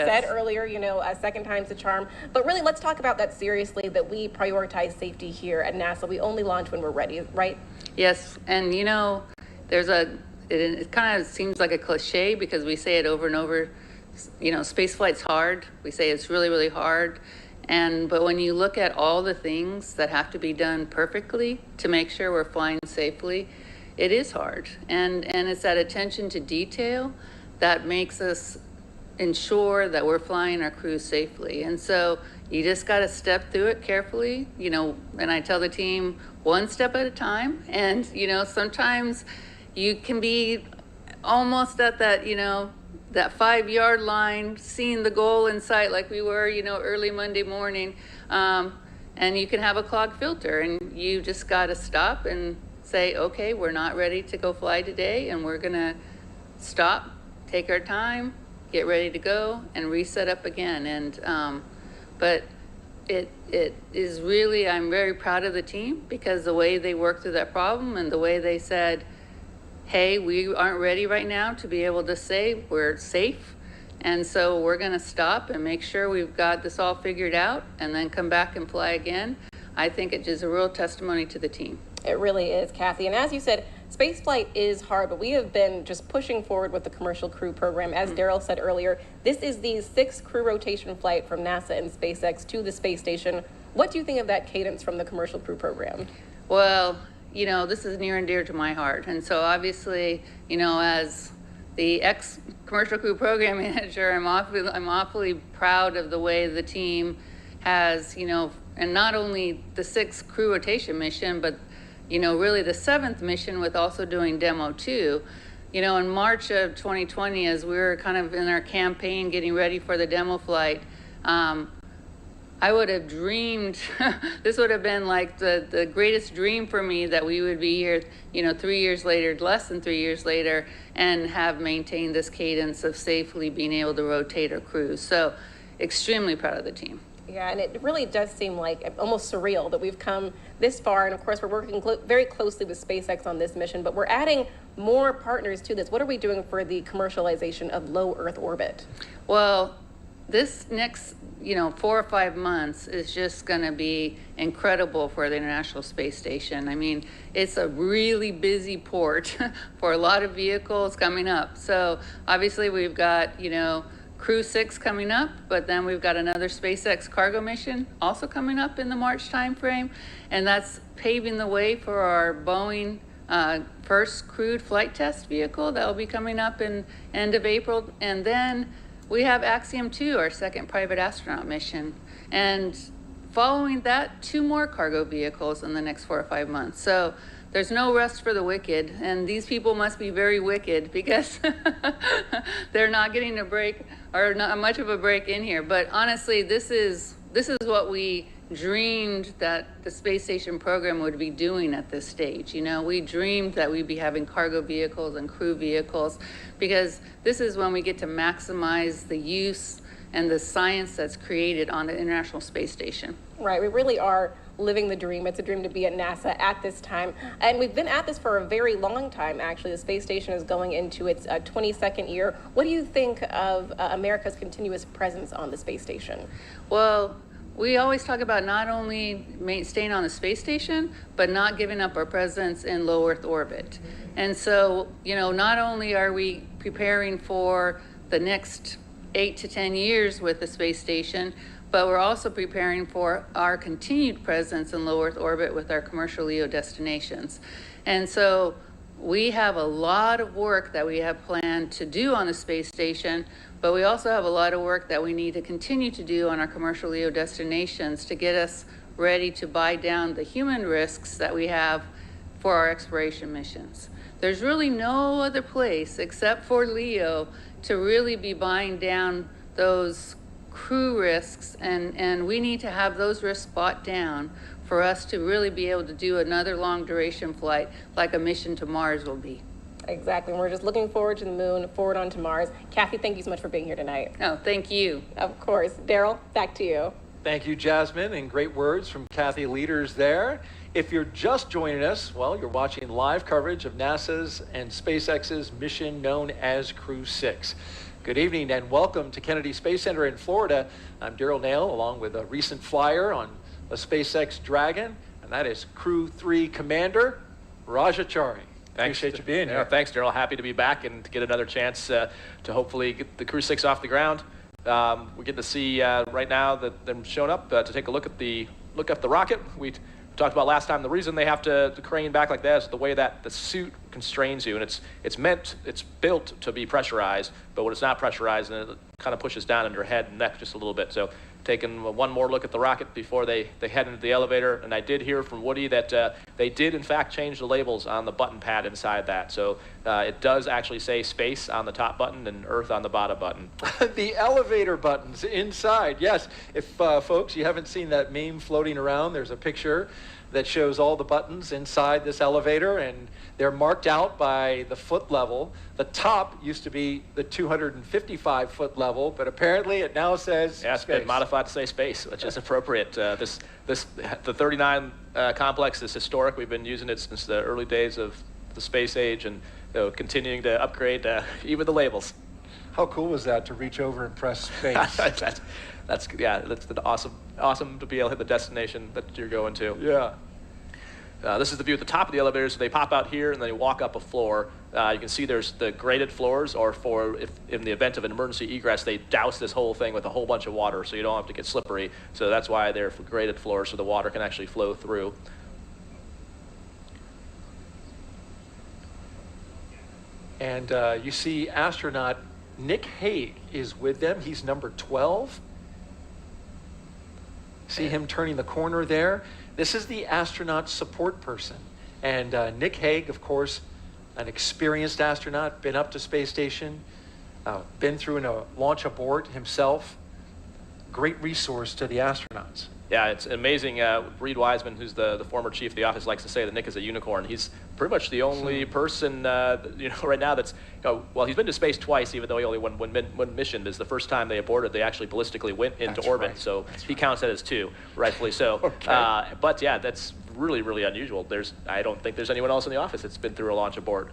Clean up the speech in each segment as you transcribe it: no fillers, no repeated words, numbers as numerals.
said earlier, you know, a second time's a charm. But really, let's talk about that seriously, that we prioritize safety here at NASA. We only launch when we're ready, right? Yes, and you know, it kind of seems like a cliche because we say it over and over. You know, space flight's hard. We say it's really, really hard. But when you look at all the things that have to be done perfectly to make sure we're flying safely, it is hard. And it's that attention to detail that makes us ensure that we're flying our crews safely. And so you just got to step through it carefully, you know, and I tell the team one step at a time. And, you know, sometimes you can be almost at that, you know, that 5-yard line, seeing the goal in sight like we were, you know, early Monday morning. And you can have a clogged filter and you just got to stop and say, okay, we're not ready to go fly today and we're going to stop, take our time, get ready to go and reset up again. But it is really, I'm very proud of the team because the way they worked through that problem and the way they said, hey, we aren't ready right now to be able to say we're safe. And so we're going to stop and make sure we've got this all figured out and then come back and fly again. I think it is a real testimony to the team. It really is, Kathy. And as you said, spaceflight is hard, but we have been just pushing forward with the commercial crew program. As Daryl said earlier, this is the 6th crew rotation flight from NASA and SpaceX to the space station. What do you think of that cadence from the commercial crew program? Well, you know, this is near and dear to my heart. And so obviously, you know, as the ex-commercial crew program manager, I'm awfully proud of the way the team has, you know, and not only the 6th crew rotation mission, but you know, really the 7th mission with also doing demo 2. You know, in March of 2020, as we were kind of in our campaign getting ready for the demo flight, I would have dreamed, this would have been like the greatest dream for me that we would be here, you know, 3 years later, less than 3 years later, and have maintained this cadence of safely being able to rotate our crews. So extremely proud of the team. Yeah, and it really does seem like almost surreal that we've come this far. And of course, we're working very closely with SpaceX on this mission, but we're adding more partners to this. What are we doing for the commercialization of low Earth orbit? Well, this next, you know, 4 or 5 months is just going to be incredible for the International Space Station. I mean, it's a really busy port for a lot of vehicles coming up. So obviously we've got, you know, Crew 6 coming up, but then we've got another SpaceX cargo mission also coming up in the March timeframe, and that's paving the way for our Boeing first crewed flight test vehicle that will be coming up in end of April. And then we have Axiom 2, our second private astronaut mission, and following that, 2 more cargo vehicles in the next 4 or 5 months. So there's no rest for the wicked, and these people must be very wicked because they're not getting a break, or not much of a break in here. But honestly, this is what we dreamed that the space station program would be doing at this stage. You know, we dreamed that we'd be having cargo vehicles and crew vehicles, because this is when we get to maximize the use and the science that's created on the International Space Station. Right, we really are living the dream. It's a dream to be at NASA at this time. And we've been at this for a very long time, actually. The space station is going into its 22nd year. What do you think of America's continuous presence on the space station? Well, we always talk about not only staying on the space station, but not giving up our presence in low Earth orbit. And so, you know, not only are we preparing for the next 8 to 10 years with the space station, but we're also preparing for our continued presence in low Earth orbit with our commercial LEO destinations. And so we have a lot of work that we have planned to do on the space station, but we also have a lot of work that we need to continue to do on our commercial LEO destinations to get us ready to buy down the human risks that we have for our exploration missions. There's really no other place except for LEO to really be buying down those crew risks, and we need to have those risks bought down for us to really be able to do another long duration flight like a mission to Mars will be. Exactly. We're just looking forward to the moon, forward onto Mars. Kathy, thank you so much for being here tonight. Oh, thank you. Of course. Daryl, back to you. Thank you, Jasmine, and great words from Kathy leaders there. If you're just joining us, well, you're watching live coverage of NASA's and SpaceX's mission known as Crew 6. Good evening and welcome to Kennedy Space Center in Florida. I'm Daryl Nail, along with a recent flyer on a SpaceX Dragon, and that is Crew 3 Commander Rajachari. Appreciate you being here. Thanks, Daryl. Happy to be back and to get another chance to hopefully get the Crew 6 off the ground. We're getting to see right now that them showing up to take a look at the rocket. We talked about last time the reason they have to crane back like that is the way that the suit constrains you, and it's built to be pressurized, but when it's not pressurized, then it kind of pushes down into your head and neck just a little bit. So taking one more look at the rocket before they head into the elevator, and I did hear from Woody that they did in fact change the labels on the button pad inside that. So it does actually say space on the top button and Earth on the bottom button. The elevator buttons inside, yes. If folks, you haven't seen that meme floating around, there's a picture that shows all the buttons inside this elevator, and they're marked out by the foot level. The top used to be the 255-foot level, but apparently it now says it's been modified to say space, which is appropriate. The 39 complex is historic. We've been using it since the early days of the space age, and continuing to upgrade even the labels. How cool was that to reach over and press space? That's been awesome to be able to hit the destination that you're going to. Yeah. This is the view at the top of the elevator. So they pop out here and then they walk up a floor. You can see there's the graded floors, or if in the event of an emergency egress, they douse this whole thing with a whole bunch of water so you don't have to get slippery. So that's why they're graded floors, so the water can actually flow through. And you see astronaut Nick Hague is with them. He's number 12. See him turning the corner there? This is the astronaut support person. And Nick Hague, of course, an experienced astronaut, been up to space station, been through a launch abort himself. Great resource to the astronauts. Yeah, it's amazing. Reed Wiseman, who's the former chief of the office, likes to say that Nick is a unicorn. He's pretty much the only person, right now that's, well, he's been to space twice, even though he only won one mission. This is the first time they aborted. They actually ballistically went into orbit, right. So he counts that as 2, rightfully so. Okay. But yeah, that's really, really unusual. I don't think there's anyone else in the office that's been through a launch abort,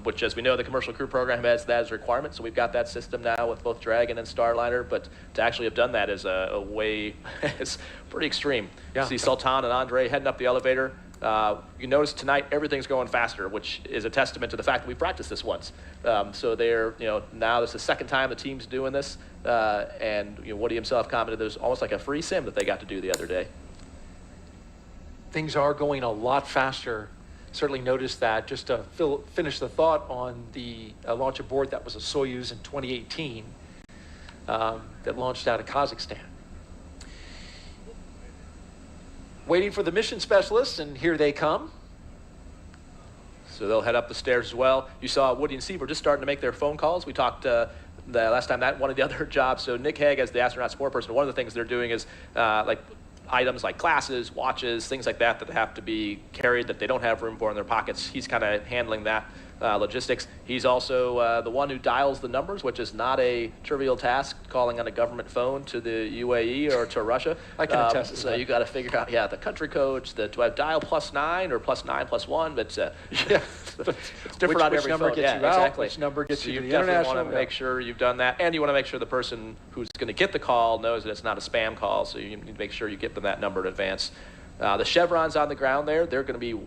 which, as we know, the commercial crew program has that as a requirement. So we've got that system now with both Dragon and Starliner. But to actually have done that is a way, it's pretty extreme. Yeah. See Sultan and Andre heading up the elevator. You notice tonight everything's going faster, which is a testament to the fact that we practiced this once. So they're, now this is the second time the team's doing this, and Woody himself commented there's almost like a free sim that they got to do the other day. Things are going a lot faster. Certainly noticed that. Just to finish the thought on the launch abort, that was a Soyuz in 2018 that launched out of Kazakhstan. Waiting for the mission specialists, and here they come. So they'll head up the stairs as well. You saw Woody and Steve were just starting to make their phone calls. We talked the last time that one of the other jobs. So Nick Hague, as the astronaut support person, one of the things they're doing is items like glasses, watches, things like that that have to be carried that they don't have room for in their pockets. He's kind of handling that logistics. He's also the one who dials the numbers, which is not a trivial task, calling on a government phone to the UAE or to Russia. I can attest to so that. You got to figure out, the country codes. Do I dial +9 or +9 +1? But it's different on every number phone. Gets you exactly. Out, which number gets you to the definitely international. Want to make sure you've done that, and you want to make sure the person who's going to get the call knows that it's not a spam call. So you need to make sure you give them that number in advance. The chevrons on the ground there, they're going to be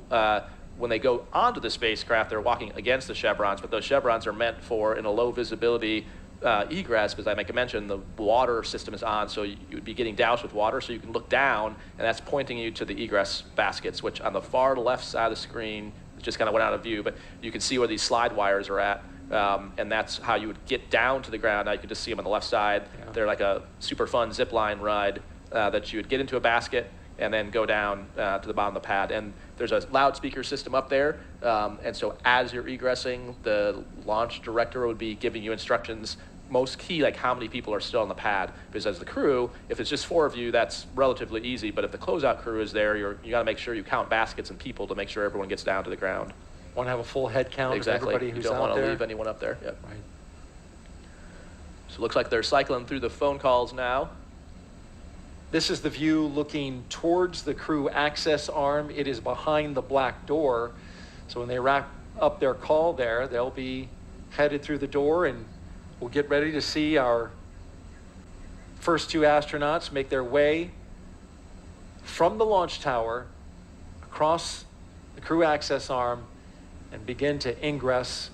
when they go onto the spacecraft, they're walking against the chevrons, but those chevrons are meant for in a low visibility egress, because I mentioned the water system is on, so you would be getting doused with water, so you can look down, and that's pointing you to the egress baskets, which on the far left side of the screen, just kind of went out of view, but you can see where these slide wires are at, and that's how you would get down to the ground. Now you can just see them on the left side. Yeah. They're like a super fun zip line ride that you would get into a basket and then go down to the bottom of the pad. And there's a loudspeaker system up there, and so as you're egressing, the launch director would be giving you instructions, most key, like how many people are still on the pad. Because as the crew, if it's just 4 of you, that's relatively easy, but if the closeout crew is there, you got to make sure you count baskets and people to make sure everyone gets down to the ground. Want to have a full head count exactly. of everybody who's out there? You don't want to leave anyone up there. Yep. Right. So it looks like they're cycling through the phone calls now. This is the view looking towards the crew access arm. It is behind the black door. So when they wrap up their call there, they'll be headed through the door and We'll get ready to see our first two astronauts make their way from the launch tower across the crew access arm and begin to ingress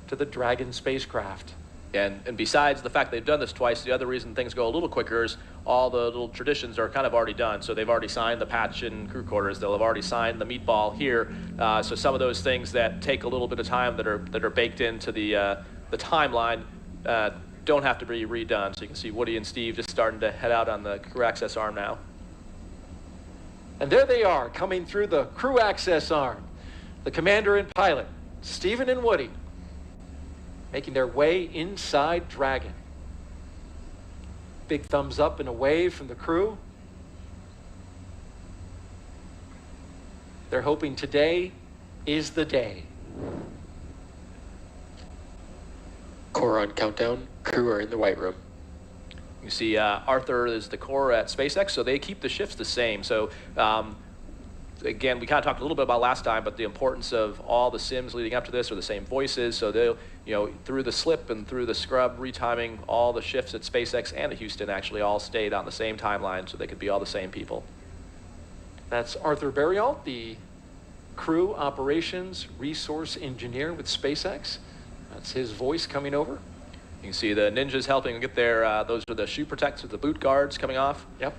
to the Dragon spacecraft. And besides the fact they've done this twice, the other reason things go a little quicker is all the little traditions are kind of already done. So they've already signed the patch in crew quarters. They'll have already signed the meatball here. So some of those things that take a little bit of time that are baked into the timeline don't have to be redone. So you can see Woody and Steve just starting to head out on the crew access arm now. And there they are, coming through the crew access arm. The commander and pilot, Stephen and Woody, making their way inside Dragon. Big thumbs up and a wave from the crew. They're hoping today is the day. Core on countdown. Crew are in the white room. You see Arthur is the core at SpaceX, so they keep the shifts the same. So again, we kind of talked a little bit about last time, but the importance of all the sims leading up to this are the same voices. So they'll, through the slip and through the scrub, retiming all the shifts at SpaceX and at Houston actually all stayed on the same timeline, so they could be all the same people. That's Arthur Berrialt, the crew operations resource engineer with SpaceX. That's his voice coming over. You can see the ninjas helping get their, those are the shoe protectors, the boot guards coming off. Yep.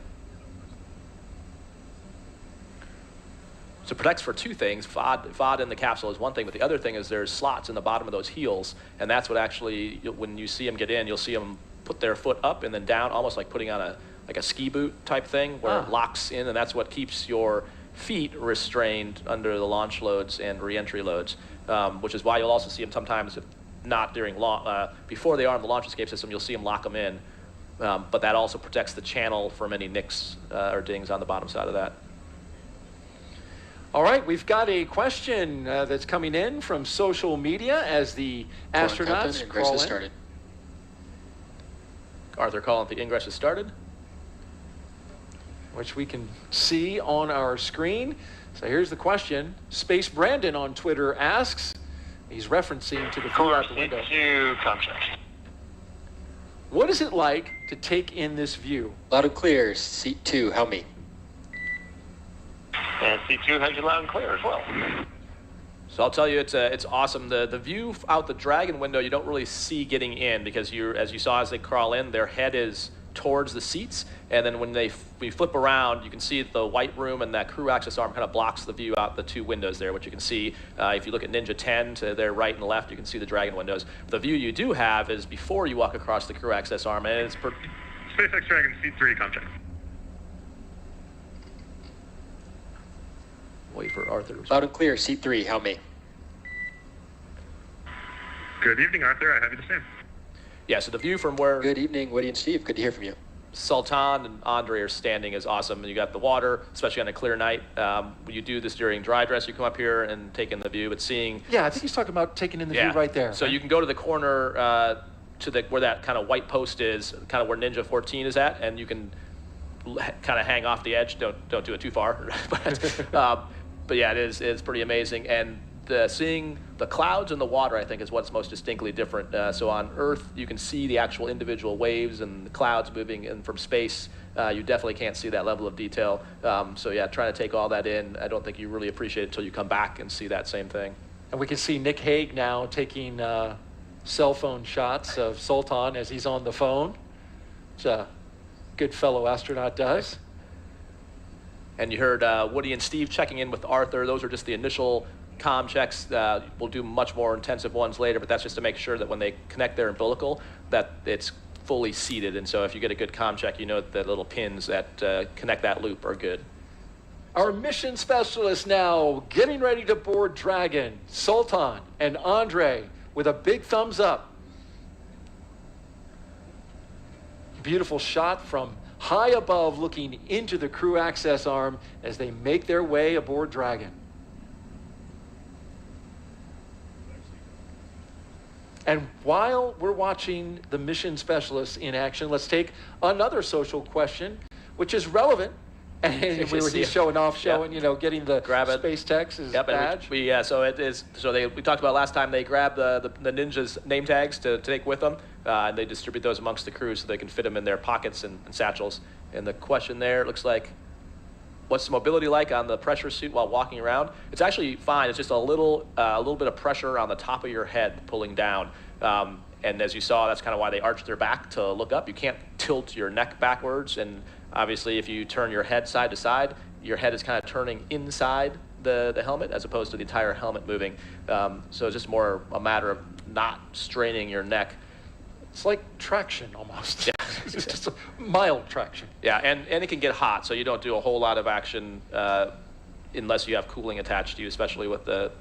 So it protects for two things. FOD in the capsule is one thing, but the other thing is there's slots in the bottom of those heels, and that's what actually, when you see them get in, you'll see them put their foot up and then down, almost like putting on a ski boot type thing, where it locks in, and that's what keeps your feet restrained under the launch loads and re-entry loads, which is why you'll also see them sometimes, if not during before they are in the launch escape system, you'll see them lock them in, but that also protects the channel from any nicks or dings on the bottom side of that. All right, we've got a question that's coming in from social media as the astronauts crawl in. Started. Arthur calling the ingress has started. Which we can see on our screen. So here's the question. Space Brandon on Twitter asks, he's referencing to the view out the window. What is it like to take in this view? Loud and clear. Seat 2, how me? And C2 has you loud and clear as well. So I'll tell you, it's awesome. The view out the Dragon window, you don't really see getting in because as you saw as they crawl in, their head is towards the seats. And then when we flip around, you can see the white room and that crew access arm kind of blocks the view out the two windows there, which you can see. If you look at Ninja 10 to their right and left, you can see the Dragon windows. The view you do have is before you walk across the crew access arm, and it's SpaceX Dragon C3 contract. Wait for Arthur. Loud and clear. Seat 3, how me? Good evening, Arthur. I have you the same. Yeah, so the view from where Good evening, Woody and Steve. Good to hear from you. Sultan and Andre are standing is awesome. You got the water, especially on a clear night. You do this during dry dress. You come up here and take in the view, but seeing... Yeah, I think he's talking about taking in the view right there. So you can go to the corner to where that kind of white post is, kind of where Ninja 14 is at, and you can kind of hang off the edge. Don't do it too far. But yeah, it's pretty amazing. And seeing the clouds and the water, I think, is what's most distinctly different. So on Earth, you can see the actual individual waves and the clouds moving in from space. You definitely can't see that level of detail. So yeah, trying to take all that in, I don't think you really appreciate it until you come back and see that same thing. And we can see Nick Hague now taking cell phone shots of Sultan as he's on the phone, which a good fellow astronaut does. And you heard Woody and Steve checking in with Arthur. Those are just the initial comm checks. We'll do much more intensive ones later, but that's just to make sure that when they connect their umbilical, that it's fully seated. And so if you get a good comm check, you know that the little pins that connect that loop are good. Our mission specialists now getting ready to board Dragon, Sultan and Andre with a big thumbs up. Beautiful shot from high above looking into the crew access arm as they make their way aboard Dragon. And while we're watching the mission specialists in action, let's take another social question, which is relevant And he's showing off, getting the Grab it. SpaceX's Yep, badge. so it is. So we talked about last time they grab the ninjas' name tags to take with them, and they distribute those amongst the crew so they can fit them in their pockets and satchels. And the question there, it looks like, what's the mobility like on the pressure suit while walking around? It's actually fine. It's just a little bit of pressure on the top of your head pulling down. And as you saw, that's kind of why they arch their back to look up. You can't tilt your neck backwards. And obviously, if you turn your head side to side, your head is kind of turning inside the helmet as opposed to the entire helmet moving. So it's just more a matter of not straining your neck. It's like traction almost. Yeah. It's just a mild traction. Yeah, and it can get hot, so you don't do a whole lot of action unless you have cooling attached to you, especially with the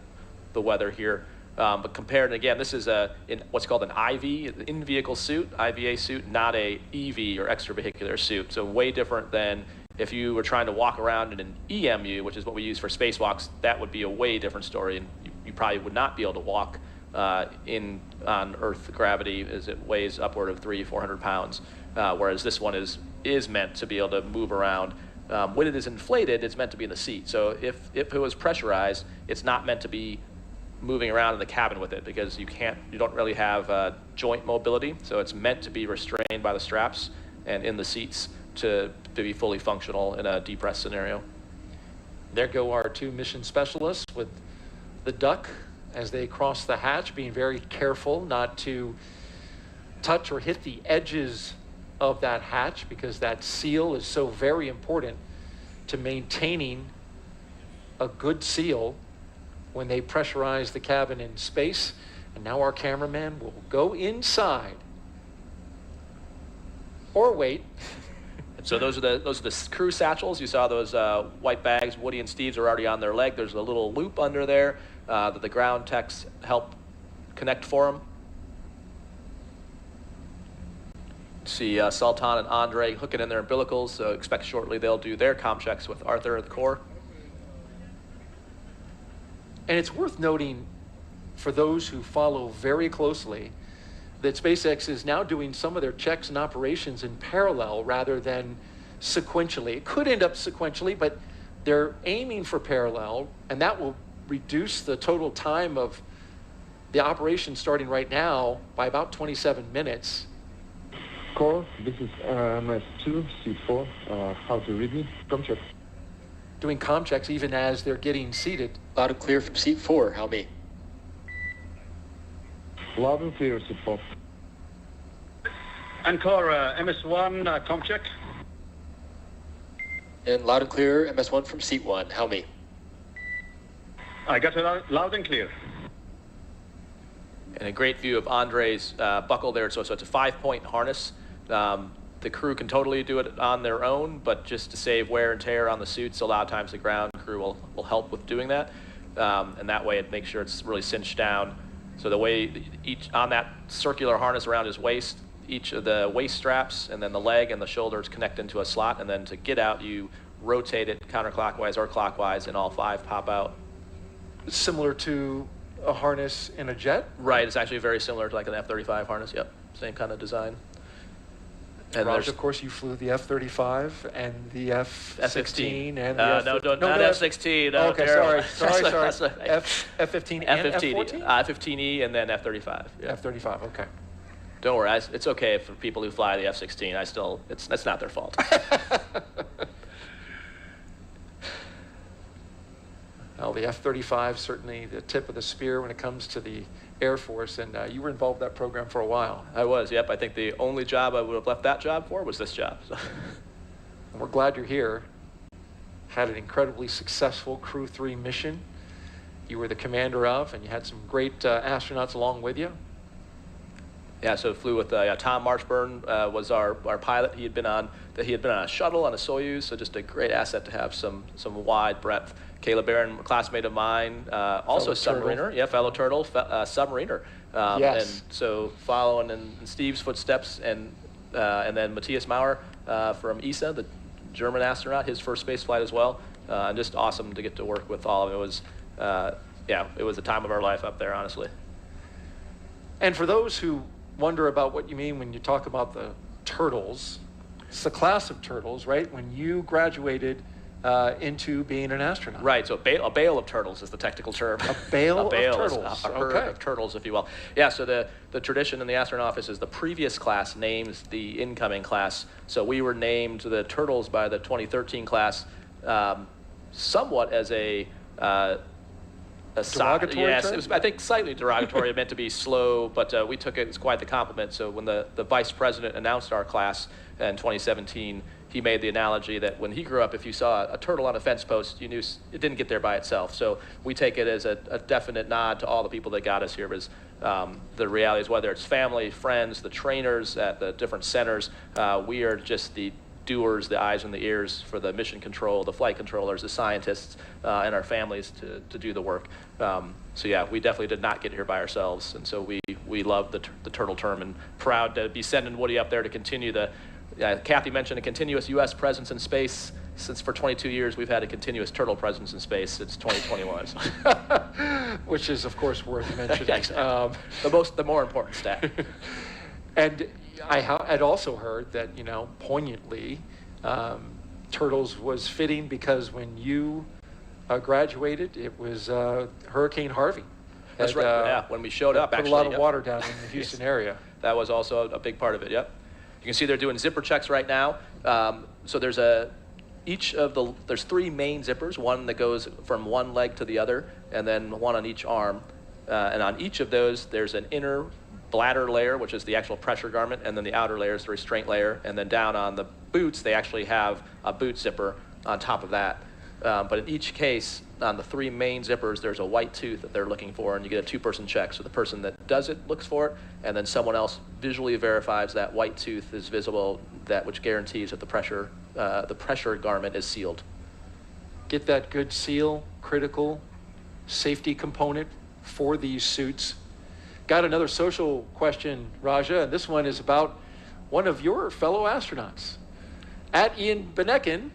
weather here. But compared, again, this is in what's called an IV, in-vehicle suit, IVA suit, not a EV or extravehicular suit. So way different than if you were trying to walk around in an EMU, which is what we use for spacewalks. That would be a way different story, and you probably would not be able to walk on Earth gravity, as it weighs upward of 300-400 pounds, whereas this one is meant to be able to move around. When it is inflated, it's meant to be in the seat. So if it was pressurized, it's not meant to be moving around in the cabin with it, because you don't really have joint mobility. So it's meant to be restrained by the straps and in the seats to be fully functional in a depressed scenario. There go our two mission specialists with the duck as they cross the hatch, being very careful not to touch or hit the edges of that hatch, because that seal is so very important to maintaining a good seal when they pressurize the cabin in space. And now our cameraman will go inside or wait. So those are the crew satchels. You saw those white bags. Woody and Steve's are already on their leg. There's a little loop under there that the ground techs help connect for them. See Sultan and Andre hooking in their umbilicals, so expect shortly they'll do their comm checks with Arthur at the core. And it's worth noting, for those who follow very closely, that SpaceX is now doing some of their checks and operations in parallel rather than sequentially. It could end up sequentially, but they're aiming for parallel, and that will reduce the total time of the operation starting right now by about 27 minutes. Core, this is MS2, C4. How to read me? Come check. Doing comm checks even as they're getting seated. Loud and clear from seat 4. How me? Loud and clear, seat 4. Encore, MS1, comm check. And loud and clear, MS1 from seat 1. How me? I got it loud and clear. And a great view of Andre's buckle there. So it's a 5-point harness. The crew can totally do it on their own, but just to save wear and tear on the suits, a lot of times the ground crew will help with doing that. And that way it makes sure it's really cinched down. So the way each on that circular harness around his waist, each of the waist straps and then the leg and the shoulders connect into a slot, and then to get out you rotate it counterclockwise or clockwise, and all 5 pop out. Similar to a harness in a jet? Right, it's actually very similar to like an F-35 harness. Yep, same kind of design. And Raj, of course, you flew the F-35 and the F-16 and the not F-16. No, okay, terrible. sorry. F-15 and F-14? F-15E and then F-35. Yeah. F-35, okay. Don't worry, it's okay for people who fly the F-16. It's not their fault. Well, the F-35 certainly the tip of the spear when it comes to the Air Force, and you were involved in that program for a while. I was, yep. I think the only job I would have left that job for was this job. So. And we're glad you're here. Had an incredibly successful Crew 3 mission you were the commander of, and you had some great astronauts along with you. Yeah, so flew with Tom Marshburn was our pilot. He had been on a shuttle on a Soyuz, so just a great asset to have some wide breadth. Caleb Barron, a classmate of mine, also a submariner. Yeah, fellow turtle, submariner. Yes. And so following in Steve's footsteps, and then Matthias Maurer from ESA, the German astronaut, his first space flight as well. And just awesome to get to work with all of it. It was, it was the time of our life up there, honestly. And for those who wonder about what you mean when you talk about the turtles, It's the class of turtles, right? When you graduated into being an astronaut. Right, so a bale of turtles is the technical term. A bale of turtles. Is a herd of turtles, if you will. Yeah, so the tradition in the astronaut office is the previous class names the incoming class. So we were named the turtles by the 2013 class somewhat as a derogatory yes, term? it was, I think, slightly derogatory. It meant to be slow, but we took it as quite the compliment. So when the vice president announced our class in 2017, he made the analogy that when he grew up, if you saw a turtle on a fence post, you knew it didn't get there by itself. So we take it as a definite nod to all the people that got us here. Because the reality is, whether it's family, friends, the trainers at the different centers, we are just the doers, the eyes and the ears for the mission control, the flight controllers, the scientists, and our families to do the work. So yeah, we definitely did not get here by ourselves, and so we love the turtle term and proud to be sending Woody up there to continue the. Kathy mentioned a continuous U.S. presence in space. Since for 22 years we've had a continuous turtle presence in space since 2021. Which is, of course, worth mentioning. Exactly. The more important stat. And I had also heard that, poignantly, turtles was fitting because when you graduated, it was Hurricane Harvey. That's right. Yeah, when we showed up, put actually, a lot of water down in the Houston area. That was also a big part of it. Yep. You can see they're doing zipper checks right now. So there's there's three main zippers, one that goes from one leg to the other, and then one on each arm. And on each of those, there's an inner bladder layer, which is the actual pressure garment, and then the outer layer is the restraint layer. And then down on the boots, they actually have a boot zipper on top of that. But in each case, on the three main zippers, there's a white tooth that they're looking for, and you get a two-person check. So the person that does it looks for it, and then someone else visually verifies that white tooth is visible, that which guarantees that the pressure garment is sealed. Get that good seal, critical safety component for these suits. Got another social question, Raja, and this one is about one of your fellow astronauts. At Ian Benecken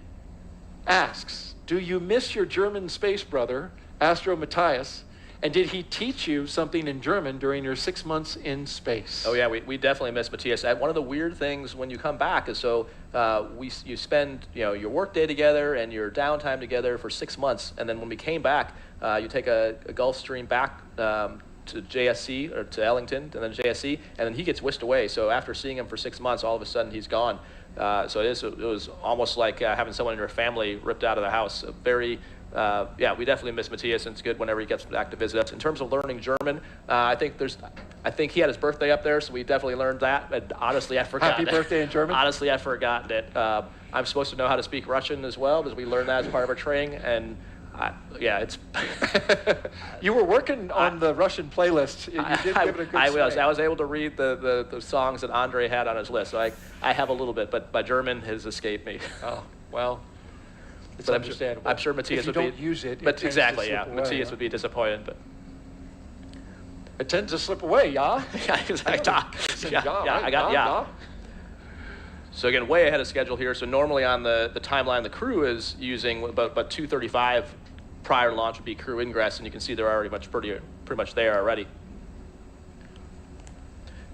asks, do you miss your German space brother, Astro Matthias, and did he teach you something in German during your 6 months in space? Oh yeah, we definitely miss Matthias. One of the weird things when you come back is you spend your work day together and your downtime together for 6 months, and then when we came back, you take a Gulfstream back to JSC or to Ellington and then JSC, and then he gets whisked away. So after seeing him for 6 months, all of a sudden he's gone. So it was almost like having someone in your family ripped out of the house. We definitely miss Matthias, and it's good whenever he gets back to visit us. In terms of learning German, I think he had his birthday up there, so we definitely learned that. And honestly, I forgot. Happy birthday in German? Honestly, I've forgotten it. I'm supposed to know how to speak Russian as well, because we learned that as part of our training. And it's. You were working on the Russian playlist. You did give it a good I was able to read the songs that Andre had on his list. So I have a little bit, but my German has escaped me. Oh, well. It's but understandable. I'm sure Matthias would be. If you don't use it, but exactly, yeah. Matthias would be disappointed, but. It tends to slip away, yeah? Yeah. So again, way ahead of schedule here. So normally on the timeline, the crew is using about 2:35 prior to launch would be crew ingress, and you can see they're already pretty much there already.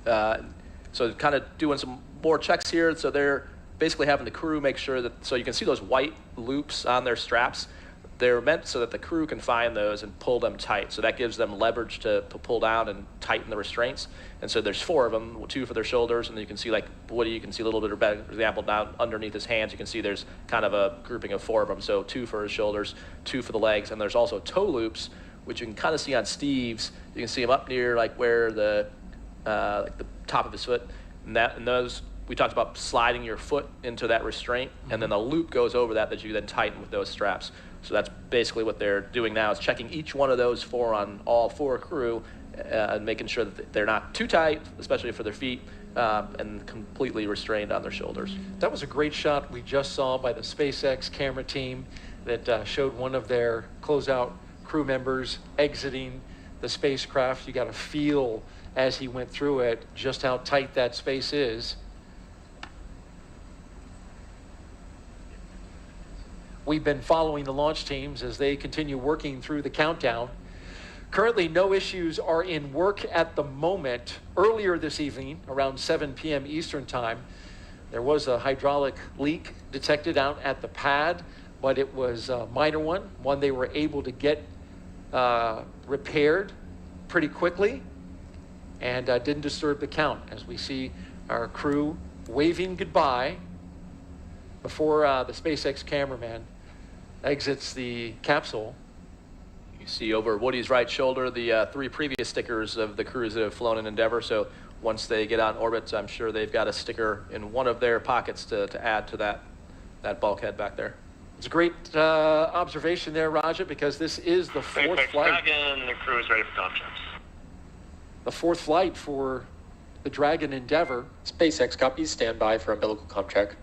So kind of doing some more checks here. So they're basically having the crew make sure that, so you can see those white loops on their straps. They're meant so that the crew can find those and pull them tight. So that gives them leverage to pull down and tighten the restraints. And so there's 4 of them, 2 for their shoulders, and then you can see, like Woody, you can see a little bit of, for example, down underneath his hands, you can see there's kind of a grouping of 4 of them. So 2 for his shoulders, 2 for the legs, and there's also toe loops, which you can kind of see on Steve's. You can see them up near like where the top of his foot, and those, we talked about sliding your foot into that restraint, and then the loop goes over that you then tighten with those straps. So that's basically what they're doing now, is checking each one of those 4 on all 4 crew and making sure that they're not too tight, especially for their feet, and completely restrained on their shoulders. That was a great shot we just saw by the SpaceX camera team that showed one of their closeout crew members exiting the spacecraft. You got to feel as he went through it just how tight that space is. We've been following the launch teams as they continue working through the countdown. Currently, no issues are in work at the moment. Earlier this evening, around 7 p.m. Eastern time, There was a hydraulic leak detected out at the pad, but it was a minor one they were able to get repaired pretty quickly, and didn't disturb the count, as we see our crew waving goodbye before the SpaceX cameraman exits the capsule. You see over Woody's right shoulder the 3 previous stickers of the crews that have flown in Endeavour. So once they get on orbit, I'm sure they've got a sticker in one of their pockets to add to that bulkhead back there. It's a great observation there, Raja, because this is the 4th flight. Dragon, the crew is ready for contracts. The 4th flight for the Dragon Endeavour. SpaceX copies, stand by for umbilical comm check.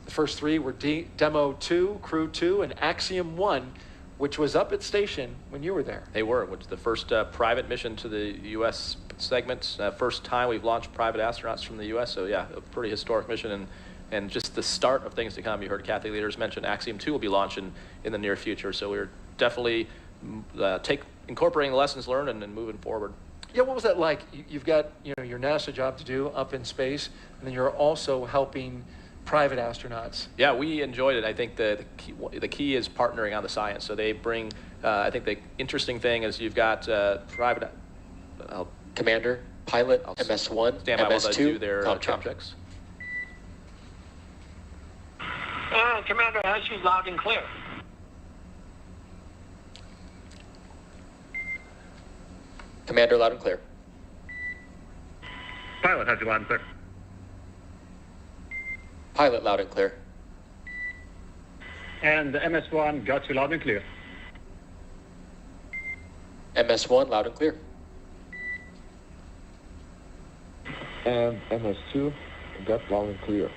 The first 3 were Demo 2, Crew 2, and Axiom 1, which was up at station when you were there. They were, which is the first private mission to the U.S. segment. First time we've launched private astronauts from the U.S. So yeah, a pretty historic mission, and just the start of things to come. You heard Kathy Leaders mention Axiom 2 will be launching in the near future. So we're definitely incorporating the lessons learned and moving forward. Yeah, what was that like? You've got your NASA job to do up in space, and then you're also helping private astronauts. Yeah, we enjoyed it. I think the key is partnering on the science. So they bring, I think the interesting thing is you've got private... Commander, pilot, MS-1, stand by while they do MS-2, their comm comm check. checks. Commander, has you loud and clear. Commander, loud and clear. Pilot has you loud and clear. Pilot, loud and clear. And the MS-1 got you loud and clear. MS-1, loud and clear. And MS2, got loud and clear.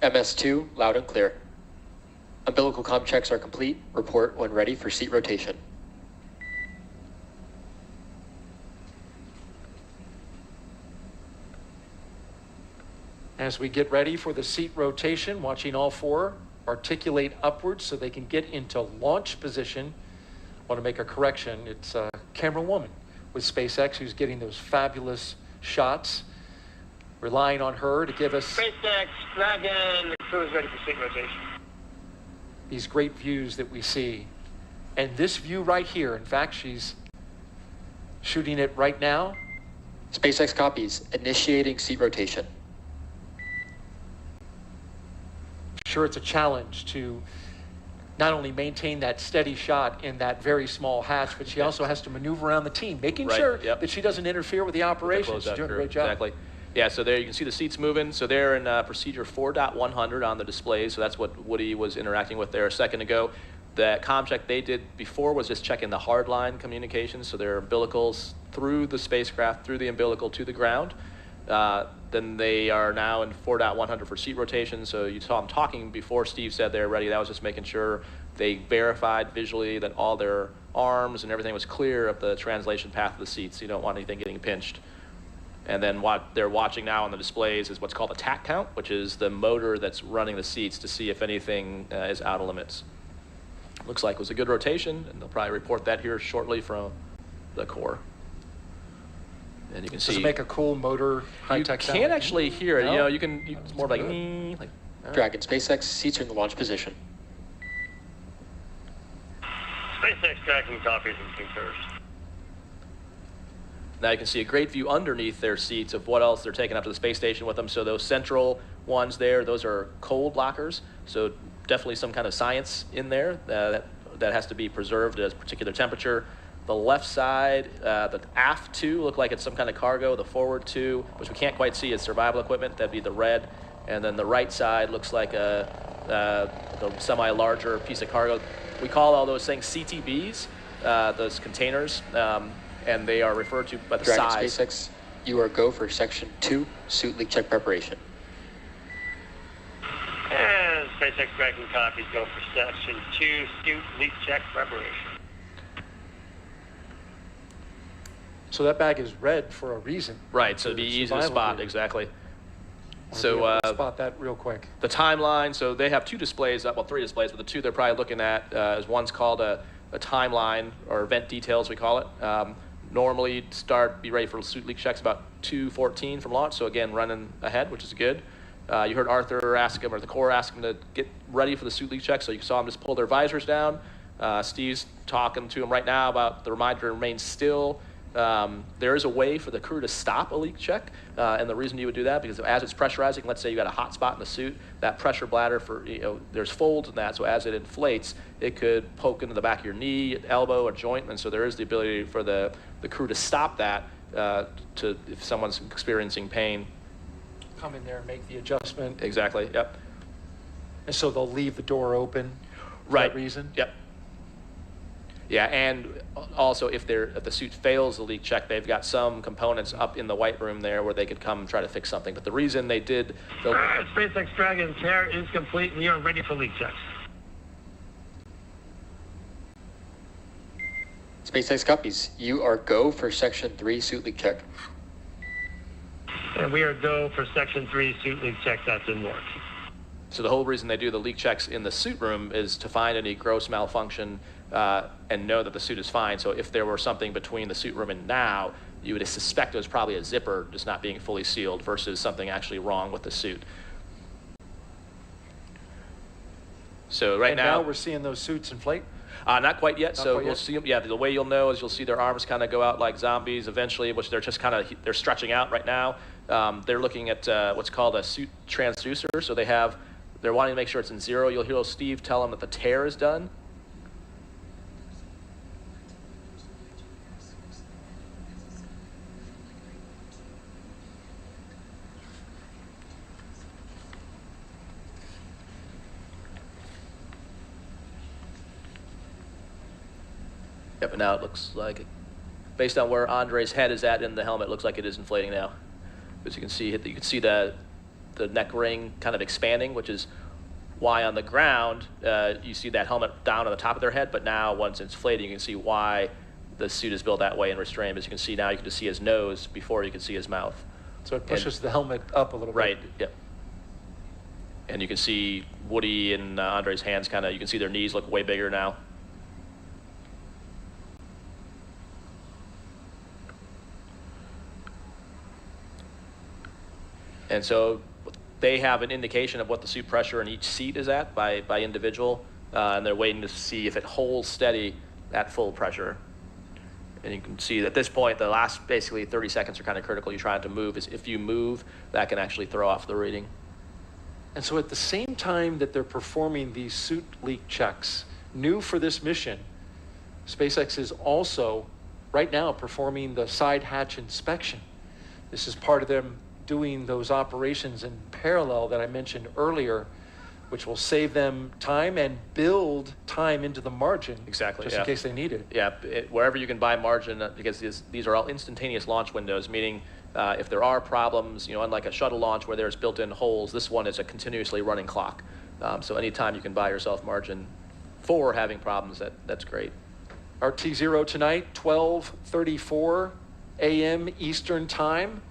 MS-2, loud and clear. Umbilical comm checks are complete. Report when ready for seat rotation. As we get ready for the seat rotation, watching all 4 articulate upwards so they can get into launch position. I want to make a correction. It's a camera woman with SpaceX who's getting those fabulous shots, relying on her to give us SpaceX, Dragon, the crew is ready for seat rotation. these great views that we see. And this view right here, in fact, she's shooting it right now. SpaceX copies, initiating seat rotation. Sure, it's a challenge to not only maintain that steady shot in that very small hatch, but she also has to maneuver around the team, making sure that she doesn't interfere with the operation. She's doing a great job. Exactly. Yeah, so there you can see the seats moving. So they're in procedure 4.100 on the display. So that's what Woody was interacting with there a second ago. The comm check they did before was just checking the hardline communications. So their umbilicals through the spacecraft, through the umbilical to the ground. Then they are now in 4.100 for seat rotation. So you saw them talking before Steve said they're ready. That was just making sure they verified visually that all their arms and everything was clear of the translation path of the seats. You don't want anything getting pinched. And then what they're watching now on the displays is what's called a tack count, which is the motor that's running the seats to see if anything is out of limits. Looks like it was a good rotation, and they'll probably report that here shortly from the core. And you can see. Does it make a cool motor high-tech sound? You can't actually hear it. No? You know, it's more like. Right. Dragon, SpaceX, seats are in the launch position. SpaceX tracking copies and concurs. Now you can see a great view underneath their seats of what else they're taking up to the space station with them. So those central ones there, those are cold lockers. So definitely some kind of science in there that has to be preserved at a particular temperature. The left side, the aft two look like it's some kind of cargo. The forward two, which we can't quite see, is survival equipment. That'd be the red. And then the right side looks like the semi-larger piece of cargo. We call all those things CTBs, those containers. And they are referred to by the Dragon, size. SpaceX, you are go for Section 2, suit leak check preparation. And SpaceX tracking copies go for Section 2, suit leak check preparation. So that bag is red for a reason. Right, so it'd be easy to spot, exactly. So spot that real quick. The timeline, so they have two displays, well, three displays, but the two they're probably looking at is one's called a timeline, or event details we call it. normally you'd be ready for suit leak checks about 2:14 from launch. So again, running ahead, which is good. You heard Arthur ask him, or the Corps ask him to get ready for the suit leak check. So you saw them just pull their visors down. Steve's talking to him right now about the reminder to remain still. There is a way for the crew to stop a leak check, and the reason you would do that, because as it's pressurizing, let's say you got a hot spot in the suit, that pressure bladder, there's folds in that, so as it inflates, it could poke into the back of your knee, elbow, or joint, and so there is the ability for the crew to stop that if someone's experiencing pain. Come in there and make the adjustment. Exactly, yep. And so they'll leave the door open for Right. that reason? Yep. Yeah, and also if the suit fails the leak check, they've got some components up in the white room there where they could come and try to fix something. But the reason they did the SpaceX Dragon tear is complete. We are ready for leak checks. SpaceX copies. You are go for Section 3 suit leak check. And we are go for Section 3 suit leak check. That's in work. So the whole reason they do the leak checks in the suit room is to find any gross malfunction and know that the suit is fine. So if there were something between the suit room and now, you would suspect it was probably a zipper just not being fully sealed versus something actually wrong with the suit. So right now we're seeing those suits inflate? Not quite yet. Not So quite we'll yet? see them. Yeah, the way you'll know is you'll see their arms kind of go out like zombies eventually, which they're just they're stretching out right now. They're looking at what's called a suit transducer. So they're wanting to make sure it's in zero. You'll hear Steve tell them that the tear is done. Yep, and now it looks like, based on where Andre's head is at in the helmet, it looks like it is inflating now. As you can see, the neck ring kind of expanding, which is why on the ground you see that helmet down on the top of their head, but now once it's inflating, you can see why the suit is built that way and restrained. As you can see now, you can just see his nose before you can see his mouth. So it pushes the helmet up a little bit. Right, yep. And you can see Woody and Andre's hands you can see their knees look way bigger now. And so they have an indication of what the suit pressure in each seat is at by individual, and they're waiting to see if it holds steady at full pressure. And you can see that at this point, the last basically 30 seconds are kind of critical. You're trying to move. If you move, that can actually throw off the reading. And so at the same time that they're performing these suit leak checks, new for this mission, SpaceX is also right now performing the side hatch inspection. This is part of them doing those operations in parallel that I mentioned earlier, which will save them time and build time into the margin. Exactly, just in case they need it. Yeah, wherever you can buy margin, because these are all instantaneous launch windows, meaning if there are problems, unlike a shuttle launch where there's built-in holes, this one is a continuously running clock. So anytime you can buy yourself margin for having problems, that's great. RT0 tonight, 12:34 a.m. Eastern Time.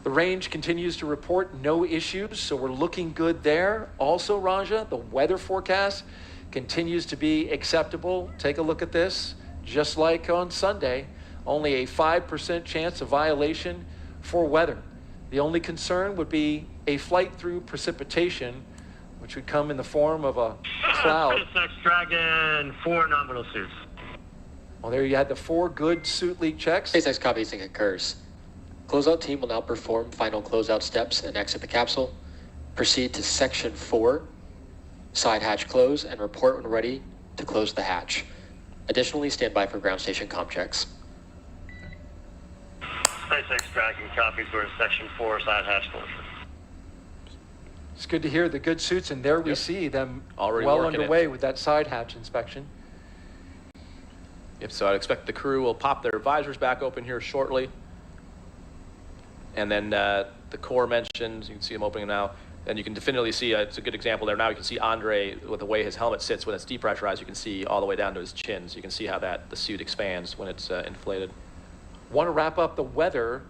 The range continues to report no issues, so we're looking good there. Also, Raja, the weather forecast continues to be acceptable. Take a look at this. Just like on Sunday, only a 5% chance of violation for weather. The only concern would be a flight through precipitation, which would come in the form of a cloud. SpaceX Dragon, 4 nominal suits. Well, there you had the 4 good suit leak checks. SpaceX copies and concurs. Closeout team will now perform final closeout steps and exit the capsule. Proceed to Section 4, side hatch close, and report when ready to close the hatch. Additionally, stand by for ground station comm checks. SpaceX Dragon copies. We're in Section 4, side hatch closure. It's good to hear the good suits, and there we see them Already well working underway with that side hatch inspection. Yep, so I'd expect the crew will pop their visors back open here shortly. And then the Corps mentioned, you can see them opening now, and you can definitively see, it's a good example there. Now you can see Andre, with the way his helmet sits when it's depressurized, you can see all the way down to his chin. So you can see how the suit expands when it's inflated. Want to wrap up the weather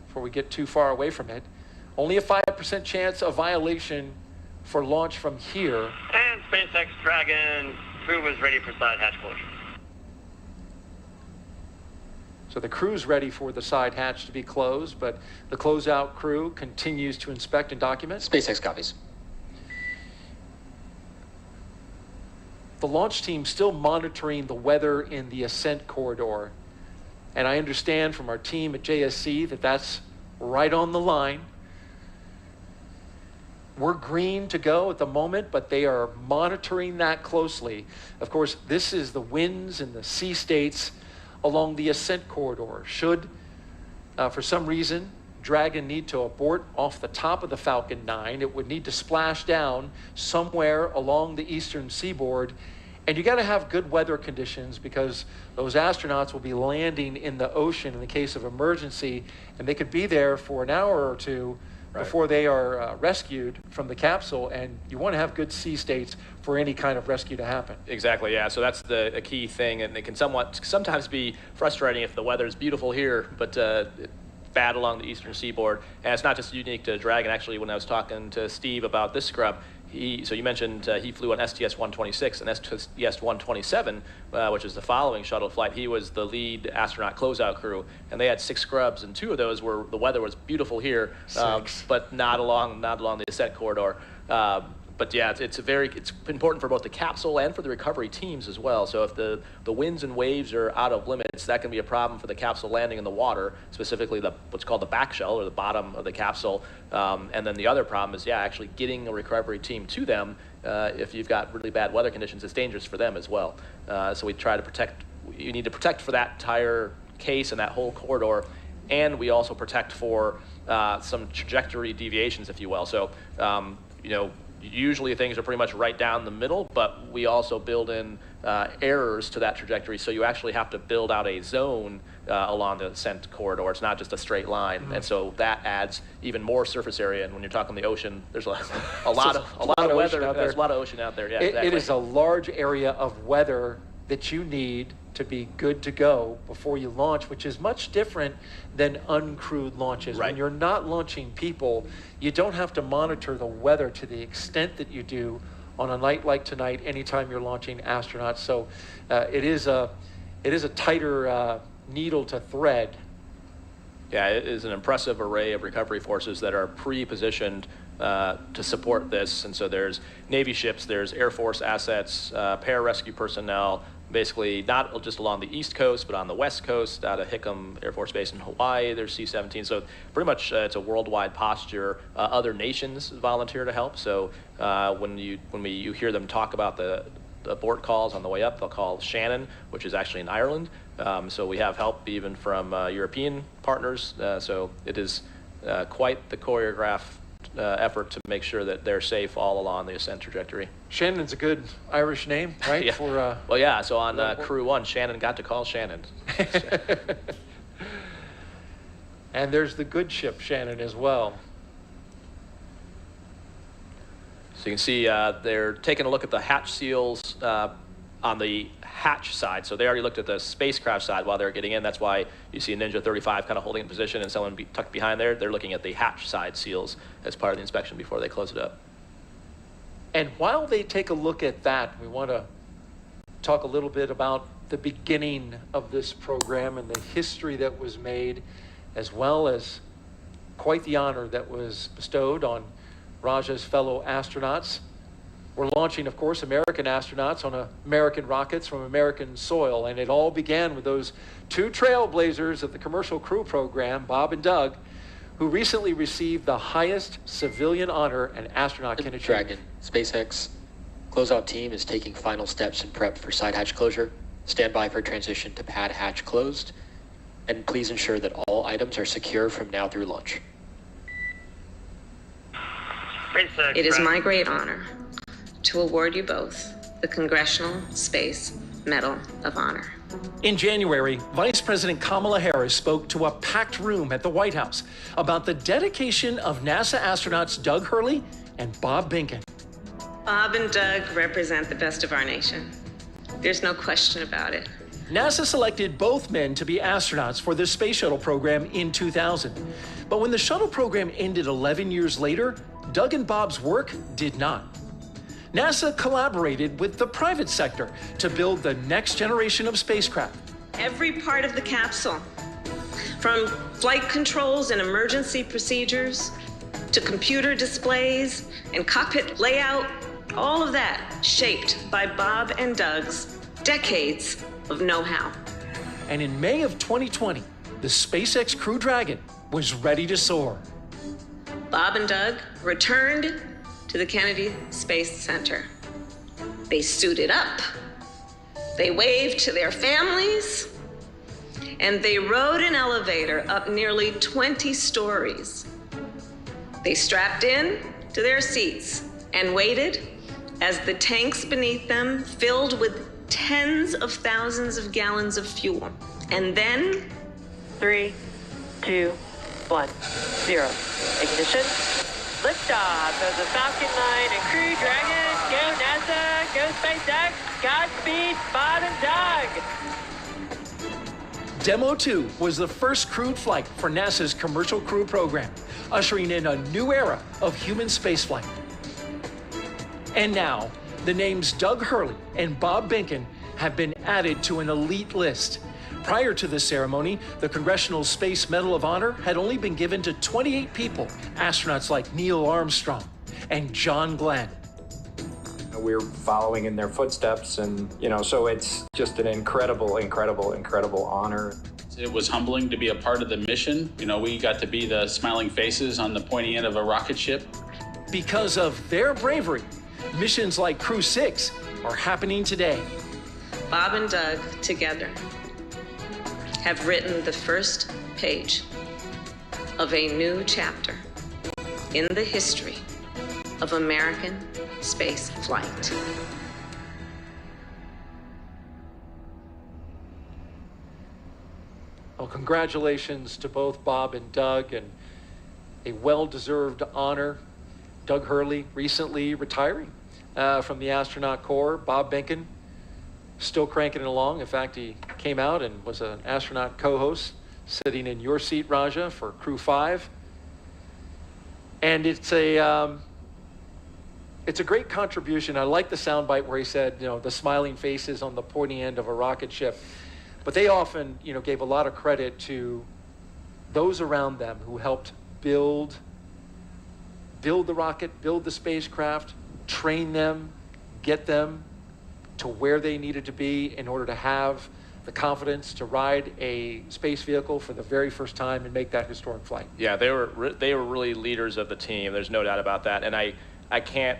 before we get too far away from it. Only a 5% chance of violation for launch from here. And SpaceX Dragon crew was ready for side hatch closure. So the crew's ready for the side hatch to be closed, but the closeout crew continues to inspect and document. SpaceX copies. The launch team still monitoring the weather in the ascent corridor. And I understand from our team at JSC that that's right on the line. We're green to go at the moment, but they are monitoring that closely. Of course, this is the winds and the sea states along the ascent corridor. Should, for some reason, Dragon need to abort off the top of the Falcon 9, it would need to splash down somewhere along the eastern seaboard. And you got to have good weather conditions because those astronauts will be landing in the ocean in the case of emergency, and they could be there for an hour or two before they are rescued from the capsule, and you want to have good sea states for any kind of rescue to happen. Exactly, yeah. So that's a key thing, and it can sometimes be frustrating if the weather's beautiful here, but bad along the eastern seaboard. And it's not just unique to Dragon. Actually, when I was talking to Steve about this scrub, so you mentioned he flew on STS-126 and STS-127, which is the following shuttle flight. He was the lead astronaut closeout crew, and they had 6 scrubs, and 2 of those were the weather was beautiful here, but not along the ascent corridor. But yeah, it's important for both the capsule and for the recovery teams as well. So if the winds and waves are out of limits, that can be a problem for the capsule landing in the water, specifically what's called the back shell or the bottom of the capsule. And then the other problem is, actually getting a recovery team to them. If you've got really bad weather conditions, it's dangerous for them as well. So we try to protect. You need to protect for that entire case and that whole corridor, and we also protect for some trajectory deviations, if you will. So usually things are pretty much right down the middle, but we also build in errors to that trajectory, so you actually have to build out a zone along the ascent corridor. It's not just a straight line, and so that adds even more surface area. And when you're talking the ocean, there's a lot of weather. There's a lot of ocean out there. Yeah, exactly. It is a large area of weather that you need to be good to go before you launch, which is much different than uncrewed launches. Right. When you're not launching people, you don't have to monitor the weather to the extent that you do on a night like tonight, anytime you're launching astronauts. So it is a tighter needle to thread. Yeah, it is an impressive array of recovery forces that are pre-positioned to support this. And so there's Navy ships, there's Air Force assets, pararescue personnel, basically not just along the East Coast, but on the West Coast, out of Hickam Air Force Base in Hawaii, there's C-17. So pretty much it's a worldwide posture. Other nations volunteer to help. So when you hear them talk about the abort calls on the way up, they'll call Shannon, which is actually in Ireland. So we have help even from European partners. So it is quite the choreographed effort to make sure that they're safe all along the ascent trajectory. Shannon's a good Irish name, right? Yeah. For, well, yeah, so on Crew 1, Shannon got to call Shannon. And there's the good ship Shannon as well. So you can see they're taking a look at the hatch seals on the hatch side. So they already looked at the spacecraft side while they're getting in. That's why you see a Ninja 35 kind of holding in position and someone tucked behind there. They're looking at the hatch side seals as part of the inspection before they close it up. And while they take a look at that, we want to talk a little bit about the beginning of this program and the history that was made, as well as quite the honor that was bestowed on Raja's fellow astronauts. We're launching, of course, American astronauts on American rockets from American soil, and it all began with those 2 trailblazers of the commercial crew program, Bob and Doug, who recently received the highest civilian honor an astronaut can achieve. Dragon, SpaceX closeout team is taking final steps in prep for side hatch closure. Stand by for transition to pad hatch closed, and please ensure that all items are secure from now through launch. It is my great honor to award you both the Congressional Space Medal of Honor. In January, Vice President Kamala Harris spoke to a packed room at the White House about the dedication of NASA astronauts Doug Hurley and Bob Behnken. Bob and Doug represent the best of our nation. There's no question about it. NASA selected both men to be astronauts for the space shuttle program in 2000. But when the shuttle program ended 11 years later, Doug and Bob's work did not. NASA collaborated with the private sector to build the next generation of spacecraft. Every part of the capsule, from flight controls and emergency procedures to computer displays and cockpit layout, all of that shaped by Bob and Doug's decades of know-how. And in May of 2020, the SpaceX Crew Dragon was ready to soar. Bob and Doug returned to the Kennedy Space Center. They suited up, they waved to their families, and they rode an elevator up nearly 20 stories. They strapped in to their seats and waited as the tanks beneath them filled with tens of thousands of gallons of fuel. And then 3, 2, 1, 0. Ignition. Liftoff of the Falcon 9 and Crew Dragon. Go NASA, go SpaceX, Godspeed, Bob and Doug. Demo 2 was the first crewed flight for NASA's Commercial Crew program, ushering in a new era of human spaceflight. And now, the names Doug Hurley and Bob Behnken have been added to an elite list. Prior to the ceremony, the Congressional Space Medal of Honor had only been given to 28 people, astronauts like Neil Armstrong and John Glenn. We're following in their footsteps, and so it's just an incredible honor. It was humbling to be a part of the mission. We got to be the smiling faces on the pointy end of a rocket ship. Because of their bravery, missions like Crew 6 are happening today. Bob and Doug together have written the first page of a new chapter in the history of American space flight. Well, congratulations to both Bob and Doug, and a well-deserved honor. Doug Hurley recently retiring from the astronaut corps. Bob Behnken still cranking it along. In fact, he came out and was an astronaut co-host, sitting in your seat, Raja, for Crew 5. And it's a great contribution. I like the soundbite where he said, the smiling faces on the pointy end of a rocket ship. But they often, gave a lot of credit to those around them who helped build the rocket, build the spacecraft, train them, get them to where they needed to be in order to have the confidence to ride a space vehicle for the very first time and make that historic flight. Yeah, they were really leaders of the team. There's no doubt about that. And I can't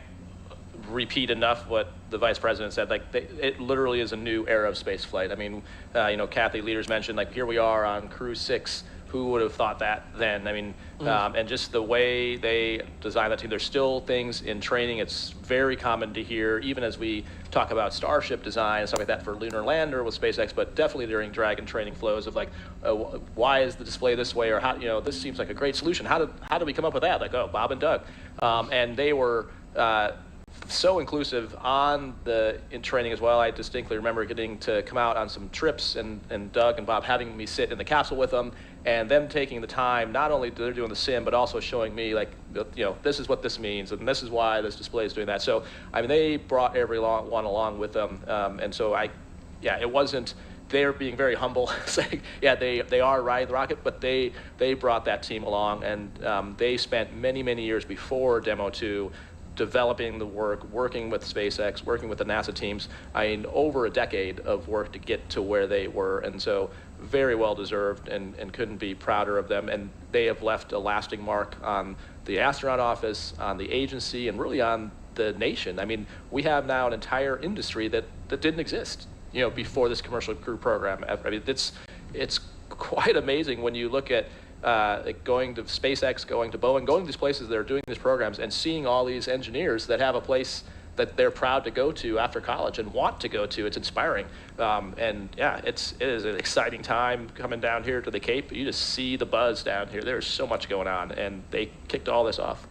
repeat enough what the vice president said. It literally is a new era of space flight. I mean, Kathy Leaders mentioned, here we are on Crew 6. Who would have thought that then? I mean, and just the way they designed that team, there's still things in training. It's very common to hear, even as we talk about Starship design and stuff like that for lunar lander with SpaceX, but definitely during Dragon training flows of why is the display this way? Or how, this seems like a great solution. How did we come up with that? Bob and Doug. And they were so inclusive in training as well. I distinctly remember getting to come out on some trips and Doug and Bob having me sit in the capsule with them, and them taking the time, not only they're doing the sim, but also showing me this is what this means, and this is why this display is doing that. So, I mean, they brought everyone along with them. And so it wasn't, they're being very humble, saying, they are riding the rocket, but they brought that team along, and they spent many, many years before Demo 2 developing the work, working with SpaceX, working with the NASA teams. I mean, over a decade of work to get to where they were. And so very well deserved, and couldn't be prouder of them. And they have left a lasting mark on the astronaut office, on the agency, and really on the nation. I mean, we have now an entire industry that didn't exist, before this commercial crew program. I mean, it's quite amazing when you look at going to SpaceX, going to Boeing, going to these places that are doing these programs, and seeing all these engineers that have a place that they're proud to go to after college and want to go to. It's inspiring. It is an exciting time coming down here to the Cape. You just see the buzz down here. There's so much going on, and they kicked all this off.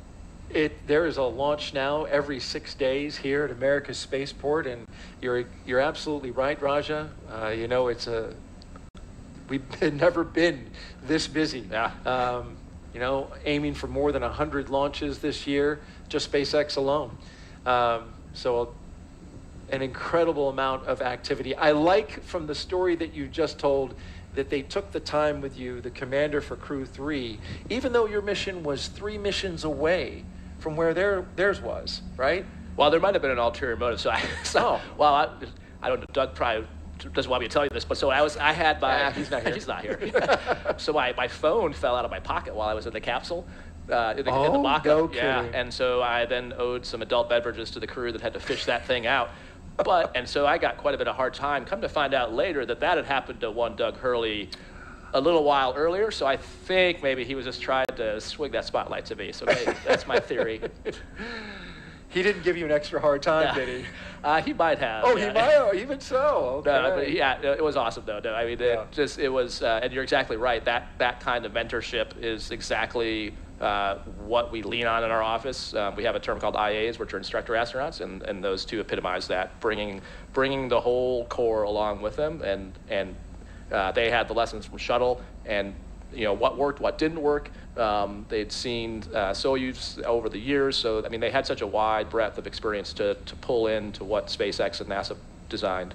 There is a launch now every 6 days here at America's Spaceport, and you're absolutely right, Raja. We've never been this busy. Yeah. you know, aiming for more than 100 launches this year, just SpaceX alone. So an incredible amount of activity. I like from the story that you just told that they took the time with you, the commander for Crew 3, even though your mission was 3 missions away from where theirs was, right? Well, there might have been an ulterior motive. Well, I don't know, Doug probably doesn't want me to tell you this, but so I had my... he's not here. He's not here. So my phone fell out of my pocket while I was in the capsule. In the mock-up. No yeah, kidding. and so I then owed some adult beverages to the crew that had to fish that thing out. And so I got quite a bit of hard time. Come to find out later that had happened to one Doug Hurley a little while earlier, so I think maybe he was just trying to swing that spotlight to me. So maybe, that's my theory. He didn't give you an extra hard time, did he? He might have. Oh, yeah. He might have, even so. Okay. No, but yeah, it was awesome though. No, I mean, it was, and you're exactly right. That kind of mentorship is exactly what we lean on in our office. We have a term called IAs, which are instructor astronauts, and those two epitomize that, bringing the whole Corps along with them, and they had the lessons from shuttle, and you know what worked, what didn't work. They'd seen Soyuz over the years, so I mean they had such a wide breadth of experience to pull into what SpaceX and NASA designed.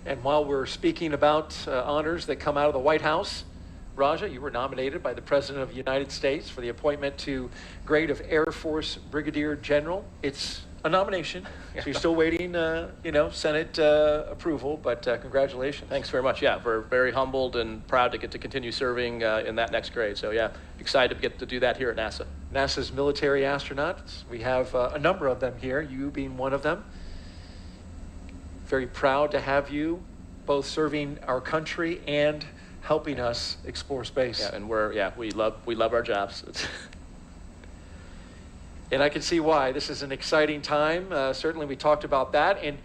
And while we're speaking about honors that come out of the White House, Raja, you were nominated by the President of the United States for the appointment to grade of Air Force Brigadier General. It's a nomination, so you're still waiting, Senate approval, but congratulations. Thanks very much. Yeah, we're very humbled and proud to get to continue serving in that next grade. So yeah, excited to get to do that here at NASA. NASA's military astronauts, we have a number of them here, you being one of them. Very proud to have you both serving our country and helping us explore space. Yeah, and we love our jobs. And I can see why. This is an exciting time. Certainly we talked about that. And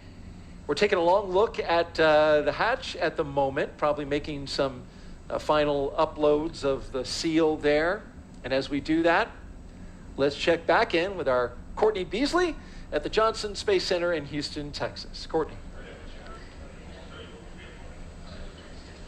we're taking a long look at the hatch at the moment, probably making some final uploads of the seal there. And as we do that, let's check back in with our Courtney Beasley at the Johnson Space Center in Houston, Texas. Courtney.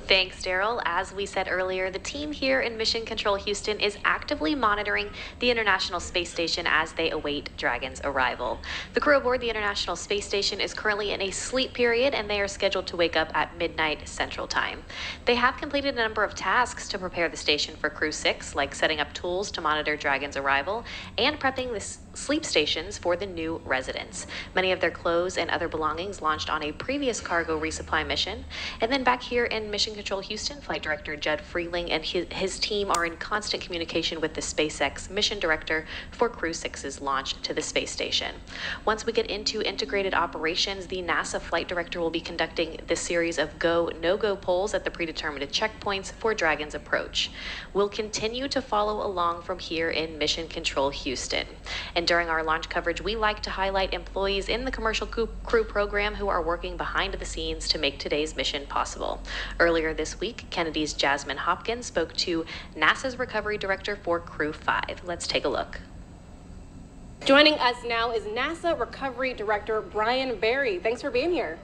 Thanks, Daryl. As we said earlier, the team here in Mission Control Houston is actively monitoring the International Space Station as they await Dragon's arrival. The crew aboard the International Space Station is currently in a sleep period, and they are scheduled to wake up at midnight Central Time. They have completed a number of tasks to prepare the station for Crew 6, like setting up tools to monitor Dragon's arrival and prepping the sleep stations for the new residents. Many of their clothes and other belongings launched on a previous cargo resupply mission. And then back here in Mission Control Houston, Flight Director Judd Freeling and his team are in constant communication with the SpaceX mission director for Crew 6's launch to the space station. Once we get into integrated operations, the NASA flight director will be conducting this series of go, no-go polls at the predetermined checkpoints for Dragon's approach. We'll continue to follow along from here in Mission Control Houston. And during our launch coverage, we like to highlight employees in the commercial crew program who are working behind the scenes to make today's mission possible. Earlier this week, Kennedy's Jasmine Hopkins spoke to NASA's recovery director for Crew 5. Let's take a look. Joining us now is NASA Recovery Director Brian Berry. Thanks for being here.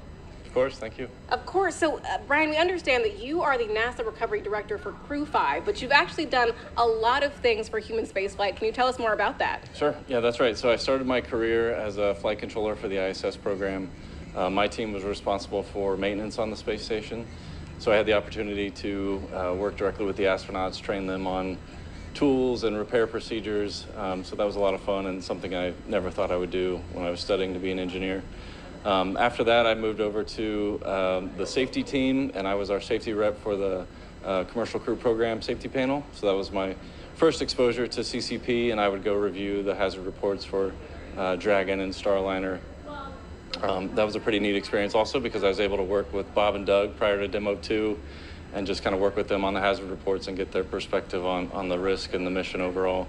Of course, thank you. Of course. So, Brian, we understand that you are the NASA Recovery Director for Crew 5, but you've actually done a lot of things for human spaceflight. Can you tell us more about that? Sure. Yeah, that's right. So I started my career as a flight controller for the ISS program. My team was responsible for maintenance on the space station. So I had the opportunity to work directly with the astronauts, train them on tools and repair procedures. So that was a lot of fun and something I never thought I would do when I was studying to be an engineer. After that, I moved over to the safety team, and I was our safety rep for the commercial crew program safety panel. So that was my first exposure to CCP, and I would go review the hazard reports for Dragon and Starliner. That was a pretty neat experience also because I was able to work with Bob and Doug prior to Demo 2 and just kind of work with them on the hazard reports and get their perspective on the risk and the mission overall.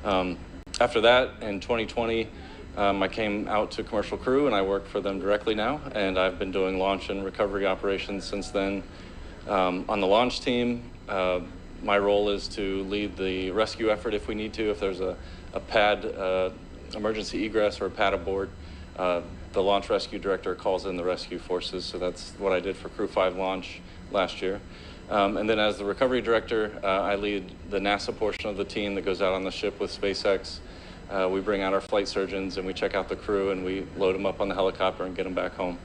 After that, in 2020, I came out to commercial crew and I work for them directly now, and I've been doing launch and recovery operations since then. On the launch team, my role is to lead the rescue effort if we need to. If there's a pad emergency egress or a pad aboard, the launch rescue director calls in the rescue forces, so that's what I did for Crew 5 launch last year. And then as the recovery director, I lead the NASA portion of the team that goes out on the ship with SpaceX. We bring out our flight surgeons and we check out the crew and we load them up on the helicopter and get them back home.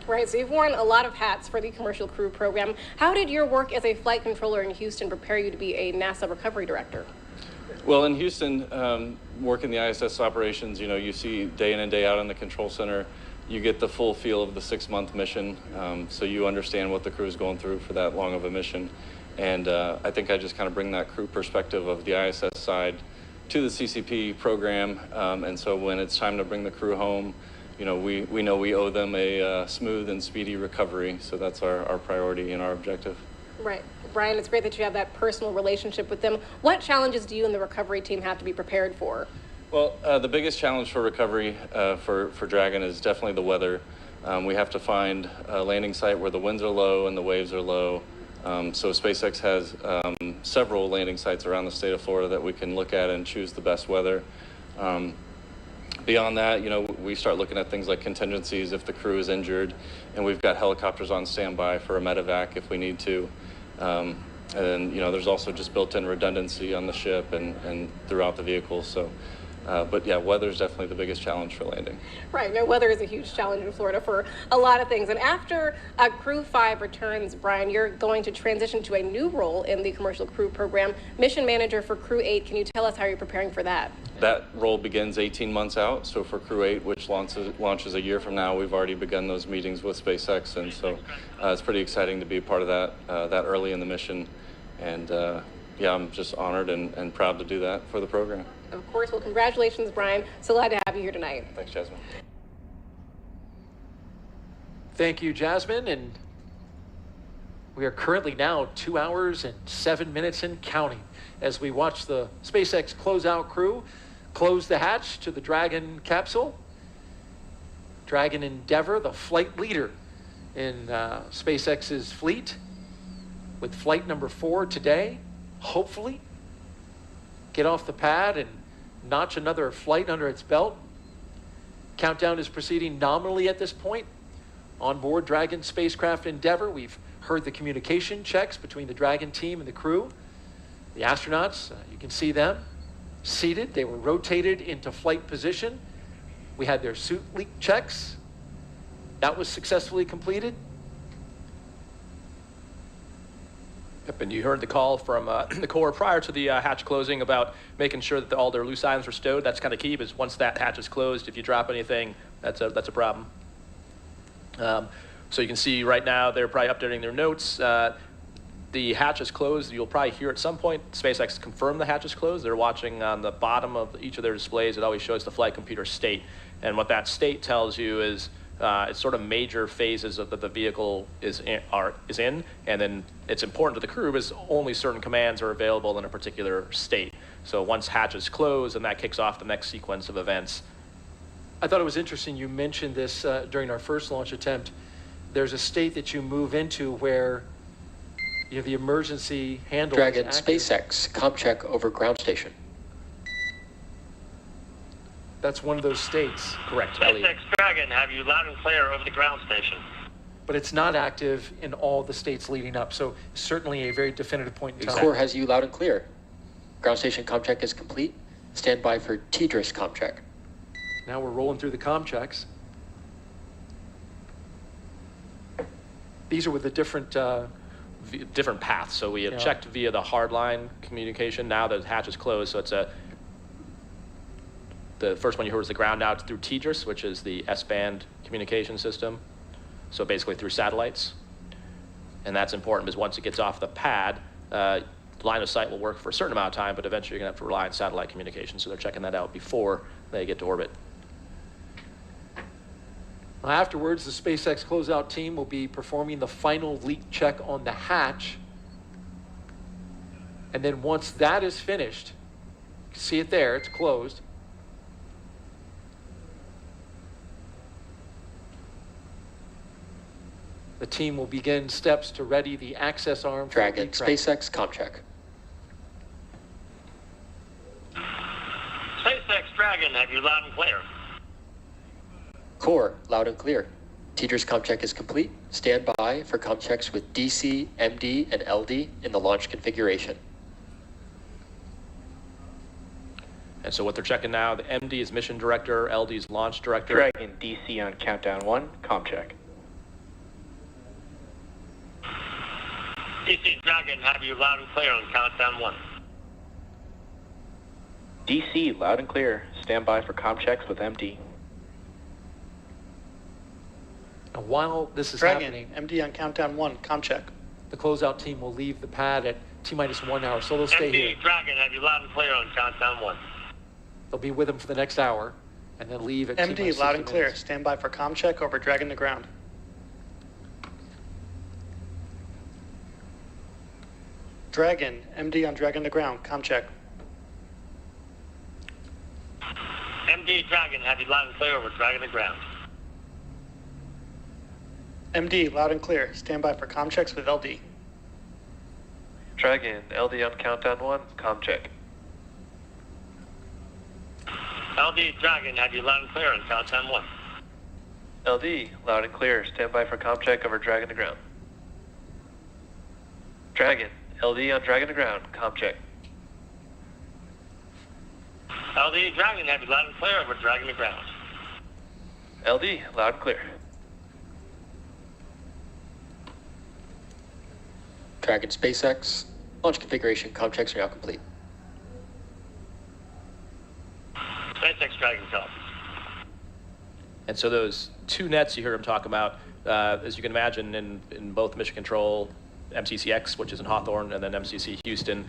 Right, so you've worn a lot of hats for the commercial crew program. How did your work as a flight controller in Houston prepare you to be a NASA recovery director? Well, in Houston, working the ISS operations, you know, you see day in and day out in the control center, you get the full feel of the 6-month mission, so you understand what the crew is going through for that long of a mission. And I think I just kind of bring that crew perspective of the ISS side to the CCP program, and so when it's time to bring the crew home, you know we owe them a smooth and speedy recovery, so that's our priority and our objective. Right. Brian, it's great that you have that personal relationship with them. What challenges do you and the recovery team have to be prepared for? Well, the biggest challenge for recovery for Dragon is definitely the weather. We have to find a landing site where the winds are low and the waves are low. So SpaceX has several landing sites around the state of Florida that we can look at and choose the best weather. Beyond that, you know, we start looking at things like contingencies if the crew is injured, and we've got helicopters on standby for a medevac if we need to. And then, you know, there's also just built-in redundancy on the ship and throughout the vehicle. So, but yeah, weather is definitely the biggest challenge for landing. Right. No, weather is a huge challenge in Florida for a lot of things. And after Crew 5 returns, Brian, you're going to transition to a new role in the commercial crew program, mission manager for Crew 8. Can you tell us how you're preparing for that? That role begins 18 months out. So for Crew 8, which launches a year from now, we've already begun those meetings with SpaceX. And so it's pretty exciting to be a part of that early in the mission. And yeah, I'm just honored and proud to do that for the program. Of course. Well, congratulations, Brian. So glad to have you here tonight. Thanks, Jasmine. Thank you, Jasmine. And we are currently now 2 hours and 7 minutes and counting as we watch the SpaceX closeout crew close the hatch to the Dragon capsule. Dragon Endeavour, the flight leader in SpaceX's fleet, with flight number 4 today, hopefully get off the pad and notch another flight under its belt. Countdown is proceeding nominally at this point. On board Dragon spacecraft Endeavour, we've heard the communication checks between the Dragon team and the crew. The astronauts, you can see them seated. They were rotated into flight position. We had their suit leak checks. That was successfully completed. Yep, and you heard the call from the Corps prior to the hatch closing about making sure that all their loose items were stowed. That's kind of key, because once that hatch is closed, if you drop anything, that's a problem. So you can see right now they're probably updating their notes. The hatch is closed. You'll probably hear at some point SpaceX confirm the hatch is closed. They're watching on the bottom of each of their displays. It always shows the flight computer state. And what that state tells you is it's sort of major phases that the vehicle is in, and then it's important to the crew because only certain commands are available in a particular state. So once hatch is closed, and that kicks off the next sequence of events. I thought it was interesting you mentioned this during our first launch attempt. There's a state that you move into where you have the emergency handle. Dragon SpaceX, ComCheck over ground station. That's one of those states. Correct. SpaceX Dragon, have you loud and clear over the ground station. But it's not active in all the states leading up, so certainly a very definitive point in time. Corps has you loud and clear. Ground station ComCheck is complete. Stand by for TDRS ComCheck. Now we're rolling through the com checks. These are with the different paths. So we have checked via the hardline communication. Now the hatch is closed, so it's the first one you heard was the ground out through TDRS, which is the S-band communication system. So basically through satellites. And that's important because once it gets off the pad, line of sight will work for a certain amount of time, but eventually you're going to have to rely on satellite communication. So they're checking that out before they get to orbit. Afterwards, the SpaceX closeout team will be performing the final leak check on the hatch. And then once that is finished, you can see it there, it's closed. The team will begin steps to ready the access arm for Dragon SpaceX ComCheck. SpaceX Dragon, have you loud and clear. Corps, loud and clear. Teeter's comm check is complete. Stand by for comm checks with DC, MD, and LD in the launch configuration. And so what they're checking now, the MD is mission director, LD is launch director. Dragon DC on countdown 1, comm check. DC Dragon, have you loud and clear on countdown 1. DC, loud and clear. Stand by for comm checks with MD. And while this is Dragon, happening, MD on countdown 1, comm check. the closeout team will leave the pad at T-minus 1 hour, so they'll stay MD here. Dragon, have you loud and clear on countdown 1. They'll be with them for the next hour, and then leave at MD, T-minus loud 60 and clear. minutes. Stand by for comm check over Dragon to ground. Dragon, MD on Dragon to ground, comm check. MD Dragon, have you loud and clear over Dragon to ground. MD, loud and clear. Stand by for comm checks with LD. Dragon, LD on countdown 1, comm check. LD Dragon, have you loud and clear on countdown 1. LD, loud and clear. Stand by for comm check over Dragon to ground. Dragon, LD on Dragon to ground, comm check. LD Dragon, have you loud and clear over Dragon to ground. LD, loud and clear. Dragon SpaceX, launch configuration comm checks are now complete. SpaceX Dragon copies. And so those two nets you heard him talk about, as you can imagine, in both Mission Control, MCCX, which is in Hawthorne, and then MCC Houston,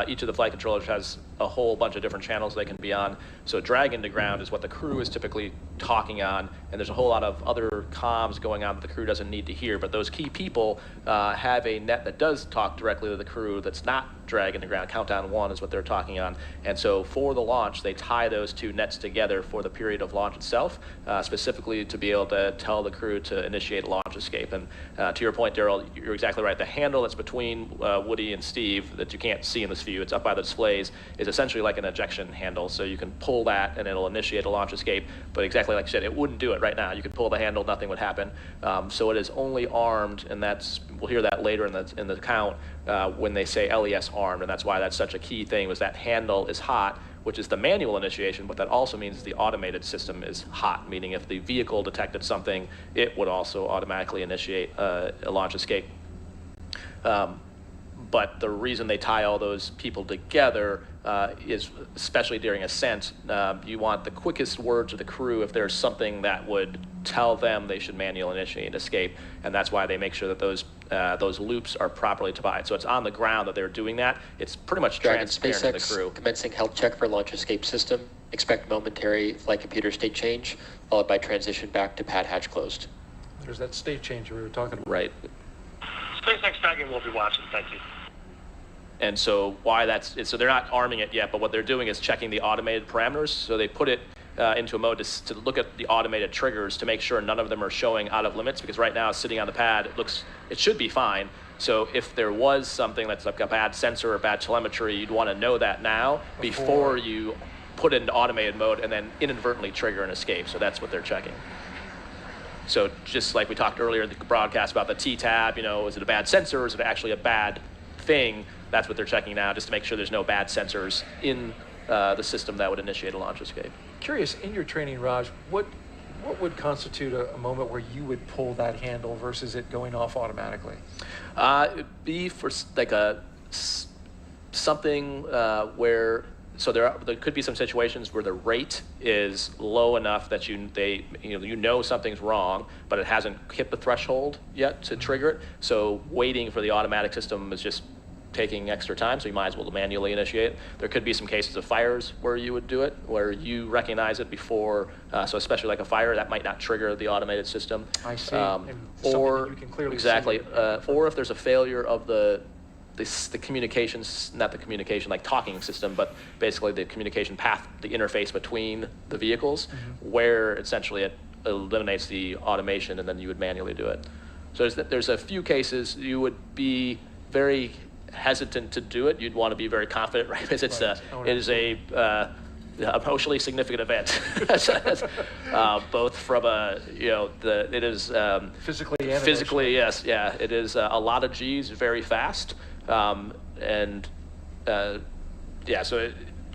each of the flight controllers has a whole bunch of different channels they can be on. So Dragon to ground is what the crew is typically talking on, and there's a whole lot of other comms going on that the crew doesn't need to hear. But those key people have a net that does talk directly to the crew that's not Dragon to ground. Countdown 1 is what they're talking on. And so for the launch, they tie those two nets together for the period of launch itself, specifically to be able to tell the crew to initiate a launch escape. And to your point, Daryl, you're exactly right. The handle that's between Woody and Steve that you can't see in this view, it's up by the displays, is essentially like an ejection handle. So you can pull that and it'll initiate a launch escape. But exactly like you said, it wouldn't do it right now. You could pull the handle, nothing would happen. So it is only armed, and we'll hear that later in the count when they say LES armed, and that's why that's such a key thing, was that handle is hot, which is the manual initiation, but that also means the automated system is hot, meaning if the vehicle detected something, it would also automatically initiate a launch escape. But the reason they tie all those people together is, especially during ascent, you want the quickest word to the crew if there's something that would tell them they should manually initiate escape, and that's why they make sure that those loops are properly tied. So it's on the ground that they're doing that. It's pretty much Dragon transparent to the SpaceX, crew. commencing health check for launch escape system. Expect momentary flight computer state change, followed by transition back to pad hatch closed. There's that state change we were talking about. Right. SpaceX Dragon will be watching, thank you. And so so they're not arming it yet, but what they're doing is checking the automated parameters. So they put it into a mode to look at the automated triggers to make sure none of them are showing out of limits, because right now sitting on the pad, it should be fine. So if there was something that's like a bad sensor or bad telemetry, you'd want to know that now before you put it into automated mode and then inadvertently trigger an escape. So that's what they're checking. So just like we talked earlier in the broadcast about the T-tab, is it a bad sensor or is it actually a bad thing? That's what they're checking now, just to make sure there's no bad sensors in the system that would initiate a launch escape. Curious, in your training, Raj, what would constitute a moment where you would pull that handle versus it going off automatically? It'd be for like something where, so there could be some situations where the rate is low enough that you know something's wrong, but it hasn't hit the threshold yet to trigger it. So waiting for the automatic system is just taking extra time, so you might as well manually initiate. There could be some cases of fires where you would do it, where you recognize it before, so especially like a fire, that might not trigger the automated system. I see. Or you can clearly exactly, see. or if there's a failure of the communications, not the communication like talking system, but basically the communication path, the interface between the vehicles, where essentially it eliminates the automation and then you would manually do it. So there's a few cases you would be very hesitant to do it. You'd want to be very confident, right? Because it is a emotionally significant event, both from it is physically and physically, yes, yeah, it is a lot of G's very fast, and so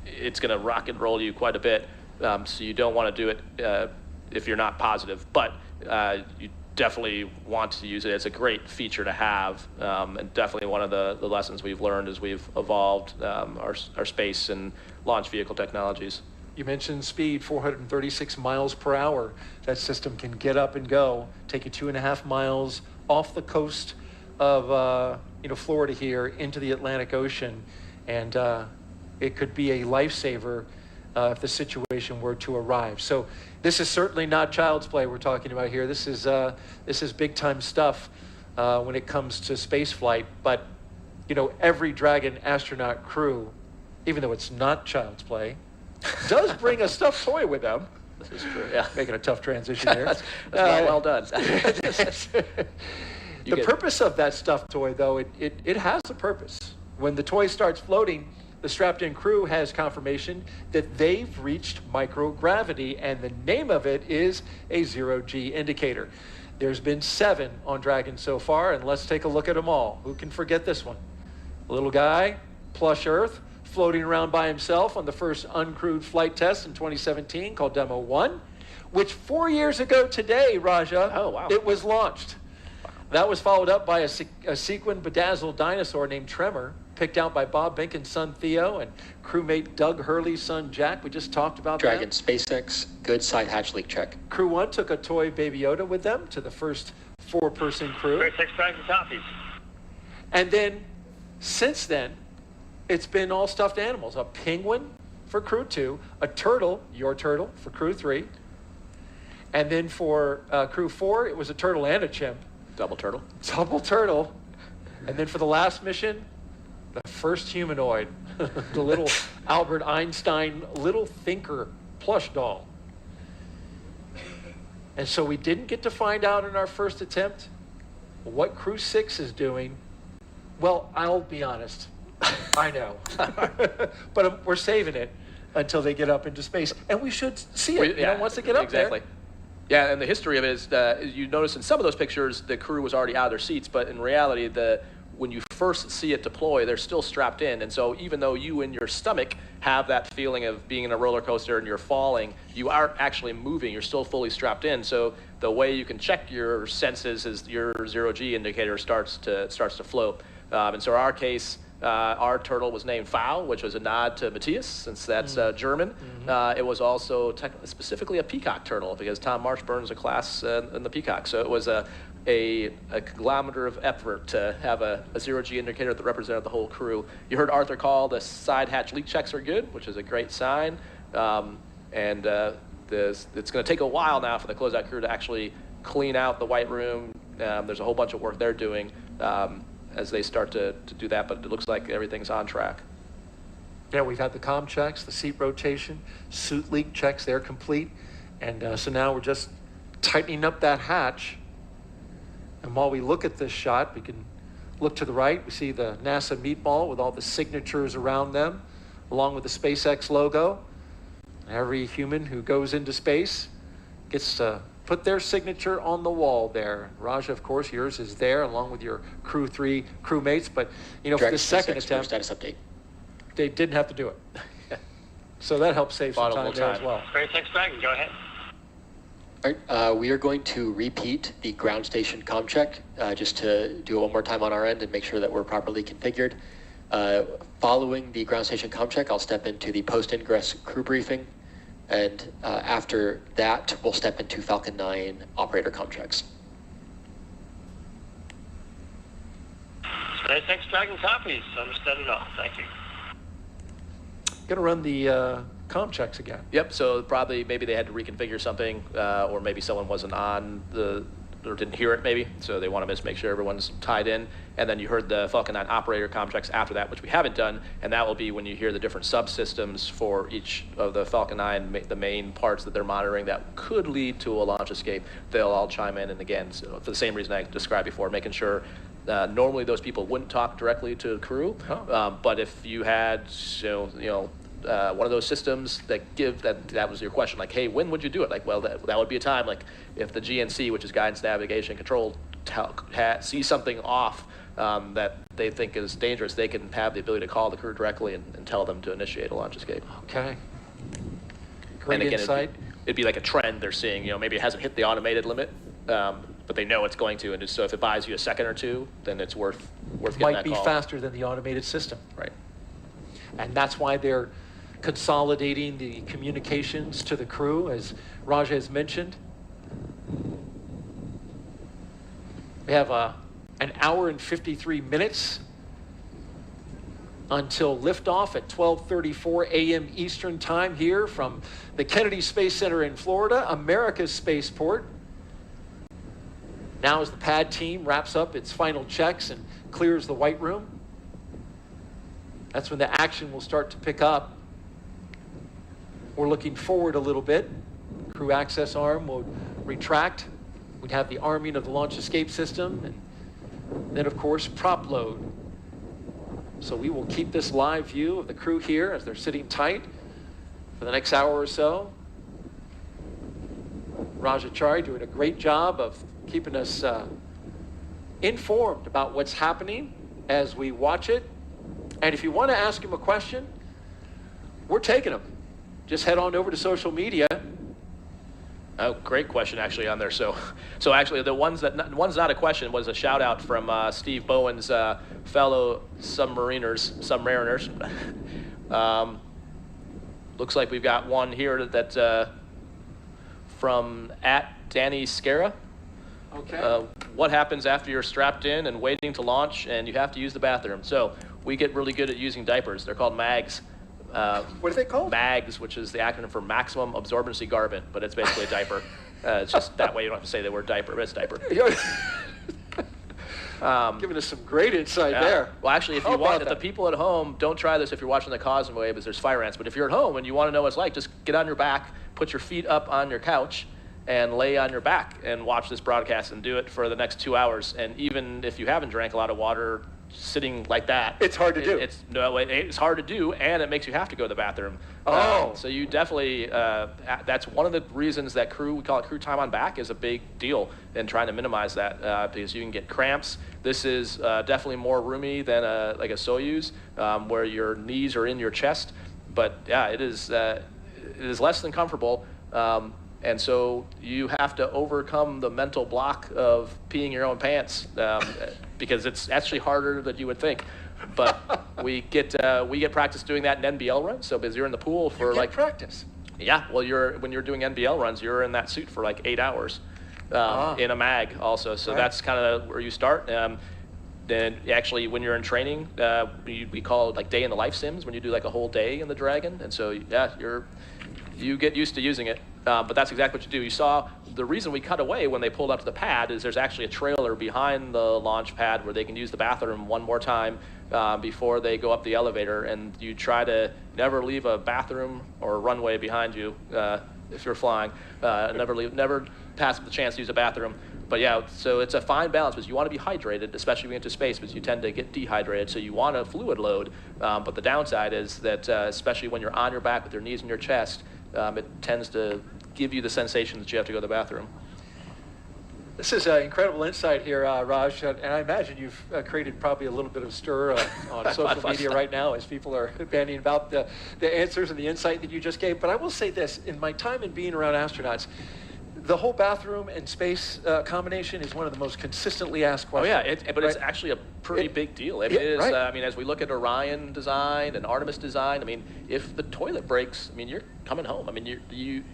it's going to rock and roll you quite a bit. So you don't want to do it if you're not positive, but you definitely want to use it. It's a great feature to have, and definitely one of the lessons we've learned as we've evolved our space and launch vehicle technologies. You mentioned speed, 436 miles per hour. That system can get up and go, take you 2.5 miles off the coast of Florida here into the Atlantic Ocean, and it could be a lifesaver if the situation were to arrive. So this is certainly not child's play we're talking about here. This is big time stuff when it comes to space flight. But every Dragon astronaut crew, even though it's not child's play, does bring a stuffed toy with them. This is true. Yeah, making a tough transition here. that's well done. The purpose of that stuffed toy, though, it has a purpose. When the toy starts floating, the strapped-in crew has confirmation that they've reached microgravity, and the name of it is a zero-G indicator. There's been 7 on Dragon so far, and let's take a look at them all. Who can forget this one? A little guy, plush Earth, floating around by himself on the first uncrewed flight test in 2017 called Demo 1, which 4 years ago today, Raja, it was launched. That was followed up by a sequin bedazzled dinosaur named Tremor, picked out by Bob Binken's son Theo and crewmate Doug Hurley's son Jack. We just talked about Dragon that. SpaceX, good side hatch leak check. Crew 1 took a toy Baby Yoda with them to the first 4-person crew. SpaceX Dragon copies. And then, since then, it's been all stuffed animals. A penguin for Crew 2, a turtle, your turtle, for Crew 3. And then for Crew 4, it was a turtle and a chimp. Double turtle. Double turtle. And then for the last mission, the first humanoid, the little Albert Einstein little thinker plush doll. And so we didn't get to find out in our first attempt what Crew 6 is doing. Well, I'll be honest. I know. But we're saving it until they get up into space. And we should see it once they get up there. Yeah, and the history of it is you notice in some of those pictures the crew was already out of their seats, but in reality, when you first see it deploy, they're still strapped in. And so even though you in your stomach have that feeling of being in a roller coaster and you're falling, you aren't actually moving. You're still fully strapped in. So the way you can check your senses is your zero-G indicator starts to float. And so in our case, our turtle was named Fowl, which was a nod to Matthias, since that's German. It was also specifically a peacock turtle because Tom Marsh burns a class in the peacock. So it was a conglomerate of effort to have a zero-G indicator that represented the whole crew. You heard Arthur call the side hatch leak checks are good, which is a great sign. It's going to take a while now for the closeout crew to actually clean out the white room. There's a whole bunch of work they're doing as they start to do that, but it looks like everything's on track. Yeah, we've had the comm checks, the seat rotation, suit leak checks, they're complete. And so now we're just tightening up that hatch. And while we look at this shot, we can look to the right. We see the NASA meatball with all the signatures around them, along with the SpaceX logo. Every human who goes into space gets to put their signature on the wall there. Raja, of course, yours is there, along with your Crew 3 crewmates. But, for the second attempt, status update. They didn't have to do it. So that helps save some time there as well. SpaceX Dragon, go ahead. All right, we are going to repeat the ground station comm check just to do it one more time on our end and make sure that we're properly configured. Following the ground station comm check, I'll step into the post-ingress crew briefing. And after that, we'll step into Falcon 9 operator comm checks. SpaceX Dragon copies. Understood it all. Thank you. Going to run the comm checks again. Yep, so probably maybe they had to reconfigure something, or maybe someone wasn't on or didn't hear it maybe, so they want to just make sure everyone's tied in. And then you heard the Falcon 9 operator comm checks after that, which we haven't done, and that will be when you hear the different subsystems for each of the Falcon 9, the main parts that they're monitoring that could lead to a launch escape. They'll all chime in, and again, so for the same reason I described before, making sure normally those people wouldn't talk directly to the crew, but if you had one of those systems that give that was your question, like, hey, when would you do it? Like, well, that would be a time, like if the GNC, which is guidance, navigation, control, sees something off that they think is dangerous, they can have the ability to call the crew directly and tell them to initiate a launch escape. Okay. Great and again, insight. It'd be like a trend they're seeing. Maybe it hasn't hit the automated limit, but they know it's going to, and so if it buys you a second or two, then it's worth getting Might that be call. faster than the automated system. Right. And that's why they're consolidating the communications to the crew, as Raja has mentioned. We have an hour and 53 minutes until liftoff at 12:34 a.m. Eastern Time here from the Kennedy Space Center in Florida, America's spaceport. Now as the pad team wraps up its final checks and clears the white room, that's when the action will start to pick up. We're looking forward a little bit. Crew access arm will retract. We'd have the arming of the launch escape system, and then of course prop load. So we will keep this live view of the crew here as they're sitting tight for the next hour or so. Rajachari doing a great job of keeping us informed about what's happening as we watch it. And if you want to ask him a question, we're taking them. Just head on over to social media. Oh, great question actually on there. So actually the one's not a question was a shout out from Steve Bowen's fellow submariners. Looks like we've got one here that from @Danny Scara. Okay. What happens after you're strapped in and waiting to launch and you have to use the bathroom? So we get really good at using diapers. They're called MAGs. What are they called? MAGs, which is the acronym for Maximum Absorbency Garment, but it's basically a diaper. It's just that way you don't have to say the word diaper, but it's diaper. Giving us some great insight Yeah. there. Well, actually, if How you want, about if the that? people at home, don't try this if you're watching the Causeway because there's fire ants. But if you're at home and you want to know what it's like, just get on your back, put your feet up on your couch, and lay on your back and watch this broadcast and do it for the next 2 hours. And even if you haven't drank a lot of water, sitting like that, it's hard to do. It's hard to do, and it makes you have to go to the bathroom. Oh. So you definitely, that's one of the reasons that we call it crew time on back, is a big deal in trying to minimize that because you can get cramps. This is definitely more roomy than like a Soyuz, where your knees are in your chest. But yeah, it is less than comfortable. And so you have to overcome the mental block of peeing your own pants because it's actually harder than you would think. But we get practice doing that in NBL runs. So because you're in the pool for practice. Yeah, well, when you're doing NBL runs, you're in that suit for like 8 hours in a mag also. So that's kind of where you start. Then actually, when you're in training, we call it like day in the life sims when you do like a whole day in the Dragon. And so yeah, you get used to using it. But that's exactly what you do. You saw the reason we cut away when they pulled up to the pad is there's actually a trailer behind the launch pad where they can use the bathroom one more time before they go up the elevator. And you try to never leave a bathroom or a runway behind you if you're flying. Never pass up the chance to use a bathroom. But yeah, so it's a fine balance because you want to be hydrated, especially when you get into space, because you tend to get dehydrated. So you want a fluid load. But the downside is that especially when you're on your back with your knees in your chest, it tends to give you the sensation that you have to go to the bathroom. This is incredible insight here, Raj, and I imagine you've created probably a little bit of stir on social media right now as people are bandying about the answers and the insight that you just gave. But I will say this, in my time in being around astronauts, the whole bathroom and space combination is one of the most consistently asked questions. Oh yeah, but it's actually a pretty big deal. It is. Right. I mean, as we look at Orion design and Artemis design, I mean, if the toilet breaks, I mean, you're coming home. I mean, you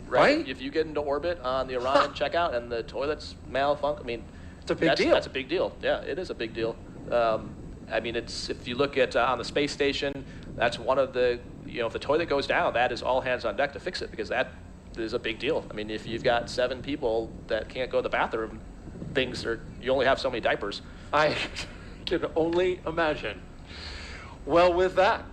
right? If you get into orbit on the Orion checkout and the toilets malfunction, I mean, it's a big deal. That's a big deal. Yeah, it is a big deal. I mean, if you look at on the space station, that's one of the, if the toilet goes down, that is all hands on deck to fix it because that is a big deal. I mean, if you've got 7 people that can't go to the bathroom, you only have so many diapers. I can only imagine. Well, with that,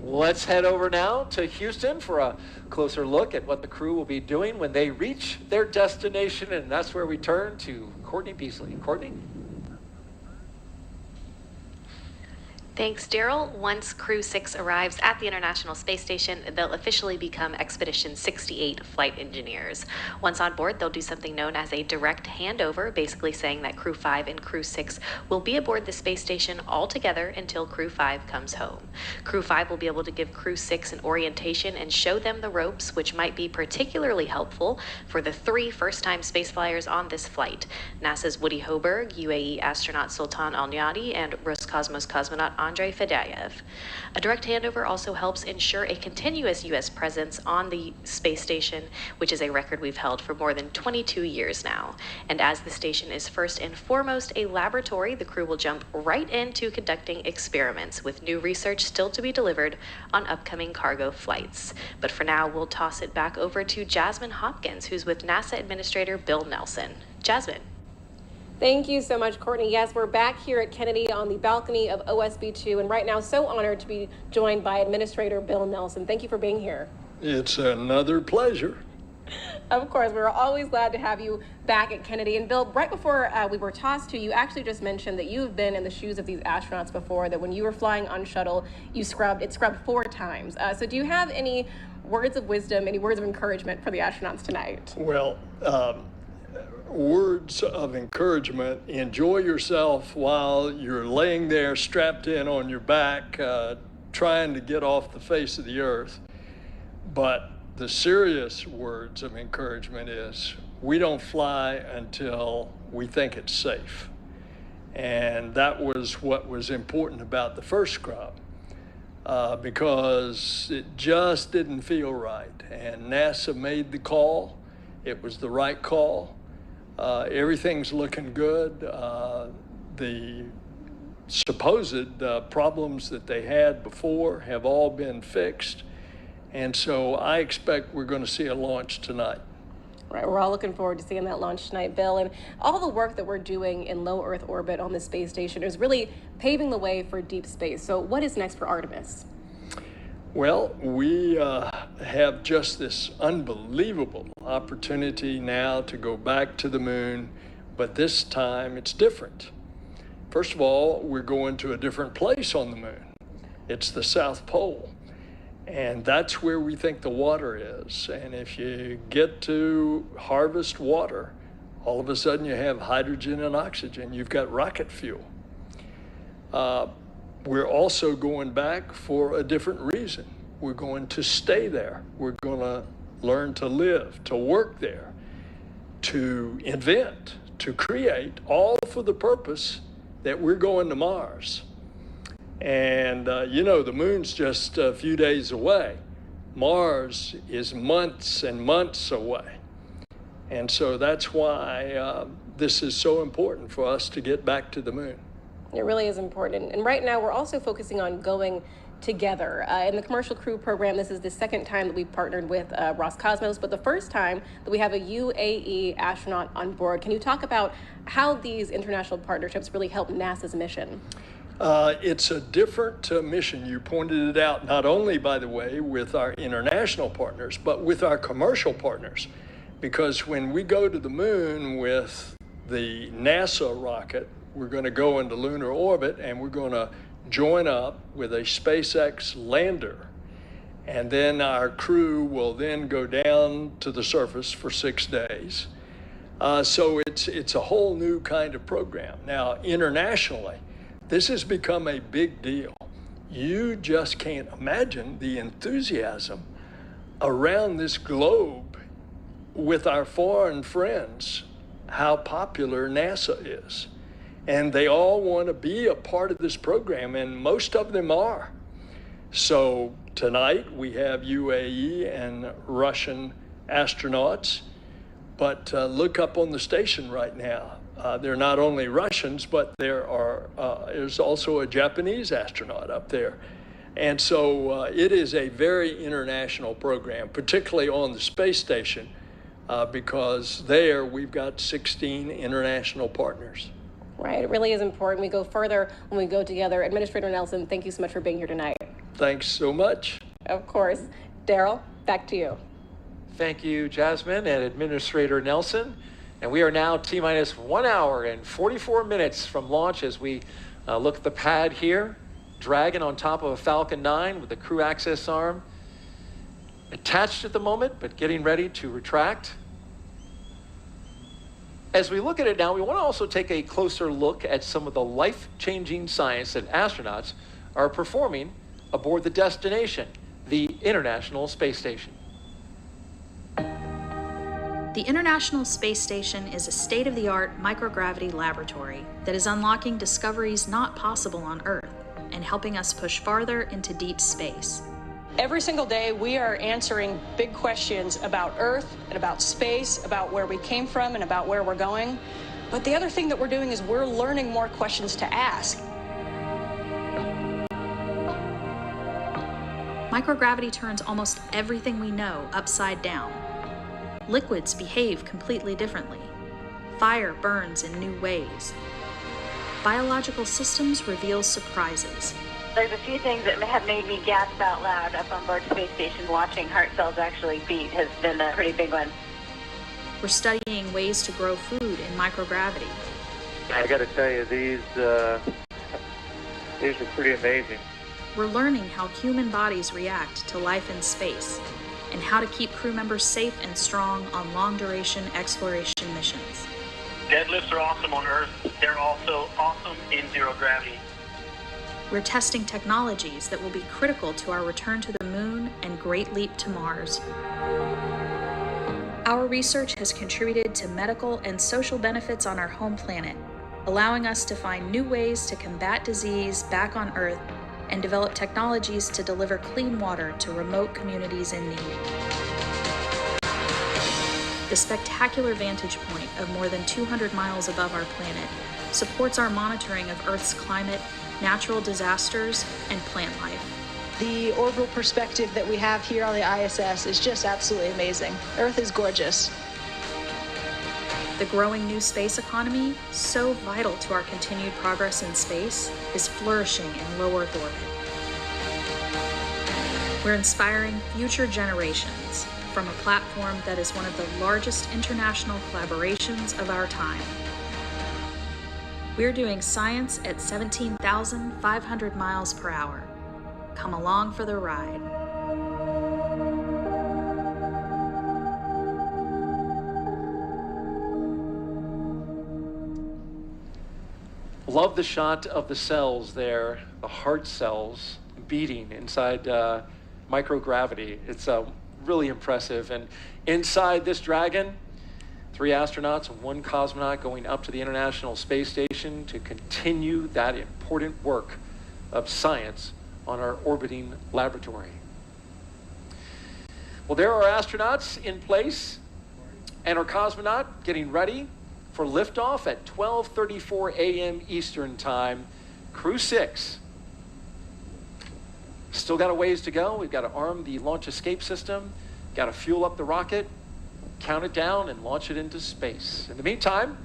let's head over now to Houston for a closer look at what the crew will be doing when they reach their destination, and that's where we turn to Courtney Beasley. Courtney? Thanks, Daryl. Once Crew 6 arrives at the International Space Station, they'll officially become Expedition 68 flight engineers. Once on board, they'll do something known as a direct handover, basically saying that Crew 5 and Crew 6 will be aboard the space station all together until Crew 5 comes home. Crew 5 will be able to give Crew 6 an orientation and show them the ropes, which might be particularly helpful for the 3 first-time space flyers on this flight: NASA's Woody Hoberg, UAE astronaut Sultan al-Niadi, and Roscosmos cosmonaut Andrei Fedyaev. A direct handover also helps ensure a continuous U.S. presence on the space station, which is a record we've held for more than 22 years now. And as the station is first and foremost a laboratory, the crew will jump right into conducting experiments, with new research still to be delivered on upcoming cargo flights. But for now, we'll toss it back over to Jasmine Hopkins, who's with NASA Administrator Bill Nelson. Jasmine. Thank you so much, Courtney. Yes, we're back here at Kennedy on the balcony of OSB2, and right now so honored to be joined by Administrator Bill Nelson. Thank you for being here. It's another pleasure. Of course, we're always glad to have you back at Kennedy. And Bill, right before we were tossed to you, actually just mentioned that you've been in the shoes of these astronauts before, that when you were flying on shuttle, it scrubbed 4 times. So do you have any words of wisdom, any words of encouragement for the astronauts tonight? Well, words of encouragement: enjoy yourself while you're laying there strapped in on your back, trying to get off the face of the earth. But the serious words of encouragement is, we don't fly until we think it's safe. And that was what was important about the first scrub, because it just didn't feel right. And NASA made the call. It was the right call. Everything's looking good. The supposed problems that they had before have all been fixed. And so I expect we're going to see a launch tonight. Right, we're all looking forward to seeing that launch tonight, Bill. And all the work that we're doing in low Earth orbit on the space station is really paving the way for deep space. So what is next for Artemis? Well, we have just this unbelievable opportunity now to go back to the moon, but this time it's different. First of all, we're going to a different place on the moon. It's the South Pole, and that's where we think the water is. And if you get to harvest water, all of a sudden you have hydrogen and oxygen. You've got rocket fuel. We're also going back for a different reason. We're going to stay there. We're going to learn to live, to work there, to invent, to create, all for the purpose that we're going to Mars. And the moon's just a few days away. Mars is months and months away. And so that's why this is so important for us to get back to the moon. It really is important. And right now, we're also focusing on going together. In the Commercial Crew Program, this is the second time that we've partnered with Roscosmos, but the first time that we have a UAE astronaut on board. Can you talk about how these international partnerships really help NASA's mission? It's a different mission. You pointed it out, not only, by the way, with our international partners, but with our commercial partners. Because when we go to the moon with the NASA rocket, we're going to go into lunar orbit, and we're going to join up with a SpaceX lander. And then our crew will then go down to the surface for 6 days. So it's a whole new kind of program. Now, internationally, this has become a big deal. You just can't imagine the enthusiasm around this globe with our foreign friends, how popular NASA is. And they all want to be a part of this program, and most of them are. So tonight we have UAE and Russian astronauts, but look up on the station right now. They're not only Russians, but there's also a Japanese astronaut up there. And so it is a very international program, particularly on the space station, because there we've got 16 international partners. Right, it really is important. We go further when we go together. Administrator Nelson, thank you so much for being here tonight. Thanks so much. Of course. Daryl, back to you. Thank you, Jasmine and Administrator Nelson. And we are now T-minus 1 hour and 44 minutes from launch as we look at the pad here Dragon on top of a Falcon 9 with the crew access arm attached at the moment, but getting ready to retract. As we look at it now, we want to also take a closer look at some of the life-changing science that astronauts are performing aboard the destination, the International Space Station. The International Space Station is a state-of-the-art microgravity laboratory that is unlocking discoveries not possible on Earth and helping us push farther into deep space. Every single day, we are answering big questions about Earth and about space, about where we came from and about where we're going. But the other thing that we're doing is we're learning more questions to ask. Microgravity turns almost everything we know upside down. Liquids behave completely differently. Fire burns in new ways. Biological systems reveal surprises. There's a few things that have made me gasp out loud up on board space station. Watching heart cells actually beat has been a pretty big one. We're studying ways to grow food in microgravity. I got to tell you, these are pretty amazing. We're learning how human bodies react to life in space and how to keep crew members safe and strong on long-duration exploration missions. Deadlifts are awesome on Earth. They're also awesome in zero gravity. We're testing technologies that will be critical to our return to the moon and great leap to Mars. Our research has contributed to medical and social benefits on our home planet, allowing us to find new ways to combat disease back on Earth and develop technologies to deliver clean water to remote communities in need. The spectacular vantage point of more than 200 miles above our planet supports our monitoring of Earth's climate, natural disasters, and plant life. The orbital perspective that we have here on the ISS is just absolutely amazing. Earth is gorgeous. The growing new space economy, so vital to our continued progress in space, is flourishing in low Earth orbit. We're inspiring future generations from a platform that is one of the largest international collaborations of our time. We're doing science at 17,500 miles per hour. Come along for the ride. Love the shot of the cells there, the heart cells beating inside microgravity. It's really impressive. And inside this Dragon, 3 astronauts and 1 cosmonaut going up to the International Space Station to continue that important work of science on our orbiting laboratory. Well, there are astronauts in place and our cosmonaut getting ready for liftoff at 12:34 a.m. Eastern Time. Crew 6. Still got a ways to go. We've got to arm the launch escape system, got to fuel up the rocket, count it down, and launch it into space. In the meantime,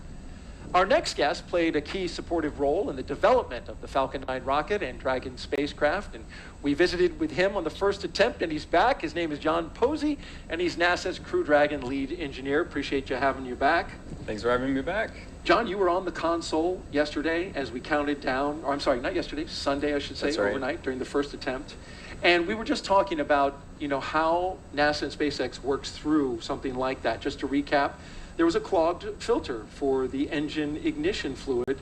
our next guest played a key supportive role in the development of the Falcon 9 rocket and Dragon spacecraft, and we visited with him on the first attempt, and he's back. His name is John Posey, and he's NASA's Crew Dragon lead engineer. Appreciate you having you back. Thanks for having me back. John, you were on the console yesterday as we counted down, or I'm sorry, not yesterday, Sunday, I should say, overnight during the first attempt. And we were just talking about, how NASA and SpaceX works through something like that. Just to recap, there was a clogged filter for the engine ignition fluid.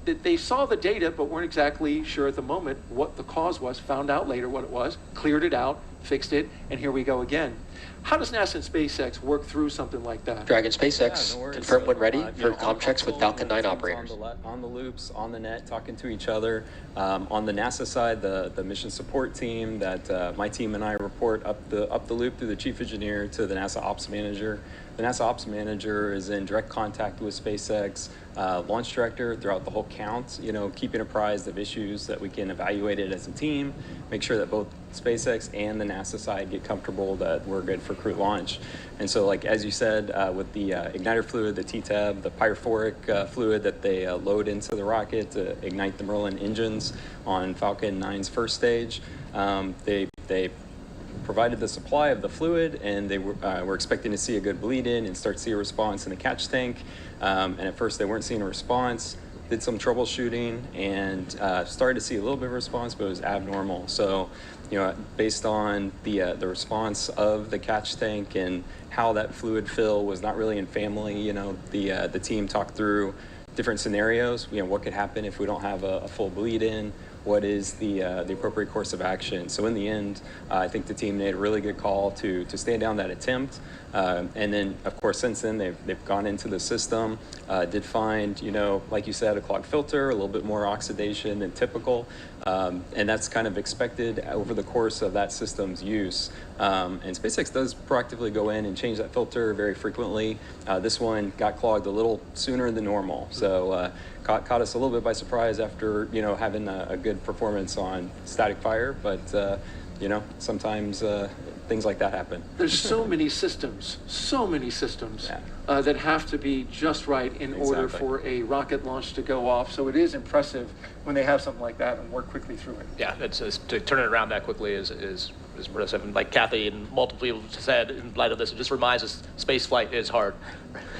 They saw the data, but weren't exactly sure at the moment what the cause was, found out later what it was, cleared it out, fixed it, and here we go again. How does NASA and SpaceX work through something like that? Dragon SpaceX, confirm when ready for comm checks with Falcon 9 operators. On the loops, on the net, talking to each other. On the NASA side, the mission support team that my team and I report up the loop through the chief engineer to the NASA ops manager. The NASA ops manager is in direct contact with SpaceX launch director throughout the whole count, keeping apprised of issues that we can evaluate it as a team, make sure that both SpaceX and the NASA side get comfortable that we're good for crew launch. And so, as you said, with the igniter fluid, the TTAB, the pyrophoric fluid that they load into the rocket to ignite the Merlin engines on Falcon 9's first stage, they provided the supply of the fluid, and they were expecting to see a good bleed in and start to see a response in the catch tank. And at first they weren't seeing a response. did some troubleshooting, and started to see a little bit of response, but it was abnormal. So, based on the response of the catch tank and how that fluid fill was not really in family, the team talked through different scenarios. What could happen if we don't have a full bleed in? What is the appropriate course of action? So in the end, I think the team made a really good call to stand down that attempt. And then, of course, since then, they've gone into the system, did find, like you said, a clogged filter, a little bit more oxidation than typical. And that's kind of expected over the course of that system's use. And SpaceX does proactively go in and change that filter very frequently. This one got clogged a little sooner than normal. So caught us a little bit by surprise after, having a good performance on static fire. But, sometimes things like that happen. There's so many systems that have to be just right in order for a rocket launch to go off. So it is impressive when they have something like that and work quickly through it. Yeah, it's to turn it around that quickly is impressive. And like Kathy and multiple people said, in light of this, it just reminds us space flight is hard.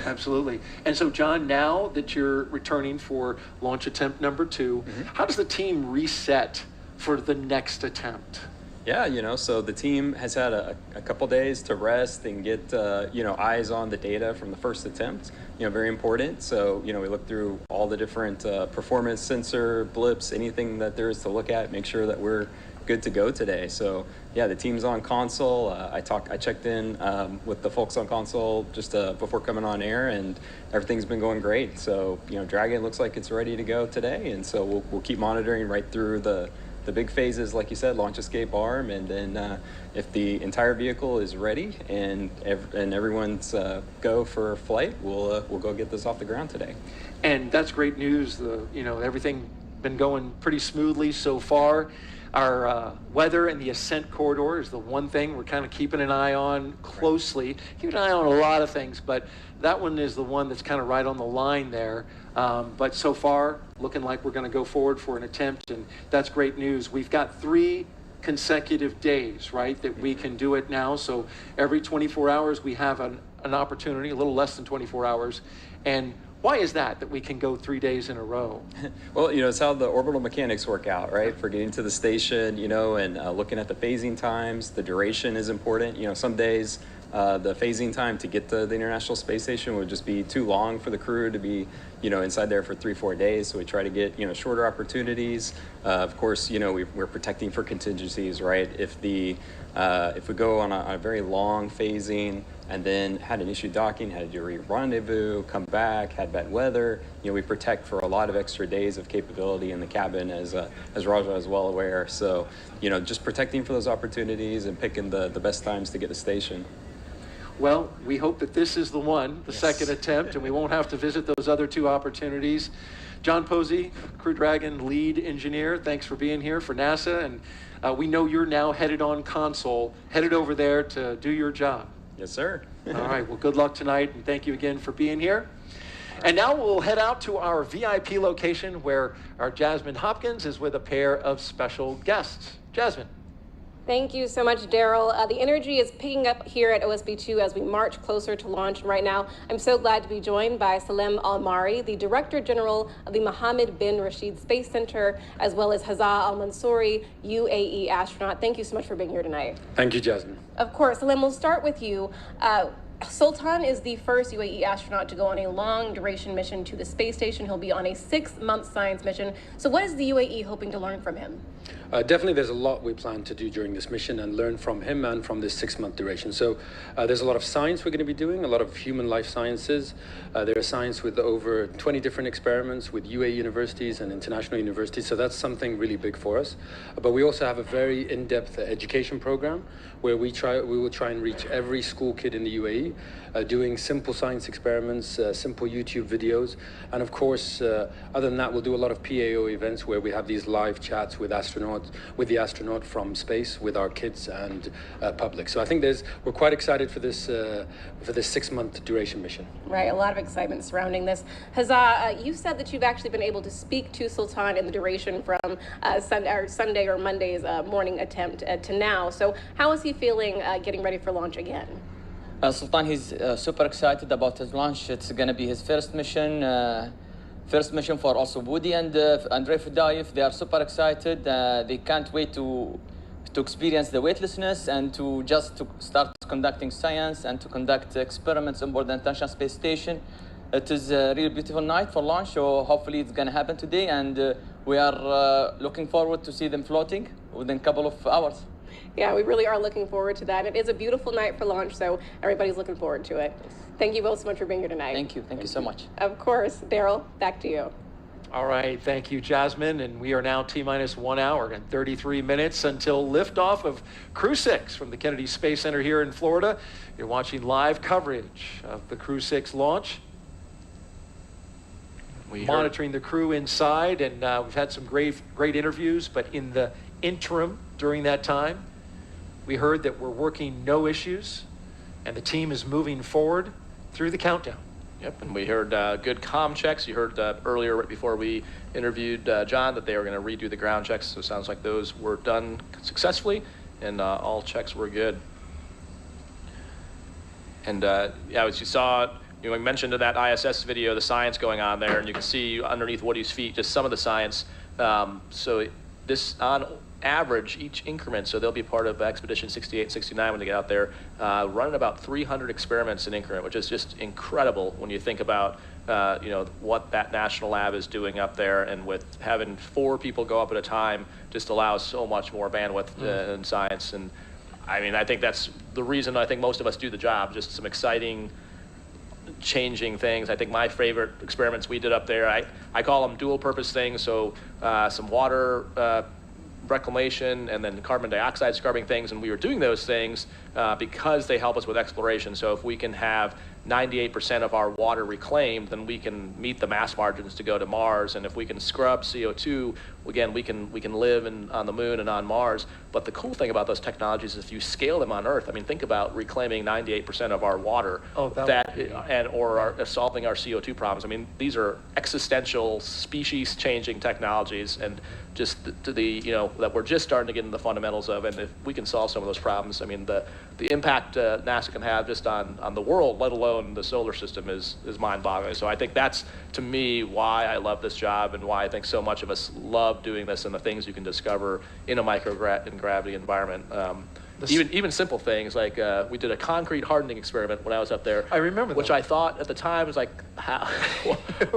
Absolutely. And so, John, now that you're returning for launch attempt number 2, how does the team reset for the next attempt? Yeah, so the team has had a couple days to rest and get, eyes on the data from the first attempt, very important. So, we look through all the different performance sensor blips, anything that there is to look at, make sure that we're good to go today. So, yeah, the team's on console. I checked in with the folks on console just before coming on air, and everything's been going great. So, Dragon looks like it's ready to go today, and so we'll keep monitoring right through the big phases, like you said, launch escape arm, and then if the entire vehicle is ready and everyone's go for flight, we'll go get this off the ground today. And that's great news. Everything been going pretty smoothly so far. Our weather and the ascent corridor is the one thing we're kind of keeping an eye on closely. Keeping an eye on a lot of things, but that one is the one that's kind of right on the line there. But so far, looking like we're going to go forward for an attempt, and that's great news. We've got 3 consecutive days, right, that we can do it now. So every 24 hours, we have an opportunity, a little less than 24 hours. And why is that we can go 3 days in a row? Well, it's how the orbital mechanics work out, right? For getting to the station, and looking at the phasing times, the duration is important. Some days the phasing time to get to the International Space Station would just be too long for the crew to be, inside there for 3-4 days. So we try to get, shorter opportunities. Of course, we're protecting for contingencies, right? If we go on a very long phasing and then had an issue docking, had to do a rendezvous, come back, had bad weather, we protect for a lot of extra days of capability in the cabin, as Raja is well aware. So, just protecting for those opportunities and picking the best times to get to station. Well, we hope that this is the one, the second attempt, and we won't have to visit those other 2 opportunities. John Posey, Crew Dragon lead engineer, thanks for being here for NASA. And we know you're now headed on console, headed over there to do your job. Yes, sir. All right, well, good luck tonight, and thank you again for being here. And now we'll head out to our VIP location where our Jasmine Hopkins is with a pair of special guests. Jasmine. Thank you so much, Daryl. The energy is picking up here at OSB2 as we march closer to launch. Right now, I'm so glad to be joined by Salem Al-Mari, the Director General of the Mohammed bin Rashid Space Center, as well as Hazza Al-Mansouri, UAE astronaut. Thank you so much for being here tonight. Thank you, Jasmine. Of course, Salem, we'll start with you. Sultan is the first UAE astronaut to go on a long-duration mission to the space station. He'll be on a 6-month science mission. So what is the UAE hoping to learn from him? Definitely there's a lot we plan to do during this mission and learn from him and from this 6-month duration. So there's a lot of science we're going to be doing, a lot of human life sciences. There are science with over 20 different experiments with UAE universities and international universities. So that's something really big for us. But we also have a very in-depth education program where we will try and reach every school kid in the UAE, doing simple science experiments, simple YouTube videos. And of course, other than that, we'll do a lot of PAO events where we have these live chats with the astronaut from space, with our kids and public. So I think we're quite excited for this 6-month duration mission. Right, a lot of excitement surrounding this. Hazza, you said that you've actually been able to speak to Sultan in the duration from Sunday or Monday's morning attempt to now. So how is he feeling getting ready for launch again? Sultan, he's super excited about his launch. It's going to be his first mission first mission for also Woody and Lilfضاء. They are super excited. They can't wait to experience the weightlessness and to start conducting science and to conduct experiments on board the International Space Station. It is a really beautiful night for launch, so hopefully it's going to happen today, and we are looking forward to see them floating within a couple of hours. Yeah, we really are looking forward to that. It is a beautiful night for launch, so everybody's looking forward to it. Thank you both so much for being here tonight. Thank you. Thank you so much. Of course. Daryl, back to you. All right, thank you, Jasmine. And we are now T-minus 1 hour and 33 minutes until liftoff of Crew 6 from the Kennedy Space Center here in Florida. You're watching live coverage of the Crew 6 launch. Monitoring the crew inside, and we've had some great interviews, but in the interim during that time, we heard that we're working no issues, and the team is moving forward through the countdown. Yep, and we heard good comm checks. You heard earlier, right before we interviewed John, that they were going to redo the ground checks, so it sounds like those were done successfully, and all checks were good. And yeah, as you saw, you know, we mentioned in that ISS video the science going on there, and you can see underneath Woody's feet just some of the science. So this, on average, each increment, so they'll be part of Expedition 68 and 69 when they get out there, running about 300 experiments an increment, which is just incredible when you think about you know, what that national lab is doing up there, and with having 4 people go up at a time just allows so much more bandwidth in science. And I mean, I think that's the reason I think most of us do the job, just some exciting, changing things. I think my favorite experiments we did up there, I call them dual purpose things. So some water reclamation and then carbon dioxide scrubbing things, and we were doing those things because they help us with exploration. So if we can have 98% of our water reclaimed, then we can meet the mass margins to go to Mars. And if we can scrub CO2, again, we can live on the moon and on Mars. But the cool thing about those technologies is if you scale them on Earth, I mean, think about reclaiming 98% of our water, or solving our CO2 problems. I mean, these are existential, species-changing technologies, and just you know, that we're just starting to get into the fundamentals of. And if we can solve some of those problems, I mean, the impact NASA can have just on the world, let alone the solar system, is mind-boggling. So I think that's, to me, why I love this job and why I think so much of us love doing this, and the things you can discover in a microgravity environment. Even simple things like we did a concrete hardening experiment when I was up there. I remember that. Which I thought at the time was like, how?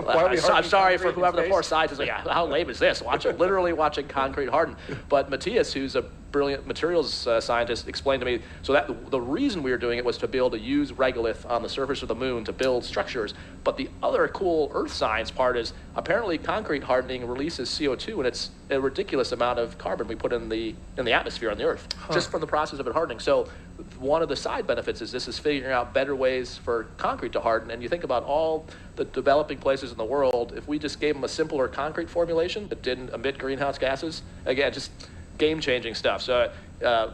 I'm sorry for whoever the poor scientist is like, how lame is this? Literally watching concrete harden. But Matthias, who's a brilliant materials scientist, explained to me, so that the reason we were doing it was to be able to use regolith on the surface of the moon to build structures. But the other cool earth science part is apparently concrete hardening releases CO2, and it's a ridiculous amount of carbon we put in the atmosphere on the Earth, just from the process of it hardening. So one of the side benefits is this is figuring out better ways for concrete to harden. And you think about all the developing places in the world, if we just gave them a simpler concrete formulation that didn't emit greenhouse gases, again, just game-changing stuff. So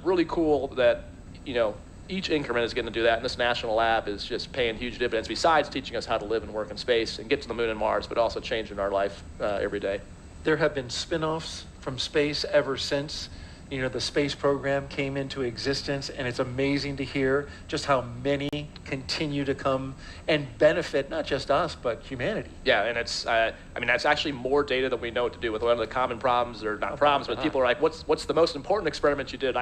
really cool that, you know, each increment is going to do that, and this national lab is just paying huge dividends, besides teaching us how to live and work in space and get to the moon and Mars, but also changing our life every day. There have been spin-offs from space ever since, you know, the space program came into existence, and it's amazing to hear just how many continue to come and benefit not just us, but humanity. Yeah, and it's, I mean, that's actually more data than we know what to do with. One of the common problems, or not problems, but people are like, what's the most important experiment you did?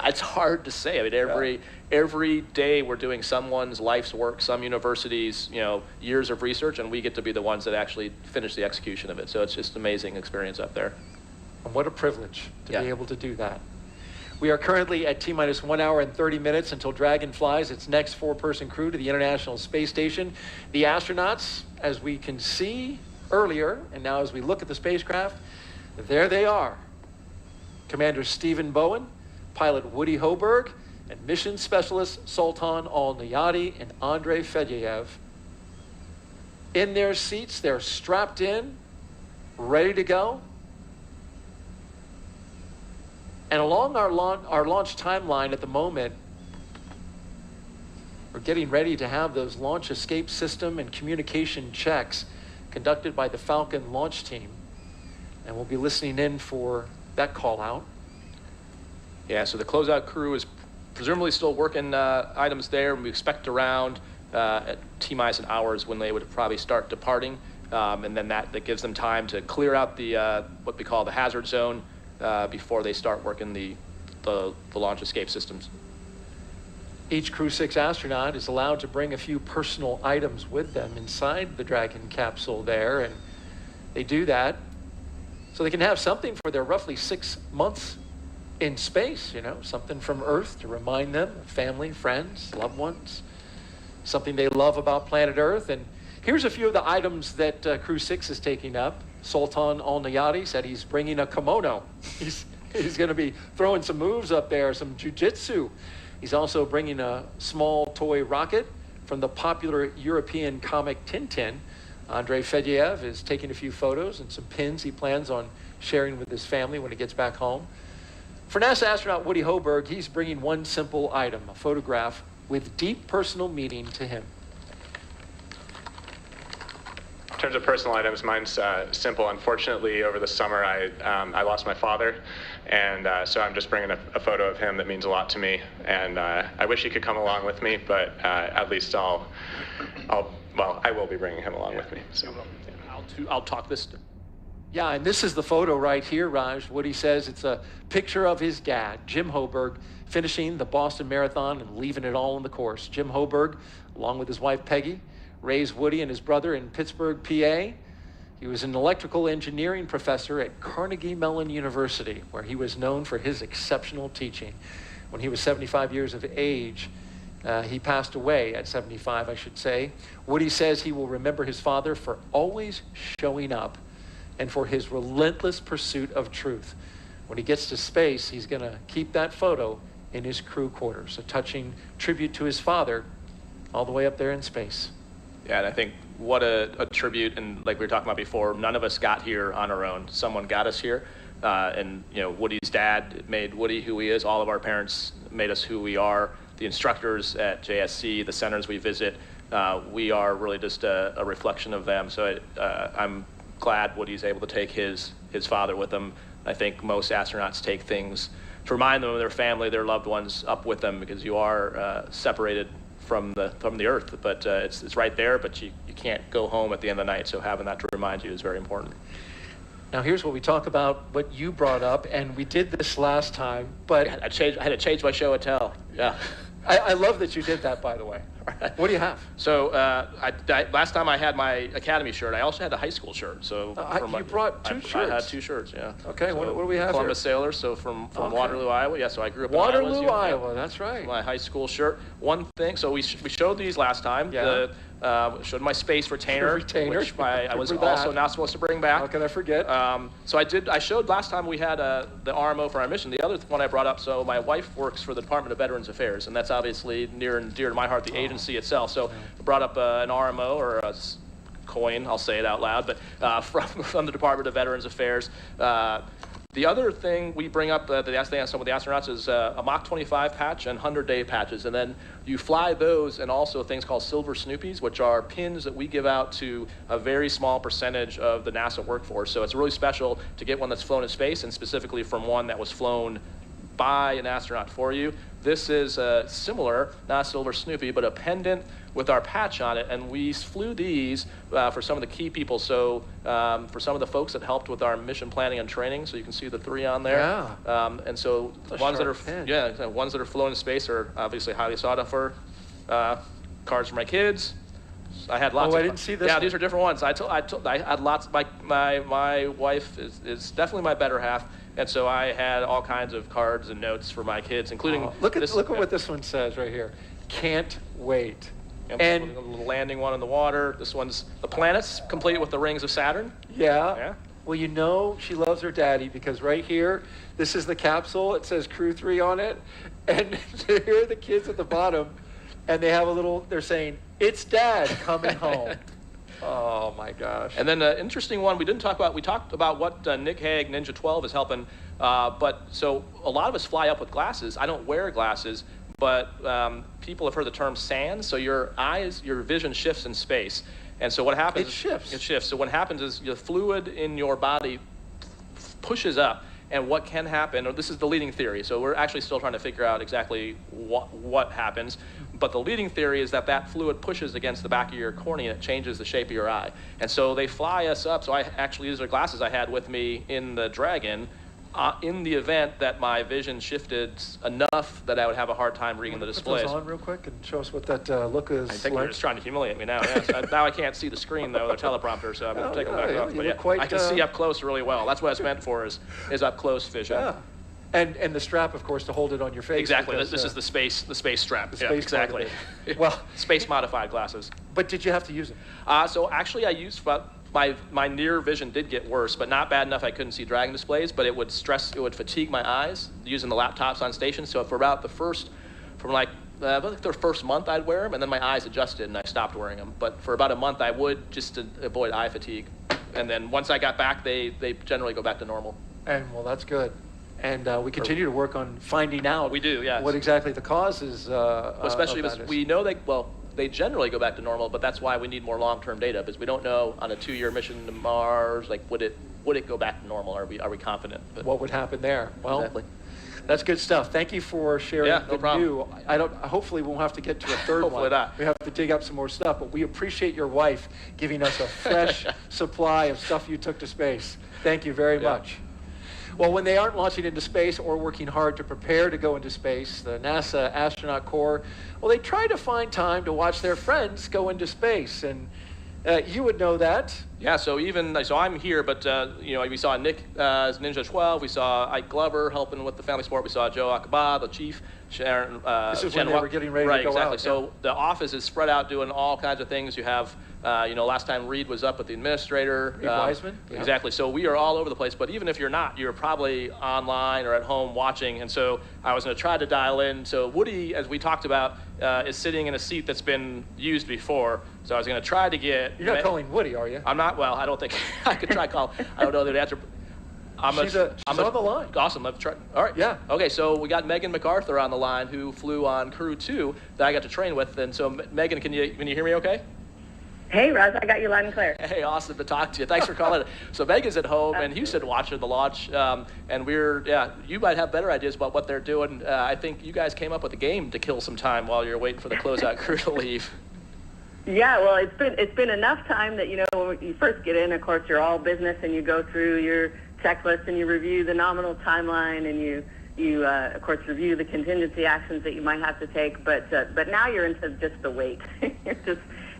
It's hard to say. I mean, every day we're doing someone's life's work, some universities, you know, years of research, and we get to be the ones that actually finish the execution of it. So it's just an amazing experience up there. And what a privilege to be able to do that. We are currently at T-minus 1 hour and 30 minutes until Dragon flies its next 4-person crew to the International Space Station. The astronauts, as we can see earlier, and now as we look at the spacecraft, there they are. Commander Stephen Bowen, pilot Woody Hoberg, and mission specialist Sultan Al-Niyadi and Andrei Fedyaev. In their seats, they're strapped in, ready to go. And along our launch timeline at the moment, we're getting ready to have those launch escape system and communication checks conducted by the Falcon launch team. And we'll be listening in for that call out. Yeah, so the closeout crew is presumably still working items there. We expect around at T-minus an hour is when they would probably start departing. and then that gives them time to clear out the what we call the hazard zone before they start working the launch escape systems. Each Crew 6 astronaut is allowed to bring a few personal items with them inside the Dragon capsule there, and they do that so they can have something for their roughly 6 months in space, you know, something from Earth to remind them of family, friends, loved ones, something they love about planet Earth. And here's a few of the items that Crew 6 is taking up. Sultan al-Niyadi said he's bringing a kimono. He's going to be throwing some moves up there, some jiu-jitsu. He's also bringing a small toy rocket from the popular European comic Tintin. Andrei Fedyaev is taking a few photos and some pins he plans on sharing with his family when he gets back home. For NASA astronaut Woody Hoberg, he's bringing one simple item, a photograph with deep personal meaning to him. In terms of personal items, mine's simple. Unfortunately, over the summer, I lost my father, and so I'm just bringing a photo of him that means a lot to me. And I wish he could come along with me, but at least I will be bringing him along with me. So I'll talk this. Yeah, and this is the photo right here, Raj. Woody says it's a picture of his dad, Jim Hoberg, finishing the Boston Marathon and leaving it all on the course. Jim Hoberg, along with his wife Peggy, raised Woody and his brother in Pittsburgh, PA. He was an electrical engineering professor at Carnegie Mellon University, where he was known for his exceptional teaching. When he was 75 years of age, he passed away at 75, I should say. Woody says he will remember his father for always showing up and for his relentless pursuit of truth. When he gets to space, he's going to keep that photo in his crew quarters, a touching tribute to his father all the way up there in space. Yeah, and I think what a tribute, and like we were talking about before, none of us got here on our own. Someone got us here, and you know, Woody's dad made Woody who he is. All of our parents made us who we are. The instructors at JSC, the centers we visit, we are really just a reflection of them. So I'm glad Woody's able to take his father with him. I think most astronauts take things to remind them of their family, their loved ones, up with them, because you are separated from the Earth, but it's right there, but you can't go home at the end of the night, so having that to remind you is very important. Now here's what we talk about, what you brought up, and we did this last time, but I had to change my show and tell. Yeah. I love that you did that, by the way. What do you have? So last time I had my Academy shirt. I also had a high school shirt. So you brought two shirts? I had two shirts, yeah. Okay, so what do we have Columbus here? Sailors, so from Waterloo, Iowa. Yeah, so I grew up Waterloo, in Iowa, that's right. My high school shirt. One thing, so we showed these last time. Yeah. Showed my space retainer, which I was Remember also that. not supposed to bring back. How can I forget? So I showed last time we had the RMO for our mission. The other one I brought up, so my wife works for the Department of Veterans Affairs, and that's obviously near and dear to my heart, the agency itself. So I brought up an RMO, or a coin, I'll say it out loud, but from the Department of Veterans Affairs. The other thing we bring up that they ask some of the astronauts is a Mach 25 patch and 100-day patches. And then you fly those and also things called Silver Snoopies, which are pins that we give out to a very small percentage of the NASA workforce. So it's really special to get one that's flown in space, and specifically from one that was flown by an astronaut for you. This is similar, not a Silver Snoopy, but a pendant with our patch on it, and we flew these for some of the key people. So for some of the folks that helped with our mission planning and training, so you can see the three on there. Yeah. And so ones that are ones that are flown in space are obviously highly sought after. Cards for my kids. I had lots. I didn't see this. Yeah, one. These are different ones. I had lots. My wife is definitely my better half. And so I had all kinds of cards and notes for my kids, including look at what this one says right here. Can't wait. And a little landing one in the water. This one's the planets, complete with the rings of Saturn. Yeah. Well, you know she loves her daddy, because right here, this is the capsule. It says Crew 3 on it, and here are the kids at the bottom, and they have they're saying, "It's Dad coming home." Oh my gosh. And then an interesting one we didn't talk about. We talked about what Nick Hague Ninja 12 is helping, but so a lot of us fly up with glasses. I don't wear glasses, but people have heard the term SANS. So your vision shifts in space. And so what happens? It shifts. It shifts. So what happens is the fluid in your body pushes up, and what can happen. Or this is the leading theory, so we're actually still trying to figure out exactly what happens. But the leading theory is that that fluid pushes against the back of your cornea and it changes the shape of your eye. And so they fly us up. So I actually used the glasses I had with me in the Dragon. In the event that my vision shifted enough that I would have a hard time reading the displays. Put those on real quick and show us what that look is. I think like. they're just trying to humiliate me now. Yes. Now I can't see the screen though, the teleprompter, so I'm going to take them back off. But yeah, I can see up close really well. That's what it's meant for, is up close vision. Yeah. And the strap, of course, to hold it on your face. Exactly. Because, this is the space strap. The space exactly. Well, space modified glasses. But did you have to use it? So actually, I used. My near vision did get worse, but not bad enough I couldn't see Dragon displays, but it would fatigue my eyes using the laptops on station. So for about the first month I'd wear them, and then my eyes adjusted and I stopped wearing them. But for about a month I would, just to avoid eye fatigue. And then once I got back, they generally go back to normal. And well, that's good. And we continue to work on finding out. We do, yes. What exactly the cause is. Especially because we know they generally go back to normal, but that's why we need more long-term data, because we don't know on a 2-year mission to Mars, like would it go back to normal? Are we confident? But what would happen there? Well, exactly. That's good stuff. Thank you for sharing no problem. new. Hopefully we won't have to get to a third one. Hopefully not. We have to dig up some more stuff, but we appreciate your wife giving us a fresh supply of stuff you took to space. Thank you very much. Well, when they aren't launching into space or working hard to prepare to go into space, the NASA Astronaut Corps, well, they try to find time to watch their friends go into space. And you would know that. Yeah, so I'm here, but we saw Nick as Ninja 12. We saw Ike Glover helping with the family sport. We saw Joe Akaba, the chief. Sharon. This is when they were getting ready to go exactly. out. So the office is spread out doing all kinds of things. You have, last time Reed was up with the administrator. Reed Wiseman. Exactly. So we are all over the place. But even if you're not, you're probably online or at home watching. And so I was going to try to dial in. So Woody, as we talked about, is sitting in a seat that's been used before. So I was going to try to get. You're not calling Woody, are you? I'm not. Well, I don't think I could try call. I don't know the answer. She's on the line. Awesome. Let's try. All right. Yeah. Okay, so we got Megan MacArthur on the line, who flew on Crew 2 that I got to train with. And so, Megan, can you hear me okay? Hey, Roz, I got you loud and clear. Hey, awesome to talk to you. Thanks for calling. So Megan's at home in Houston watching the launch, and you might have better ideas about what they're doing. I think you guys came up with a game to kill some time while you're waiting for the closeout crew to leave. Yeah, well, it's been enough time that, when you first get in, of course, you're all business, and you go through your checklist and you review the nominal timeline, and you of course review the contingency actions that you might have to take. But now you're into just the wait.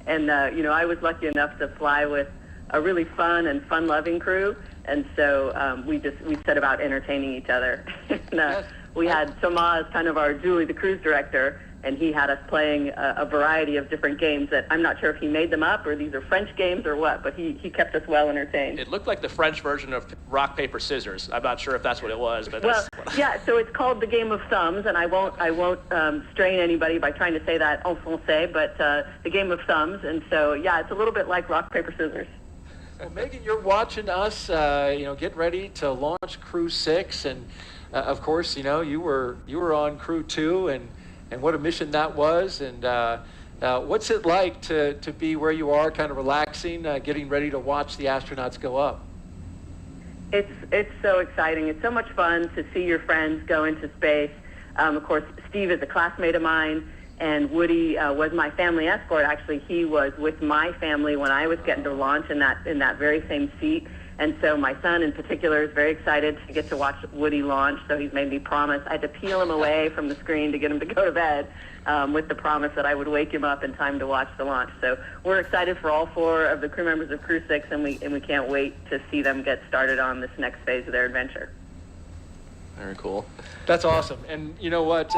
I was lucky enough to fly with a really fun and fun-loving crew, and so we set about entertaining each other. And, we had Thomas, kind of our Julie, the cruise director, and he had us playing a variety of different games that I'm not sure if he made them up or these are French games or what, but he kept us well entertained. It looked like the French version of rock, paper, scissors. I'm not sure if that's what it was, but so it's called the game of thumbs, and I won't strain anybody by trying to say that en français, but the game of thumbs, and so it's a little bit like rock, paper, scissors. Well, Megan, you're watching us, get ready to launch Crew 6, and of course, you were on Crew 2, and what a mission that was, and what's it like to be where you are, kind of relaxing, getting ready to watch the astronauts go up? It's so exciting. It's so much fun to see your friends go into space. Of course, Steve is a classmate of mine, and Woody was my family escort. Actually, he was with my family when I was getting to launch in that very same seat. And so my son in particular is very excited to get to watch Woody launch, so he's made me promise. I had to peel him away from the screen to get him to go to bed with the promise that I would wake him up in time to watch the launch. So we're excited for all 4 of the crew members of Crew 6, and we can't wait to see them get started on this next phase of their adventure. Very cool. That's awesome. And you know what?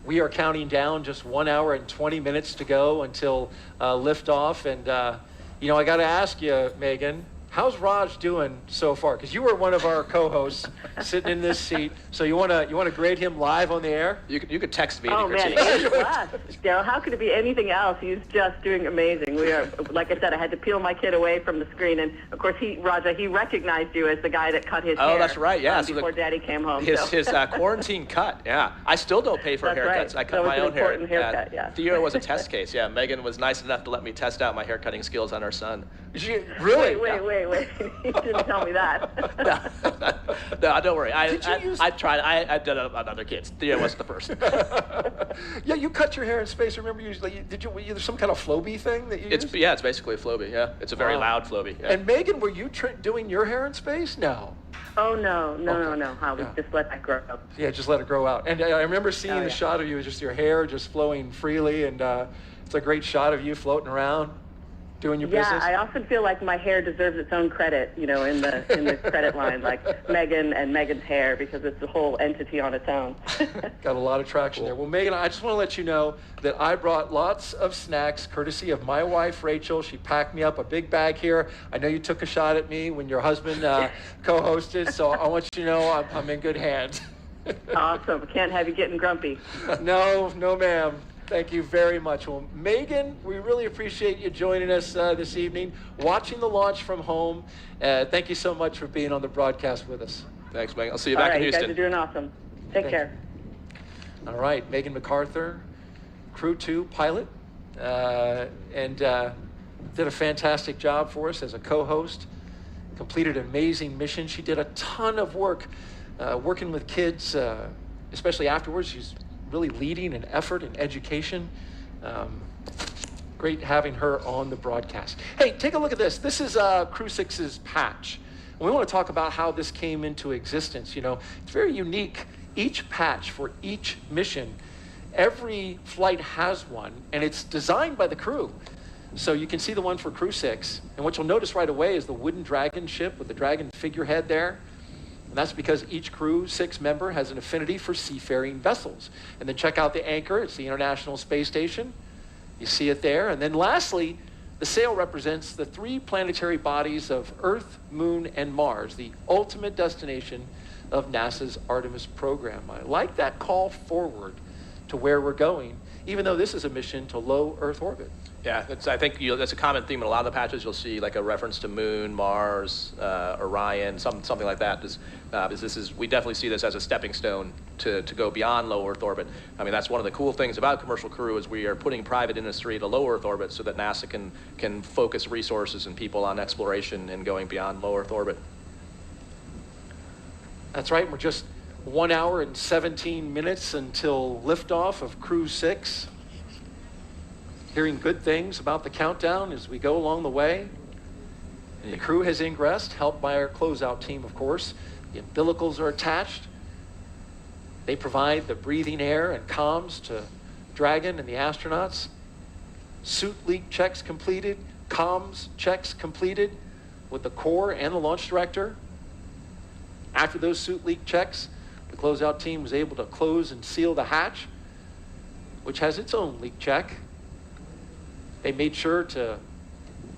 We are counting down just 1 hour and 20 minutes to go until liftoff. And, I got to ask you, Megan, how's Raj doing so far? Because you were one of our co-hosts sitting in this seat. So you want to grade him live on the air? You could text me. Oh man, he's a blast. Daryl, how could it be anything else? He's just doing amazing. We are, like I said, I had to peel my kid away from the screen, and of course he recognized you as the guy that cut his hair. Oh, that's right. Yeah. Before Daddy came home. His quarantine cut. Yeah. I still don't pay for haircuts. Right. I cut my own hair. Haircut, yeah. Theo was a test case. Yeah. Megan was nice enough to let me test out my haircutting skills on our son. Really? Wait. wait. You didn't tell me that. No, don't worry. I tried. I did it on other kids. Thea wasn't the first. Yeah, you cut your hair in space. Remember, did you? There's some kind of Flowbee thing that you used? Yeah, it's basically a Flowbee. Yeah, it's a very loud Flowbee. Yeah. And Megan, were you doing your hair in space? No. Oh, no. I would just let that grow up. Yeah, just let it grow out. And I remember seeing the shot of you, just your hair just flowing freely, and it's a great shot of you floating around, doing your business. Yeah, I often feel like my hair deserves its own credit, in the credit line, like Megan and Megan's hair, because it's a whole entity on its own. Got a lot of traction there. Well, Megan, I just want to let you know that I brought lots of snacks, courtesy of my wife, Rachel. She packed me up a big bag here. I know you took a shot at me when your husband co-hosted, so I want you to know I'm in good hands. Awesome. Can't have you getting grumpy. No, ma'am. Thank you very much. Well, Megan, we really appreciate you joining us this evening, watching the launch from home. Thank you so much for being on the broadcast with us. Thanks, Megan. I'll see you back in Houston. You guys are doing awesome. Take care. All right, Megan MacArthur, Crew 2 pilot, and did a fantastic job for us as a co-host, completed an amazing mission. She did a ton of work working with kids, especially afterwards. She's really leading an effort in education. Great having her on the broadcast. Hey, take a look at this. This is Crew 6's patch. And we want to talk about how this came into existence. It's very unique. Each patch for each mission, every flight has one, and it's designed by the crew. So you can see the one for Crew 6. And what you'll notice right away is the wooden dragon ship with the dragon figurehead there. And that's because each Crew 6 member has an affinity for seafaring vessels. And then check out the anchor. It's the International Space Station. You see it there. And then lastly, the sail represents the 3 planetary bodies of Earth, Moon, and Mars, the ultimate destination of NASA's Artemis program. I like that call forward to where we're going, even though this is a mission to low Earth orbit. Yeah, I think that's a common theme in a lot of the patches. You'll see like a reference to Moon, Mars, Orion, something like that. We definitely see this as a stepping stone to go beyond low Earth orbit. I mean, that's one of the cool things about Commercial Crew is we are putting private industry to low Earth orbit so that NASA can focus resources and people on exploration and going beyond low Earth orbit. That's right. We're just 1 hour and 17 minutes until liftoff of Crew 6. Hearing good things about the countdown as we go along the way. The crew has ingressed, helped by our closeout team, of course. The umbilicals are attached. They provide the breathing air and comms to Dragon and the astronauts. Suit leak checks completed, comms checks completed with the core and the launch director. After those suit leak checks, the closeout team was able to close and seal the hatch, which has its own leak check. They made sure to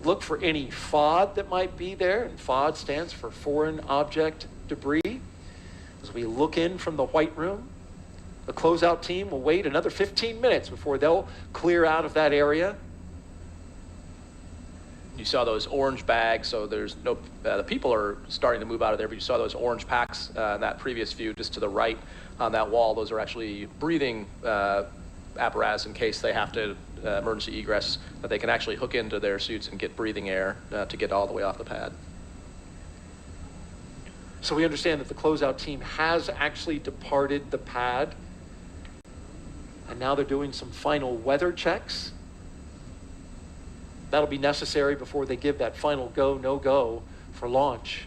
look for any FOD that might be there, and FOD stands for Foreign Object Debris. As we look in from the White Room, the closeout team will wait another 15 minutes before they'll clear out of that area. You saw those orange bags, so there's no, the people are starting to move out of there, but you saw those orange packs in that previous view just to the right on that wall. Those are actually breathing apparatus in case they have to emergency egress, that they can actually hook into their suits and get breathing air to get all the way off the pad. So we understand that the closeout team has actually departed the pad, and now they're doing some final weather checks. That'll be necessary before they give that final go, no-go for launch.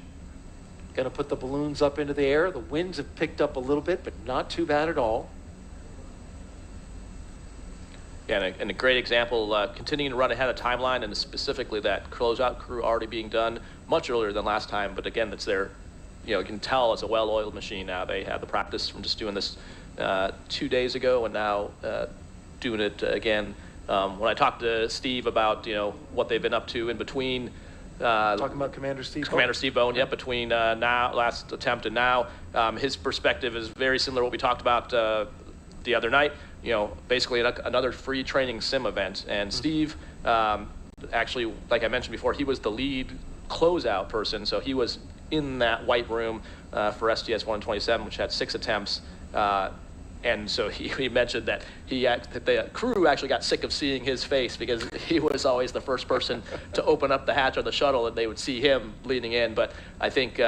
Going to put the balloons up into the air. The winds have picked up a little bit, but not too bad at all. Yeah, and a great example, continuing to run ahead of timeline, and specifically that closeout crew already being done much earlier than last time. But again, that's their, you can tell it's a well-oiled machine now. They have the practice from just doing this 2 days ago, and now doing it again. When I talked to Steve about what they've been up to in between. Talking about Commander Steve. Commander Steve Bone, yeah, between last attempt and now, his perspective is very similar to what we talked about the other night. Basically another free training sim event. And Steve, actually, like I mentioned before, he was the lead closeout person. So he was in that White Room for STS-127, which had 6 attempts. And so he mentioned that the crew actually got sick of seeing his face because he was always the first person to open up the hatch of the shuttle, and they would see him leaning in. But I think,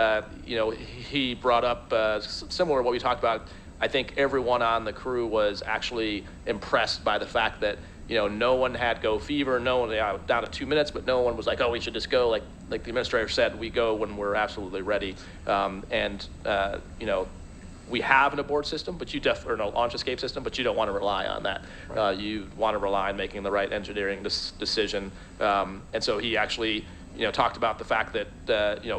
he brought up similar to what we talked about. I think everyone on the crew was actually impressed by the fact that, no one had go fever, no one down to 2 minutes, but no one was like, oh, we should just go. Like the administrator said, we go when we're absolutely ready. We have an abort system, but or a launch escape system, but you don't want to rely on that. Right. You want to rely on making the right engineering decision. And so he actually, talked about the fact that,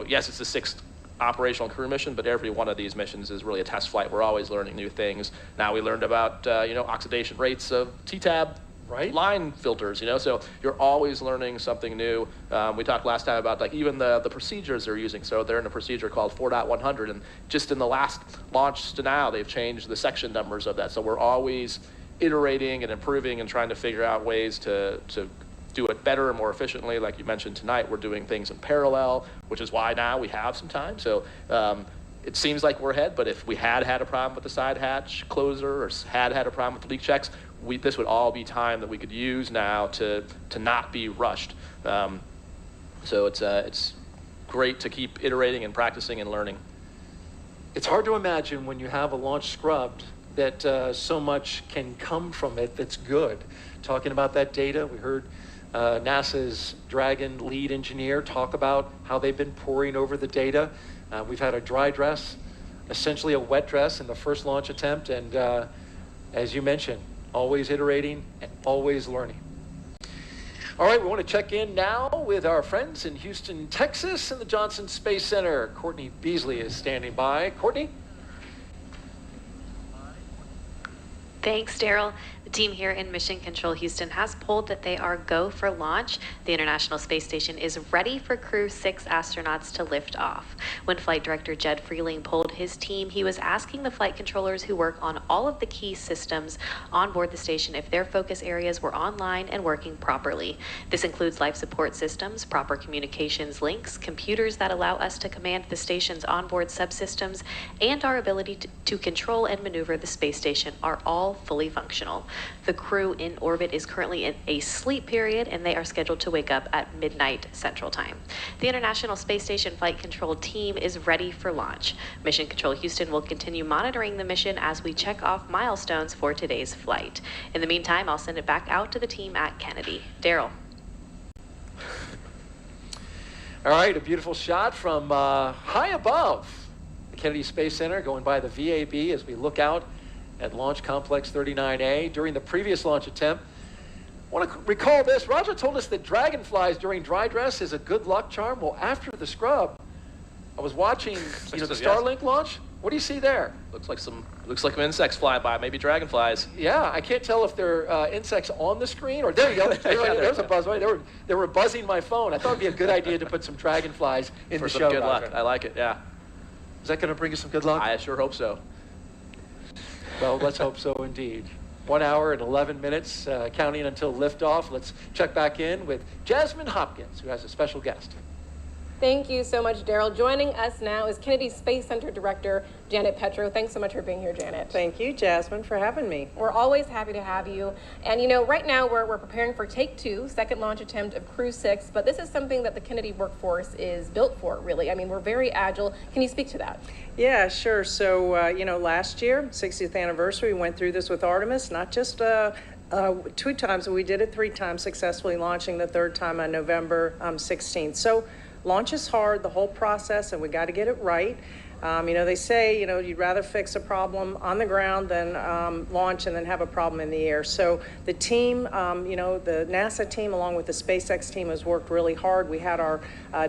yes, it's the 6th operational crew mission, but every one of these missions is really a test flight. We're always learning new things. Now we learned about, oxidation rates of T-tab line filters, so you're always learning something new. We talked last time about even the procedures they're using. So they're in a procedure called 4.100, and just in the last launch to now, they've changed the section numbers of that. So we're always iterating and improving and trying to figure out ways to do it better and more efficiently. Like you mentioned tonight, we're doing things in parallel, which is why now we have some time. So it seems like we're ahead, but if we had a problem with the side hatch closer or had a problem with the leak checks, this would all be time that we could use now to not be rushed. So it's great to keep iterating and practicing and learning. It's hard to imagine when you have a launch scrubbed that so much can come from it that's good. Talking about that data, we heard NASA's Dragon lead engineer talk about how they've been poring over the data. We've had a dry dress, essentially a wet dress in the first launch attempt, and as you mentioned, always iterating and always learning. All right, we want to check in now with our friends in Houston, Texas, in the Johnson Space Center. Courtney Beasley is standing by. Courtney? Thanks, Daryl. The team here in Mission Control Houston has polled that they are go for launch. The International Space Station is ready for Crew 6 astronauts to lift off. When Flight Director Jed Freeling polled his team, he was asking the flight controllers who work on all of the key systems on board the station if their focus areas were online and working properly. This includes life support systems, proper communications links, computers that allow us to command the station's onboard subsystems, and our ability to control and maneuver the space station are all fully functional. The crew in orbit is currently in a sleep period, and they are scheduled to wake up at midnight Central Time. The International Space Station Flight Control team is ready for launch. Mission Control Houston will continue monitoring the mission as we check off milestones for today's flight. In the meantime, I'll send it back out to the team at Kennedy. Daryl. All right, a beautiful shot from high above the Kennedy Space Center, going by the VAB as we look out at Launch Complex 39A. During the previous launch attempt, I want to recall this. Roger told us that dragonflies during dry dress is a good luck charm. Well, after the scrub, I was watching the Starlink launch. What do you see there? Looks like some insects flying by, maybe dragonflies. Yeah, I can't tell if they're insects on the screen or there you go. There's a buzz. Right? They were buzzing my phone. I thought it'd be a good idea to put some dragonflies in the show. For some good luck. I like it. Yeah. Is that going to bring us some good luck? I sure hope so. Well, let's hope so indeed. 1 hour and 11 minutes, counting until liftoff. Let's check back in with Jasmine Hopkins, who has a special guest. Thank you so much, Daryl. Joining us now is Kennedy Space Center Director Janet Petro. Thanks so much for being here, Janet. Thank you, Jasmine, for having me. We're always happy to have you. And right now we're preparing for Take 2, second launch attempt of Crew 6, but this is something that the Kennedy workforce is built for, really. I mean, we're very agile. Can you speak to that? Yeah, sure. So, last year, 60th anniversary, we went through this with Artemis, not just 2 times, but we did it 3 times, successfully launching the 3rd time on November 16th. So, launch is hard, the whole process, and we got to get it right. They say, you'd rather fix a problem on the ground than launch and then have a problem in the air. So the team, the NASA team along with the SpaceX team has worked really hard. We had our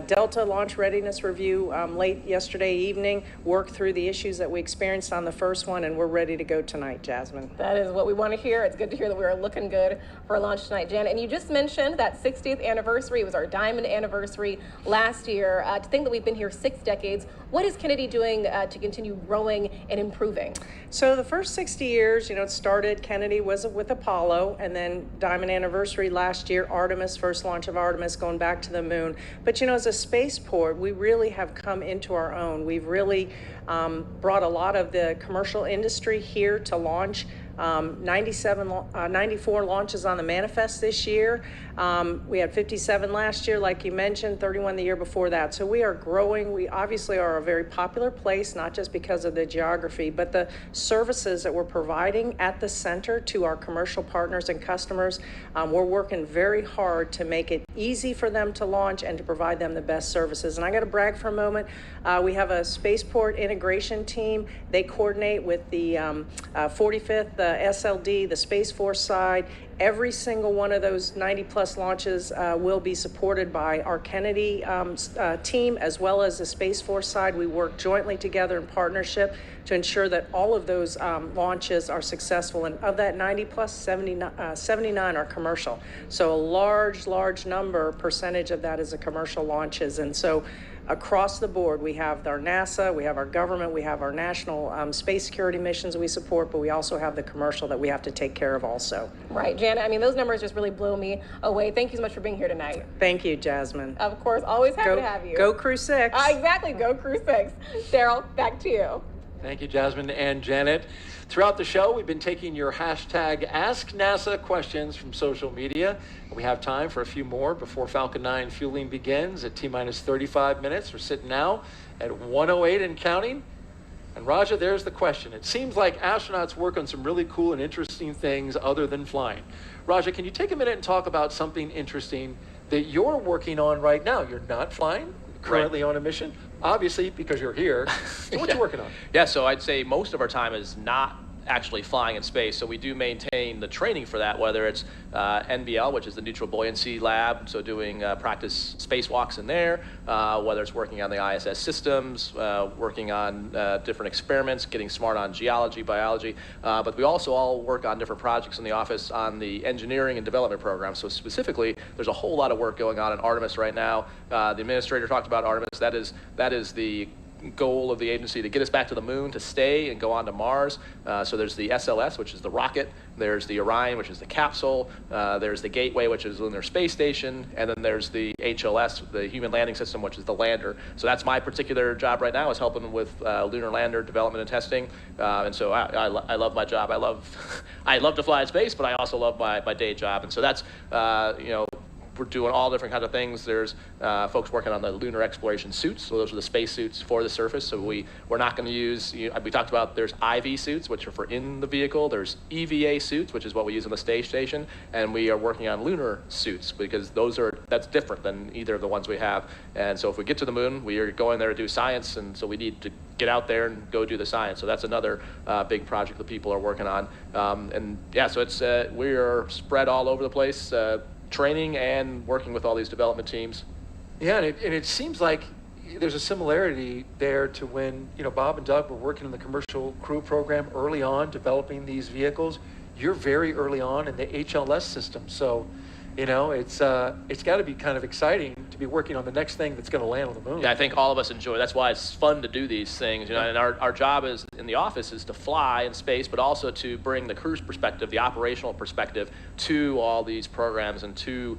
Delta launch readiness review late yesterday evening, worked through the issues that we experienced on the first one, and we're ready to go tonight, Jasmine. That is what we want to hear. It's good to hear that we are looking good for launch tonight, Janet. And you just mentioned that 60th anniversary. It was our diamond anniversary last year. To think that we've been here 6 decades, what is Kennedy doing doing to continue growing and improving? So the first 60 years, it started, Kennedy was with Apollo, and then Diamond Anniversary last year, Artemis, first launch of Artemis, going back to the moon. But as a spaceport, we really have come into our own. We've really brought a lot of the commercial industry here to launch. 94 launches on the manifest this year. We had 57 last year, like you mentioned, 31 the year before that. So we are growing. We obviously are a very popular place, not just because of the geography, but the services that we're providing at the center to our commercial partners and customers. We're working very hard to make it easy for them to launch and to provide them the best services. And I got to brag for a moment. We have a spaceport integration team. They coordinate with the 45th SLD, the Space Force side. Every single one of those 90-plus launches will be supported by our Kennedy team, as well as the Space Force side. We work jointly together in partnership to ensure that all of those launches are successful. And of that 90-plus, 79 are commercial. So a large percentage of that is a commercial launches. And so across the board, we have our NASA, we have our government, we have our national space security missions we support, but we also have the commercial that we have to take care of also. Right, Janet, those numbers just really blow me away. Thank you so much for being here tonight. Thank you, Jasmine. Of course, always happy to have you. Go Crew 6. Exactly, go Crew 6. Daryl, back to you. Thank you, Jasmine and Janet. Throughout the show, we've been taking your hashtag Ask NASA questions from social media. We have time for a few more before Falcon 9 fueling begins at T-minus 35 minutes. We're sitting now at 1:08 and counting. And Raja, there's the question. It seems like astronauts work on some really cool and interesting things other than flying. Raja, can you take a minute and talk about something interesting that you're working on right now? You're not flying, currently on a mission, obviously, because you're here. So what you working on? Yeah, so I'd say most of our time is not actually flying in space. So we do maintain the training for that, whether it's NBL, which is the Neutral Buoyancy Lab, so doing practice spacewalks in there, whether it's working on the ISS systems, working on different experiments, getting smart on geology, biology, but we also all work on different projects in the office on the engineering and development program. So specifically, there's a whole lot of work going on in Artemis right now. The administrator talked about Artemis. That is the goal of the agency to get us back to the moon, to stay and go on to Mars. So there's the SLS, which is the rocket. There's the Orion, which is the capsule. There's the Gateway, which is the Lunar Space Station. And then there's the HLS, the Human Landing System, which is the lander. So that's my particular job right now, is helping with lunar lander development and testing. And so I love my job. I love to fly in space, but I also love my day job. And so that's, we're doing all different kinds of things. There's folks working on the lunar exploration suits. So those are the space suits for the surface. So we're not going to use, we talked about there's IV suits, which are for in the vehicle. There's EVA suits, which is what we use on the space station. And we are working on lunar suits because that's different than either of the ones we have. And so if we get to the moon, we are going there to do science. And so we need to get out there and go do the science. So that's another big project that people are working on. So it's we are spread all over the place, training and working with all these development teams. Yeah, and it seems like there's a similarity there to when Bob and Doug were working in the commercial crew program early on, developing these vehicles. You're very early on in the HLS system, so it's got to be kind of exciting to be working on the next thing that's going to land on the moon. Yeah, I think all of us enjoy. That's why it's fun to do these things. And our job is in the office is to fly in space, but also to bring the crew's perspective, the operational perspective, to all these programs and to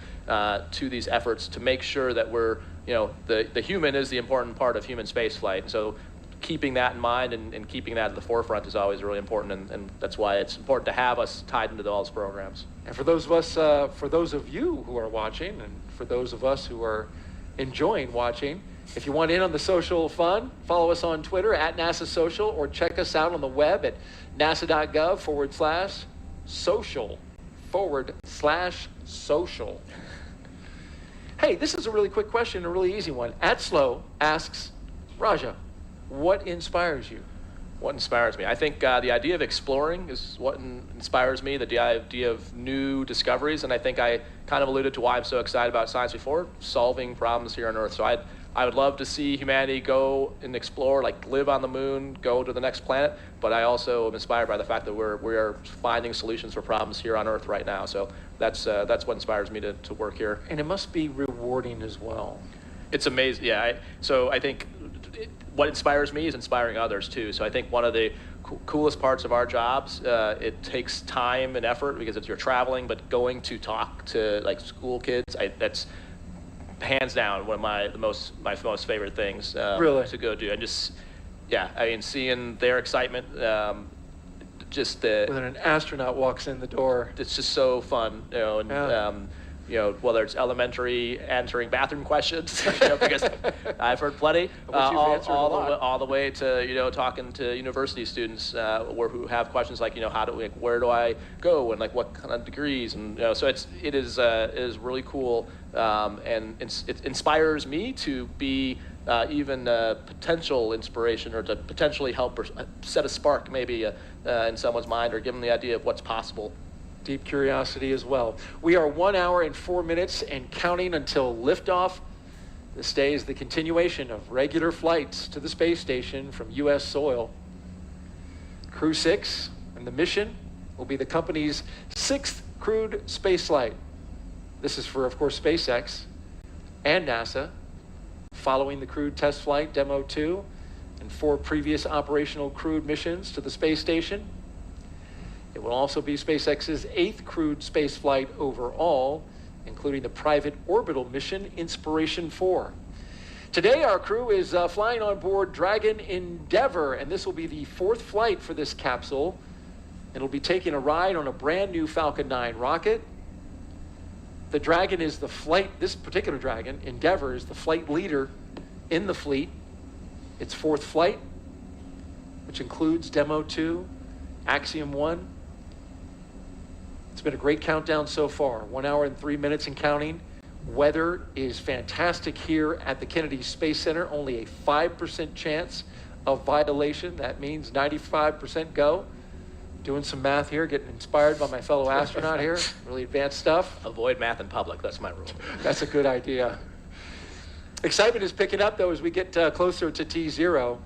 these efforts to make sure that we're the human is the important part of human space flight. And so keeping that in mind and keeping that at the forefront is always really important, and that's why it's important to have us tied into all those programs. And for those of you who are watching, and for those of us who are enjoying watching, if you want in on the social fun, follow us on Twitter at NASA Social, or check us out on the web at nasa.gov/social/social. Hey, this is a really quick question, a really easy one. At Slow asks, Raja, what inspires you? What inspires me? I think the idea of exploring is what inspires me, the idea of new discoveries, and I think I kind of alluded to why I'm so excited about science before, solving problems here on Earth. So I would love to see humanity go and explore, like live on the moon, go to the next planet, but I also am inspired by the fact that we are finding solutions for problems here on Earth right now. So that's what inspires me to work here. And it must be rewarding as well. It's amazing, yeah. So I think what inspires me is inspiring others too. So I think one of the coolest parts of our jobs, it takes time and effort because you're traveling, but going to talk to like school kids, that's hands down one of my most favorite things Really? to go do. And just, yeah, I mean, seeing their excitement, just when an astronaut walks in the door, it's just so fun, you know. And yeah. You know, whether it's elementary answering bathroom questions, you know, because I've heard plenty, all the way to, you know, talking to university students who have questions like, you know, where do I go, and like what kind of degrees, and you know, so it is really cool, and it inspires me to be even a potential inspiration, or to potentially help or set a spark maybe in someone's mind, or give them the idea of what's possible. Deep curiosity as well. We are 1 hour and 4 minutes and counting until liftoff. This day is the continuation of regular flights to the space station from U.S. soil. Crew 6 and the mission will be the company's 6th crewed space flight. This is for, of course, SpaceX and NASA, following the crewed test flight Demo 2 and 4 previous operational crewed missions to the space station. It will also be SpaceX's 8th crewed space flight overall, including the private orbital mission Inspiration 4. Today, our crew is flying on board Dragon Endeavour, and this will be the 4th flight for this capsule. It'll be taking a ride on a brand new Falcon 9 rocket. The Dragon is this particular Dragon, Endeavour, is the flight leader in the fleet. Its 4th flight, which includes Demo 2, Axiom 1. It's been a great countdown so far, 1 hour and 3 minutes and counting. Weather is fantastic here at the Kennedy Space Center, only a 5% chance of violation. That means 95% go. Doing some math here, getting inspired by my fellow astronaut here. Really advanced stuff. Avoid math in public, that's my rule. That's a good idea. Excitement is picking up though as we get closer to T0.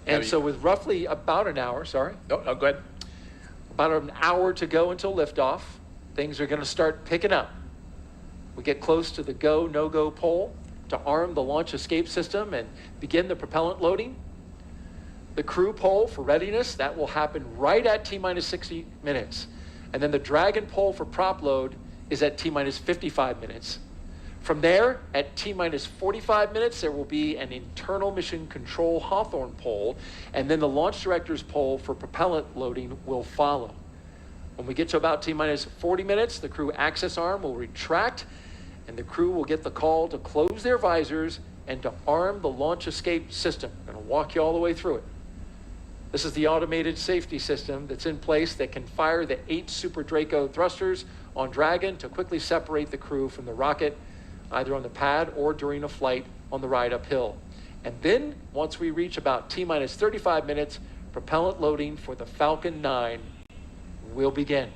And so with roughly about an hour, No, go ahead. About an hour to go until liftoff, things are going to start picking up. We get close to the go, no-go pole to arm the launch escape system and begin the propellant loading. The crew poll for readiness, that will happen right at T-minus 60 minutes. And then the Dragon poll for prop load is at T-minus 55 minutes. From there, at T-minus 45 minutes, there will be an internal mission control Hawthorne poll, and then the launch director's poll for propellant loading will follow. When we get to about T-minus 40 minutes, the crew access arm will retract, and the crew will get the call to close their visors and to arm the launch escape system. I'm going to walk you all the way through it. This is the automated safety system that's in place that can fire the 8 Super Draco thrusters on Dragon to quickly separate the crew from the rocket, either on the pad or during a flight on the ride uphill. And then, once we reach about T-minus 35 minutes, propellant loading for the Falcon 9 will begin.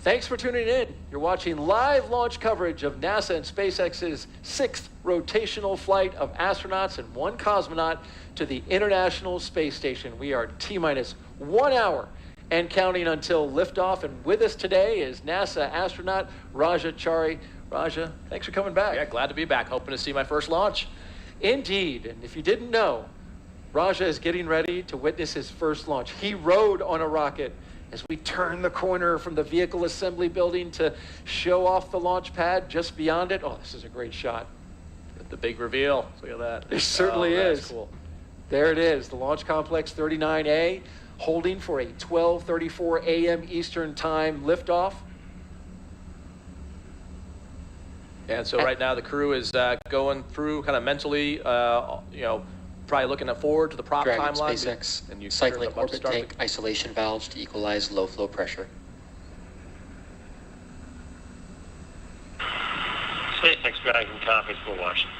Thanks for tuning in. You're watching live launch coverage of NASA and SpaceX's 6th rotational flight of astronauts and 1 cosmonaut to the International Space Station. We are T-minus 1 hour and counting until liftoff. And with us today is NASA astronaut Raja Chari. Raja, thanks for coming back. Yeah, glad to be back. Hoping to see my first launch. Indeed. And if you didn't know, Raja is getting ready to witness his first launch. He rode on a rocket as we turn the corner from the vehicle assembly building to show off the launch pad just beyond it. Oh, this is a great shot. The big reveal. Look at that. It certainly is. That's cool. There it is, the Launch Complex 39A, holding for a 12:34 a.m. Eastern Time liftoff. And so right now the crew is going through kind of mentally, probably looking forward to the prop Dragon timeline. SpaceX, And you cycling about to orbit start tank isolation valves to equalize low flow pressure. SpaceX Dragon copies for Washington.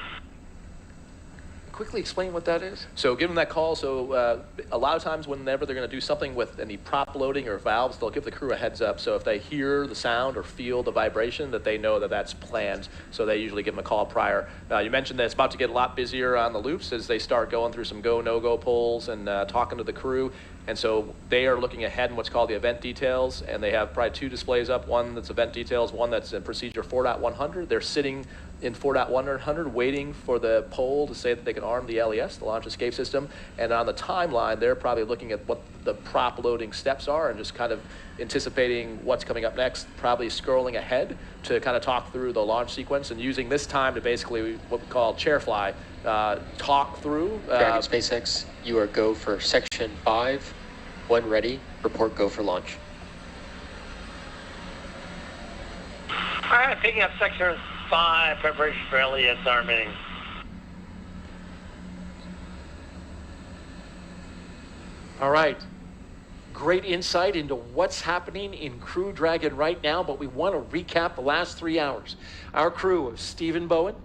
Quickly explain what that is. So give them that call. So a lot of times whenever they're going to do something with any prop loading or valves, they'll give the crew a heads up. So if they hear the sound or feel the vibration, that they know that that's planned. So they usually give them a call prior. You mentioned that it's about to get a lot busier on the loops as they start going through some go, no-go polls and talking to the crew. And so they are looking ahead in what's called the event details, and they have probably two displays up, one that's event details, one that's in procedure 4.100. They're sitting in 4.100 waiting for the poll to say that they can arm the LES, the launch escape system. And on the timeline, they're probably looking at what the prop loading steps are and just kind of anticipating what's coming up next, probably scrolling ahead to kind of talk through the launch sequence and using this time to basically what we call chair fly, talk through. Dragon SpaceX, you are go for section 5. When ready, report go for launch. All right, picking up section 5, preparation for LES arming. All right. Great insight into what's happening in Crew Dragon right now, but we want to recap the last 3 hours. Our crew of Stephen Bowen,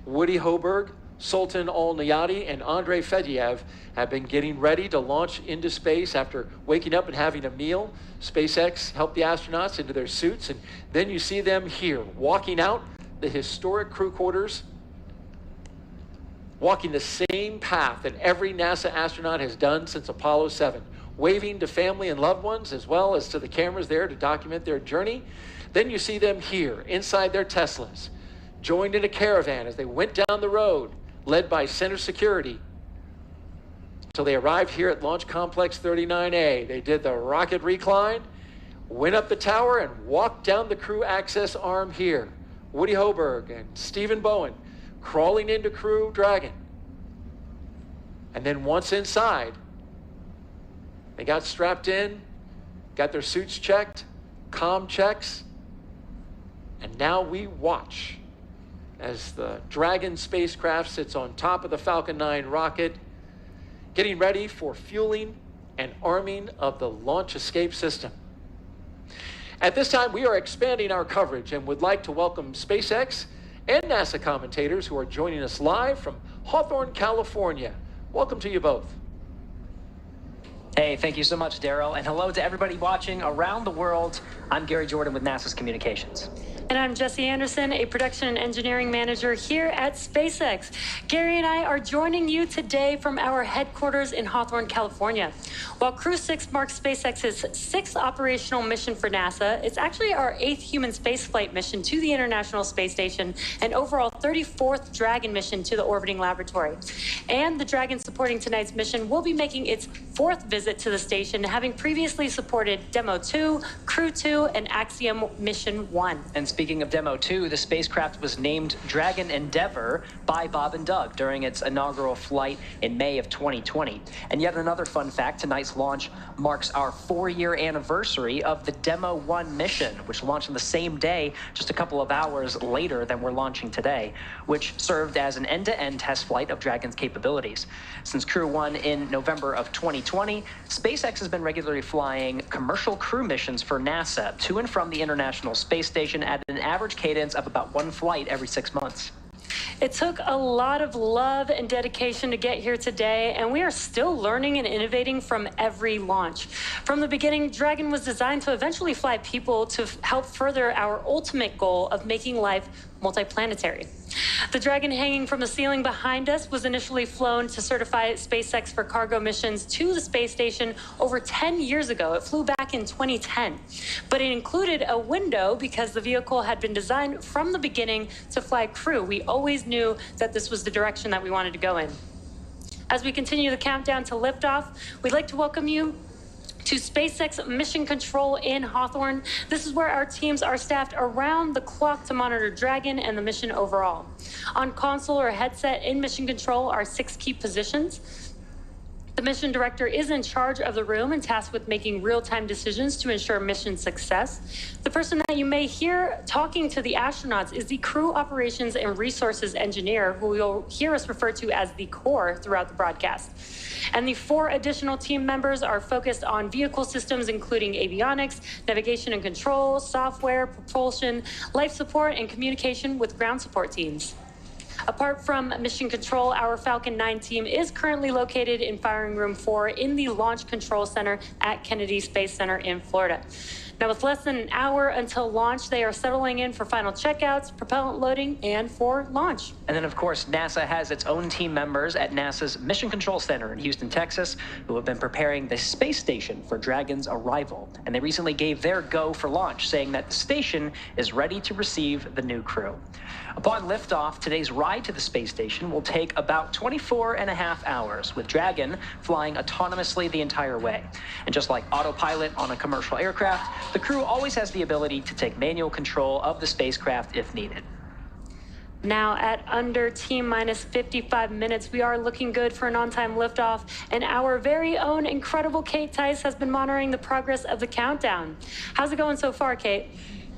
Woody Hoberg, Sultan Al-Niyadi, and Andrei Fedyev have been getting ready to launch into space after waking up and having a meal. SpaceX helped the astronauts into their suits, and then you see them here, walking out the historic crew quarters, walking the same path that every NASA astronaut has done since Apollo 7, waving to family and loved ones as well as to the cameras there to document their journey. Then you see them here, inside their Teslas, joined in a caravan as they went down the road, led by Center Security, until they arrived here at Launch Complex 39A. They did the rocket recline, went up the tower, and walked down the crew access arm here. Woody Hoberg and Stephen Bowen crawling into Crew Dragon. And then once inside, they got strapped in, got their suits checked, comm checks, and now we watch as the Dragon spacecraft sits on top of the Falcon 9 rocket, getting ready for fueling and arming of the launch escape system. At this time, we are expanding our coverage and would like to welcome SpaceX and NASA commentators who are joining us live from Hawthorne, California. Welcome to you both. Hey, thank you so much, Daryl, and hello to everybody watching around the world. I'm Gary Jordan with NASA's Communications. And I'm Jesse Anderson, a production and engineering manager here at SpaceX. Gary and I are joining you today from our headquarters in Hawthorne, California. While Crew 6 marks SpaceX's 6th operational mission for NASA, it's actually our 8th human spaceflight mission to the International Space Station and overall 34th Dragon mission to the orbiting laboratory. And the Dragon supporting tonight's mission will be making its 4th visit to the station, having previously supported Demo 2, Crew 2, and Axiom Mission 1. And speaking of Demo 2, the spacecraft was named Dragon Endeavour by Bob and Doug during its inaugural flight in May of 2020. And yet another fun fact, tonight's launch marks our 4-year anniversary of the Demo 1 mission, which launched on the same day, just a couple of hours later than we're launching today, which served as an end-to-end test flight of Dragon's capabilities. Since Crew 1 in November of 2020, SpaceX has been regularly flying commercial crew missions for NASA to and from the International Space Station at an average cadence of about 1 flight every 6 months. It took a lot of love and dedication to get here today, and we are still learning and innovating from every launch. From the beginning, Dragon was designed to eventually fly people to help further our ultimate goal of making life multiplanetary. The Dragon hanging from the ceiling behind us was initially flown to certify SpaceX for cargo missions to the space station over 10 years ago. It flew back in 2010, but it included a window because the vehicle had been designed from the beginning to fly crew. We always knew that this was the direction that we wanted to go in. As we continue the countdown to liftoff, we'd like to welcome you to SpaceX Mission Control in Hawthorne. This is where our teams are staffed around the clock to monitor Dragon and the mission overall. On console or headset in Mission Control are 6 key positions. The mission director is in charge of the room and tasked with making real-time decisions to ensure mission success. The person that you may hear talking to the astronauts is the Crew Operations and Resources Engineer, who you'll hear us refer to as the core throughout the broadcast. And the 4 additional team members are focused on vehicle systems, including avionics, navigation and control, software, propulsion, life support, and communication with ground support teams. Apart from Mission Control, our Falcon 9 team is currently located in Firing Room 4 in the Launch Control Center at Kennedy Space Center in Florida. Now, with less than an hour until launch, they are settling in for final checkouts, propellant loading, and for launch. And then, of course, NASA has its own team members at NASA's Mission Control Center in Houston, Texas, who have been preparing the space station for Dragon's arrival. And they recently gave their go for launch, saying that the station is ready to receive the new crew. Upon liftoff, today's ride to the space station will take about 24.5 hours, with Dragon flying autonomously the entire way. And just like autopilot on a commercial aircraft, the crew always has the ability to take manual control of the spacecraft if needed. Now at under T-minus 55 minutes, we are looking good for an on-time liftoff, and our very own incredible Kate Tice has been monitoring the progress of the countdown. How's it going so far, Kate?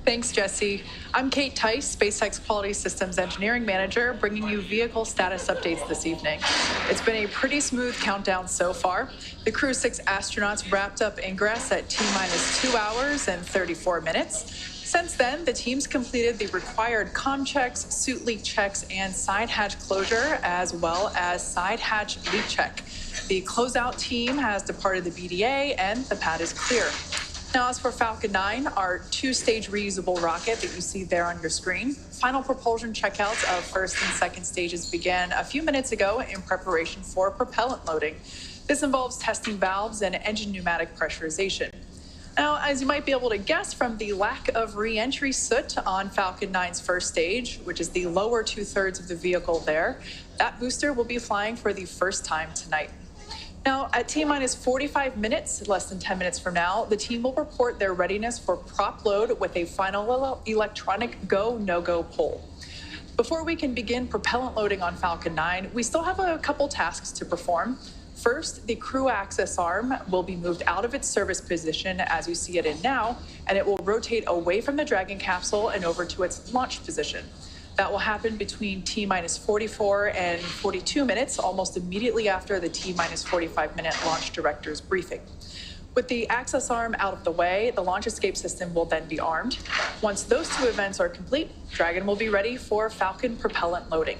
Thanks, Jesse. I'm Kate Tice, SpaceX Quality Systems Engineering Manager, bringing you vehicle status updates this evening. It's been a pretty smooth countdown so far. The crew's 6 astronauts wrapped up ingress at T-minus 2 hours and 34 minutes. Since then, the teams completed the required comm checks, suit leak checks, and side hatch closure, as well as side hatch leak check. The closeout team has departed the BDA, and the pad is clear. Now, as for Falcon 9, our 2-stage reusable rocket that you see there on your screen, final propulsion checkouts of first and second stages began a few minutes ago in preparation for propellant loading. This involves testing valves and engine pneumatic pressurization. Now, as you might be able to guess from the lack of re-entry soot on Falcon 9's first stage, which is the lower 2/3 of the vehicle there, that booster will be flying for the first time tonight. Now, at T-minus 45 minutes, less than 10 minutes from now, the team will report their readiness for prop load with a final electronic go, no-go poll. Before we can begin propellant loading on Falcon 9, we still have a couple tasks to perform. First, the crew access arm will be moved out of its service position as you see it in now, and it will rotate away from the Dragon capsule and over to its launch position. That will happen between T-minus 44 and 42 minutes, almost immediately after the T-minus 45-minute launch director's briefing. With the access arm out of the way, the launch escape system will then be armed. Once those 2 events are complete, Dragon will be ready for Falcon propellant loading.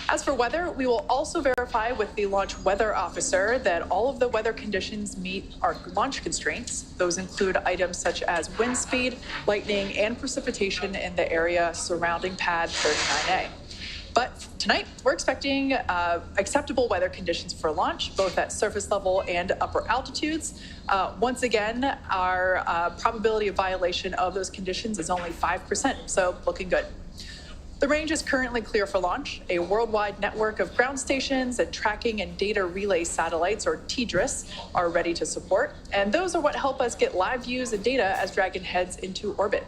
As for weather, we will also verify with the launch weather officer that all of the weather conditions meet our launch constraints. Those include items such as wind speed, lightning, and precipitation in the area surrounding pad 39A. But tonight, we're expecting acceptable weather conditions for launch, both at surface level and upper altitudes. Once again, our probability of violation of those conditions is only 5%, so looking good. The range is currently clear for launch. A worldwide network of ground stations and tracking and data relay satellites, or TDRS, are ready to support, and those are what help us get live views and data as Dragon heads into orbit.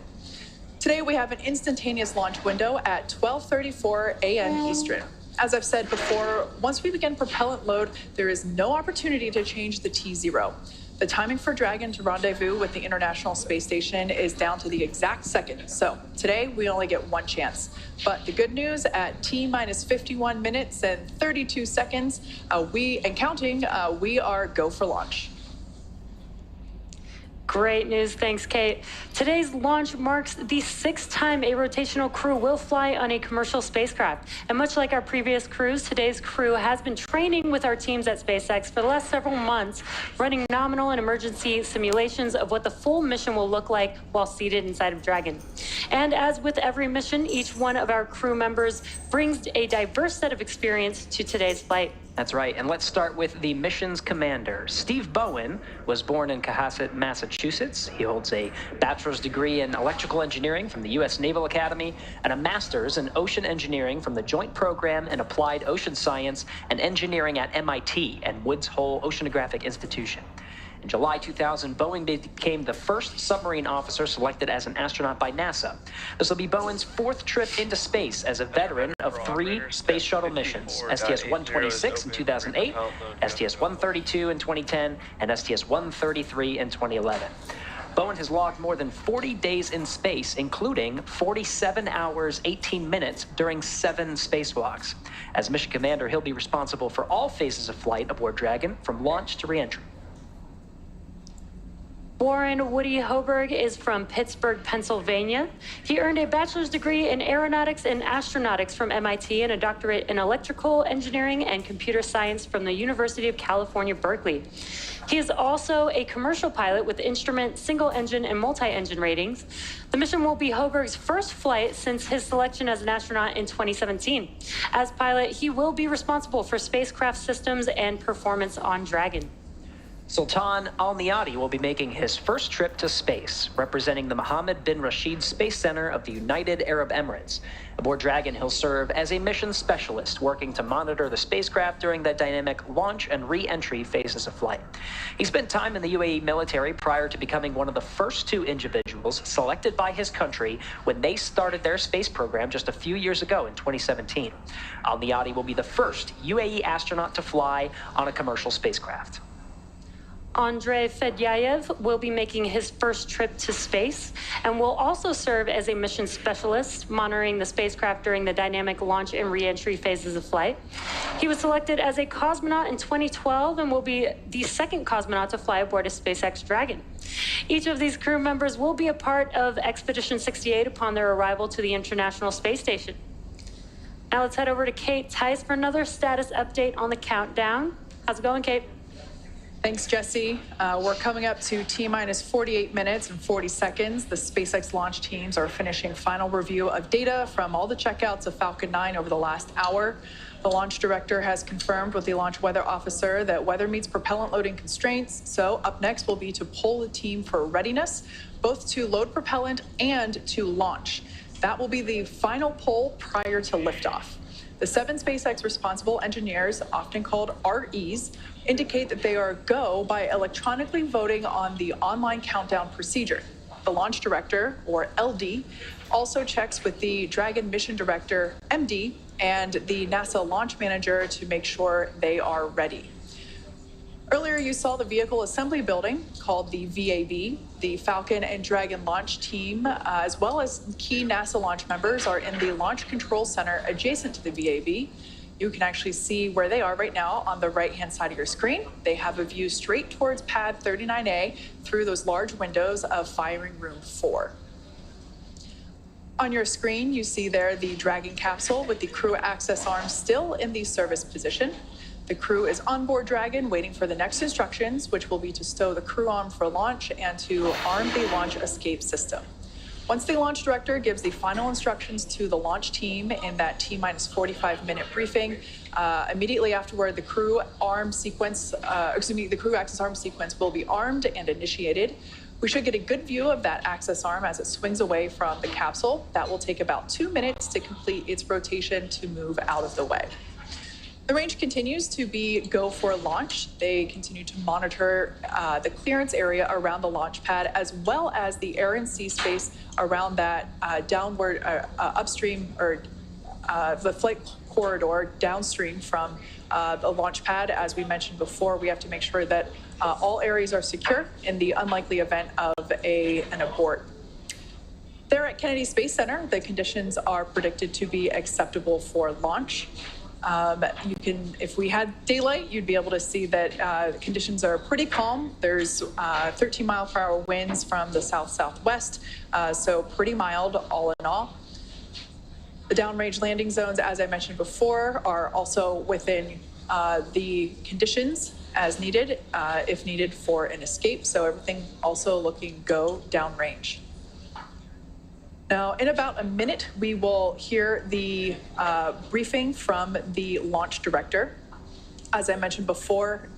Today, we have an instantaneous launch window at 12:34 a.m. Eastern. As I've said before, once we begin propellant load, there is no opportunity to change the T0. The timing for Dragon to rendezvous with the International Space Station is down to the exact second. So today we only get one chance. But the good news, at T-minus 51 minutes and 32 seconds, we are go for launch. Great news. Thanks, Kate. Today's launch marks the 6th time a rotational crew will fly on a commercial spacecraft. And much like our previous crews, today's crew has been training with our teams at SpaceX for the last several months, running nominal and emergency simulations of what the full mission will look like while seated inside of Dragon. And as with every mission, each one of our crew members brings a diverse set of experience to today's flight. That's right, and let's start with the mission's commander. Steve Bowen was born in Cohasset, Massachusetts. He holds a bachelor's degree in electrical engineering from the U.S. Naval Academy and a master's in ocean engineering from the Joint Program in Applied Ocean Science and Engineering at MIT and Woods Hole Oceanographic Institution. In July 2000, Boeing became the first submarine officer selected as an astronaut by NASA. This will be Boeing's fourth trip into space as a veteran of 3 space shuttle missions, STS-126 in 2008, STS-132 in 2010, and STS-133 in 2011. Bowen has logged more than 40 days in space, including 47 hours, 18 minutes during 7 spacewalks. As mission commander, he'll be responsible for all phases of flight aboard Dragon, from launch to reentry. Warren Woody Hoberg is from Pittsburgh, Pennsylvania. He earned a bachelor's degree in aeronautics and astronautics from MIT and a doctorate in electrical engineering and computer science from the University of California, Berkeley. He is also a commercial pilot with instrument, single engine, and multi-engine ratings. The mission will be Hoberg's first flight since his selection as an astronaut in 2017. As pilot, he will be responsible for spacecraft systems and performance on Dragon. Sultan Al Niadi will be making his first trip to space, representing the Mohammed bin Rashid Space Center of the United Arab Emirates. Aboard Dragon, he'll serve as a mission specialist, working to monitor the spacecraft during the dynamic launch and re-entry phases of flight. He spent time in the UAE military prior to becoming one of the first 2 individuals selected by his country when they started their space program just a few years ago in 2017. Al Niadi will be the first UAE astronaut to fly on a commercial spacecraft. Andrei Fedyayev will be making his first trip to space and will also serve as a mission specialist, monitoring the spacecraft during the dynamic launch and re-entry phases of flight. He was selected as a cosmonaut in 2012 and will be the second cosmonaut to fly aboard a SpaceX Dragon. Each of these crew members will be a part of Expedition 68 upon their arrival to the International Space Station. Now let's head over to Kate Tice for another status update on the countdown. How's it going, Kate? Thanks, Jesse. We're coming up to T-minus 48 minutes and 40 seconds. The SpaceX launch teams are finishing final review of data from all the checkouts of Falcon 9 over the last hour. The launch director has confirmed with the launch weather officer that weather meets propellant loading constraints. So up next will be to poll the team for readiness, both to load propellant and to launch. That will be the final poll prior to liftoff. The 7 SpaceX responsible engineers, often called REs, indicate that they are go by electronically voting on the online countdown procedure. The launch director, or LD, also checks with the Dragon mission director, MD, and the NASA launch manager to make sure they are ready. Earlier, you saw the vehicle assembly building called the VAB. The Falcon and Dragon launch team, as well as key NASA launch members, are in the Launch Control Center adjacent to the VAB. You can actually see where they are right now on the right-hand side of your screen. They have a view straight towards pad 39A through those large windows of firing room 4. On your screen, you see there the Dragon capsule with the crew access arm still in the service position. The crew is on board Dragon waiting for the next instructions, which will be to stow the crew arm for launch and to arm the launch escape system. Once the launch director gives the final instructions to the launch team in that T-minus 45-minute briefing, immediately afterward, the crew access arm sequence will be armed and initiated. We should get a good view of that access arm as it swings away from the capsule. That will take about 2 minutes to complete its rotation to move out of the way. The range continues to be go for launch. They continue to monitor the clearance area around the launch pad, as well as the air and sea space around that downward upstream or the flight corridor downstream from the launch pad. As we mentioned before, we have to make sure that all areas are secure in the unlikely event of an abort. There at Kennedy Space Center, the conditions are predicted to be acceptable for launch. If we had daylight, you'd be able to see that conditions are pretty calm. There's 13-mile-per-hour winds from the south-southwest, so pretty mild all in all. The downrange landing zones, as I mentioned before, are also within the conditions as needed, if needed for an escape, so everything also looking go downrange. Now, in about a minute, we will hear the briefing from the launch director. As I mentioned before,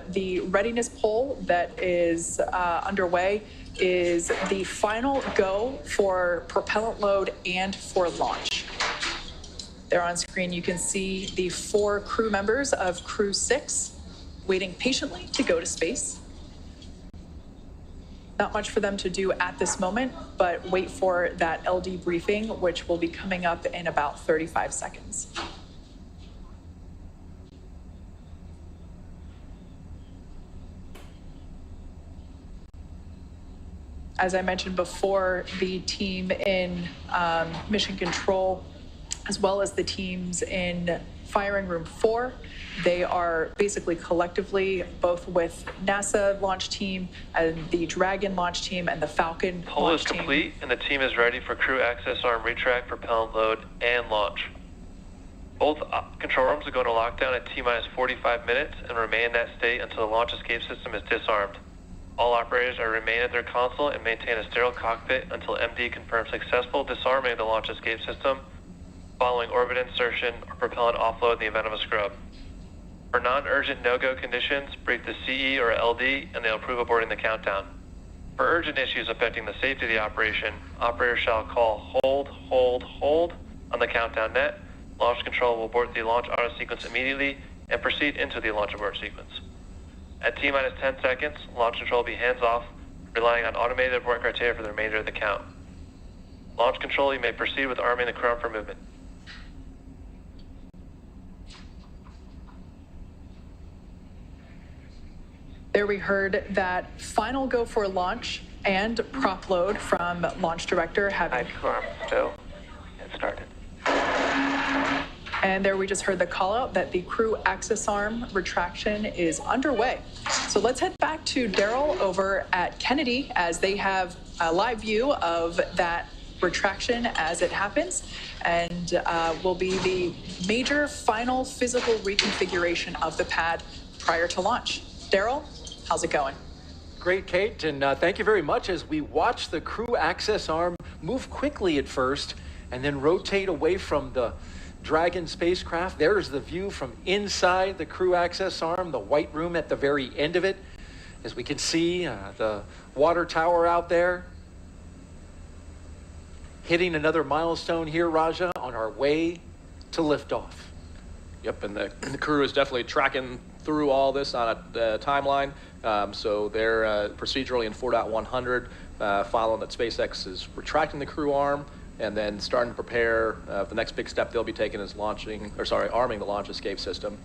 the readiness poll that is underway is the final go for propellant load and for launch. There on screen, you can see the 4 crew members of Crew 6 waiting patiently to go to space. Not much for them to do at this moment, but wait for that LD briefing, which will be coming up in about 35 seconds. As I mentioned before, the team in Mission Control, as well as the teams in Firing Room 4, they are basically collectively, both with NASA launch team and the Dragon launch team and the Falcon Pull launch is team. complete, and the team is ready for crew access arm retract, propellant load, and launch. Both control rooms are going to lockdown at T-minus 45 minutes and remain in that state until the launch escape system is disarmed. All operators are remain at their console and maintain a sterile cockpit until MD confirms successful disarming of the launch escape system following orbit insertion or propellant offload in the event of a scrub. For non-urgent no-go conditions, brief the CE or LD and they'll approve aborting the countdown. For urgent issues affecting the safety of the operation, operators shall call hold on the countdown net. Launch control will abort the launch auto sequence immediately and proceed into the launch abort sequence. At T-minus 10 seconds, launch control will be hands-off, relying on automated abort criteria for the remainder of the count. Launch control, you may proceed with arming the crew arm for movement. There we heard that final go for launch and prop load from launch director having... Crew arm, still, get started. And there we just heard the call out that the crew access arm retraction is underway. So let's head back to Daryl over at Kennedy as they have a live view of that retraction as it happens, and will be the major final physical reconfiguration of the pad prior to launch. Daryl, how's it going? Great, Kate, and thank you very much as we watch the crew access arm move quickly at first and then rotate away from the Dragon spacecraft. There's the view from inside the crew access arm, the white room at the very end of it. As we can see the water tower out there. Hitting another milestone here, Raja, on our way to liftoff. Yep, and the crew is definitely tracking through all this on a timeline. So they're procedurally in 4.100, following that SpaceX is retracting the crew arm and then starting to prepare. The next big step they'll be taking is arming the launch escape system.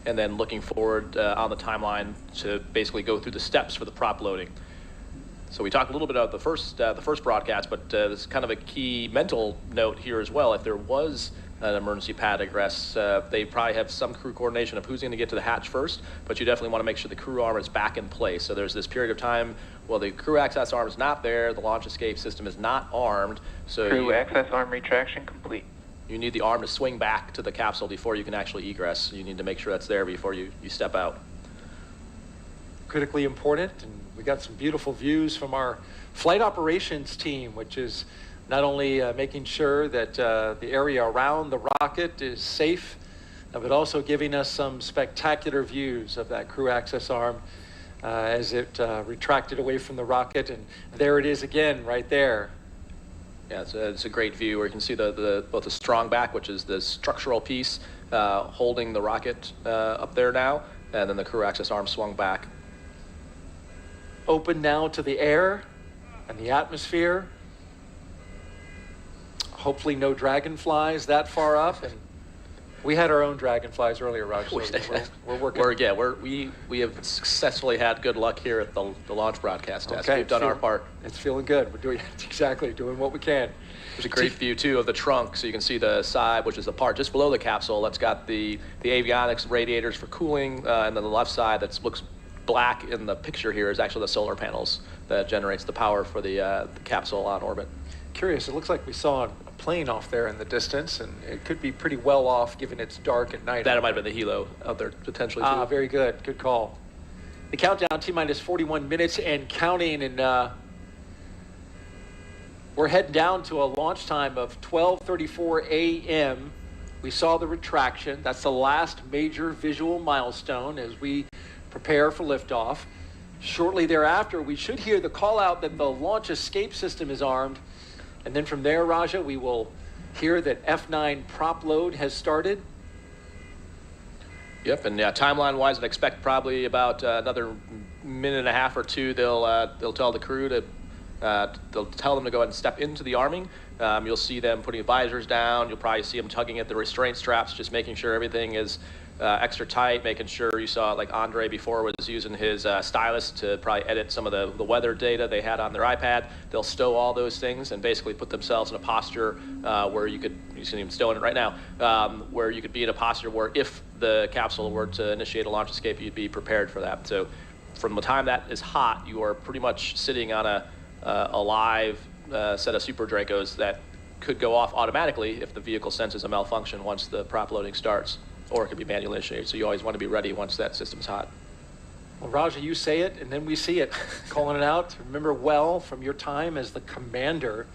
And then looking forward on the timeline to basically go through the steps for the prop loading. So we talked a little bit about the first broadcast, but this is kind of a key mental note here as well. If there was an emergency pad egress, they probably have some crew coordination of who's going to get to the hatch first, but you definitely want to make sure the crew arm is back in place. So there's this period of time, well, the crew access arm is not there, the launch escape system is not armed. So Crew access arm retraction complete. You need the arm to swing back to the capsule before you can actually egress. You need to make sure that's there before you step out. Critically important, and we got some beautiful views from our flight operations team, which is not only making sure that the area around the rocket is safe, but also giving us some spectacular views of that crew access arm as it retracted away from the rocket. And there it is again, right there. Yeah, it's a great view where you can see both the strong back, which is the structural piece holding the rocket up there now, and then the crew access arm swung back. Open now to the air and the atmosphere. Hopefully no dragonflies that far up, and we had our own dragonflies earlier, Roger. So we're working. We have successfully had good luck here at the launch broadcast test. Okay, We've done our part. It's feeling good. We're doing what we can. There's a great view too of the trunk, so you can see the side, which is the part just below the capsule that's got the avionics radiators for cooling, and then the left side that looks black in the picture here is actually the solar panels that generates the power for the capsule on orbit. Curious, it looks like we saw a plane off there in the distance, and it could be pretty well off given it's dark at night. That might have been the helo out there potentially too. Very good. Good call. The countdown, T-minus 41 minutes and counting, and we're heading down to a launch time of 12:34 a.m. We saw the retraction. That's the last major visual milestone as we prepare for liftoff. Shortly thereafter, we should hear the call out that the launch escape system is armed. And then from there, Raja, we will hear that F9 prop load has started. Yep, and timeline-wise, I'd expect probably about another minute and a half or two, they'll tell the crew to they'll tell them to go ahead and step into the arming. You'll see them putting visors down. You'll probably see them tugging at the restraint straps, just making sure everything is extra tight, making sure you saw, like Andre before was using his stylus to probably edit some of the weather data they had on their iPad. They'll stow all those things and basically put themselves in a posture where you see them stowing it right now, where you could be in a posture where if the capsule were to initiate a launch escape, you'd be prepared for that. So from the time that is hot, you are pretty much sitting on a live set of Super Dracos that could go off automatically if the vehicle senses a malfunction once the prop loading starts, or it could be manually initiated. So you always want to be ready once that system's hot. Well, Raja, you say it, and then we see it. Calling it out. Remember well from your time as the commander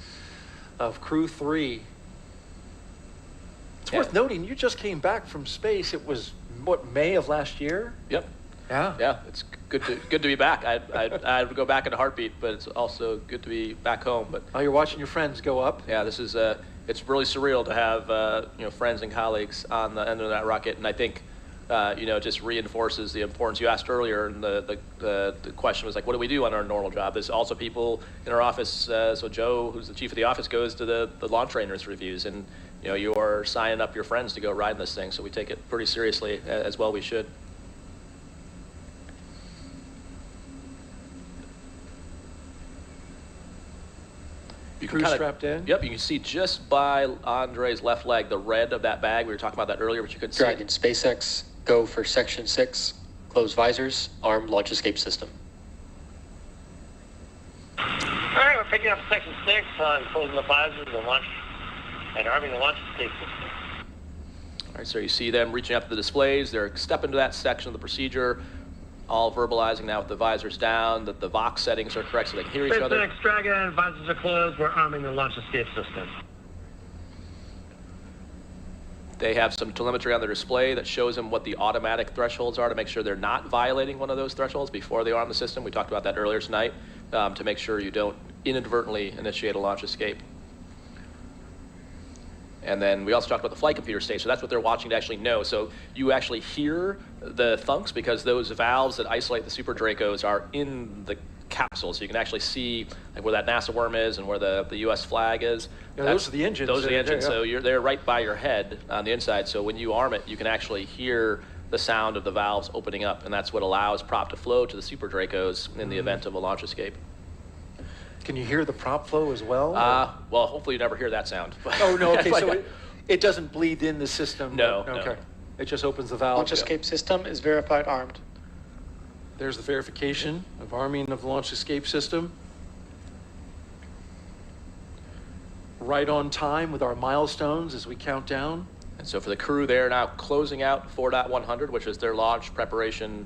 of Crew 3. It's worth noting, you just came back from space. It was, what, May of last year? Yep. Yeah. Yeah, it's good to be back. I would go back in a heartbeat, but it's also good to be back home. But oh, you're watching your friends go up? Yeah, this is it's really surreal to have friends and colleagues on the end of that rocket, and I think just reinforces the importance you asked earlier. And the question was like, what do we do on our normal job? There's also people in our office. So Joe, who's the chief of the office, goes to the launch trainers reviews, and you are signing up your friends to go ride this thing. So we take it pretty seriously, as well we should. You can strapped in? Yep, you can see just by Andre's left leg, the red of that bag. We were talking about that earlier, but you couldn't see Dragon SpaceX, go for Section 6, close visors, arm launch escape system. All right, we're picking up Section 6 on closing the visors and arming the launch escape system. All right, so you see them reaching out to the displays. They're stepping into that section of the procedure, all verbalizing now with the visors down, that the Vox settings are correct so they can hear each other. SpaceX, Dragon, visors are closed. We're arming the launch escape system. They have some telemetry on their display that shows them what the automatic thresholds are to make sure they're not violating one of those thresholds before they arm the system. We talked about that earlier tonight, to make sure you don't inadvertently initiate a launch escape. And then we also talked about the flight computer stage, so that's what they're watching to actually know. So you actually hear the thunks because those valves that isolate the Super Dracos are in the capsule, so you can actually see like where that NASA worm is and where the U.S. flag is. Yeah, those are the engines. Those are the engines, so they're right by your head on the inside. So when you arm it, you can actually hear the sound of the valves opening up, and that's what allows prop to flow to the Super Dracos in the event of a launch escape. Can you hear the prop flow as well? Well, hopefully you never hear that sound. Oh, no, okay, so it doesn't bleed in the system? No, Okay. no. It just opens the valve. Launch escape system is verified armed. There's the verification of arming of the launch escape system. Right on time with our milestones as we count down. And so for the crew, they're now closing out 4.100, which is their launch preparation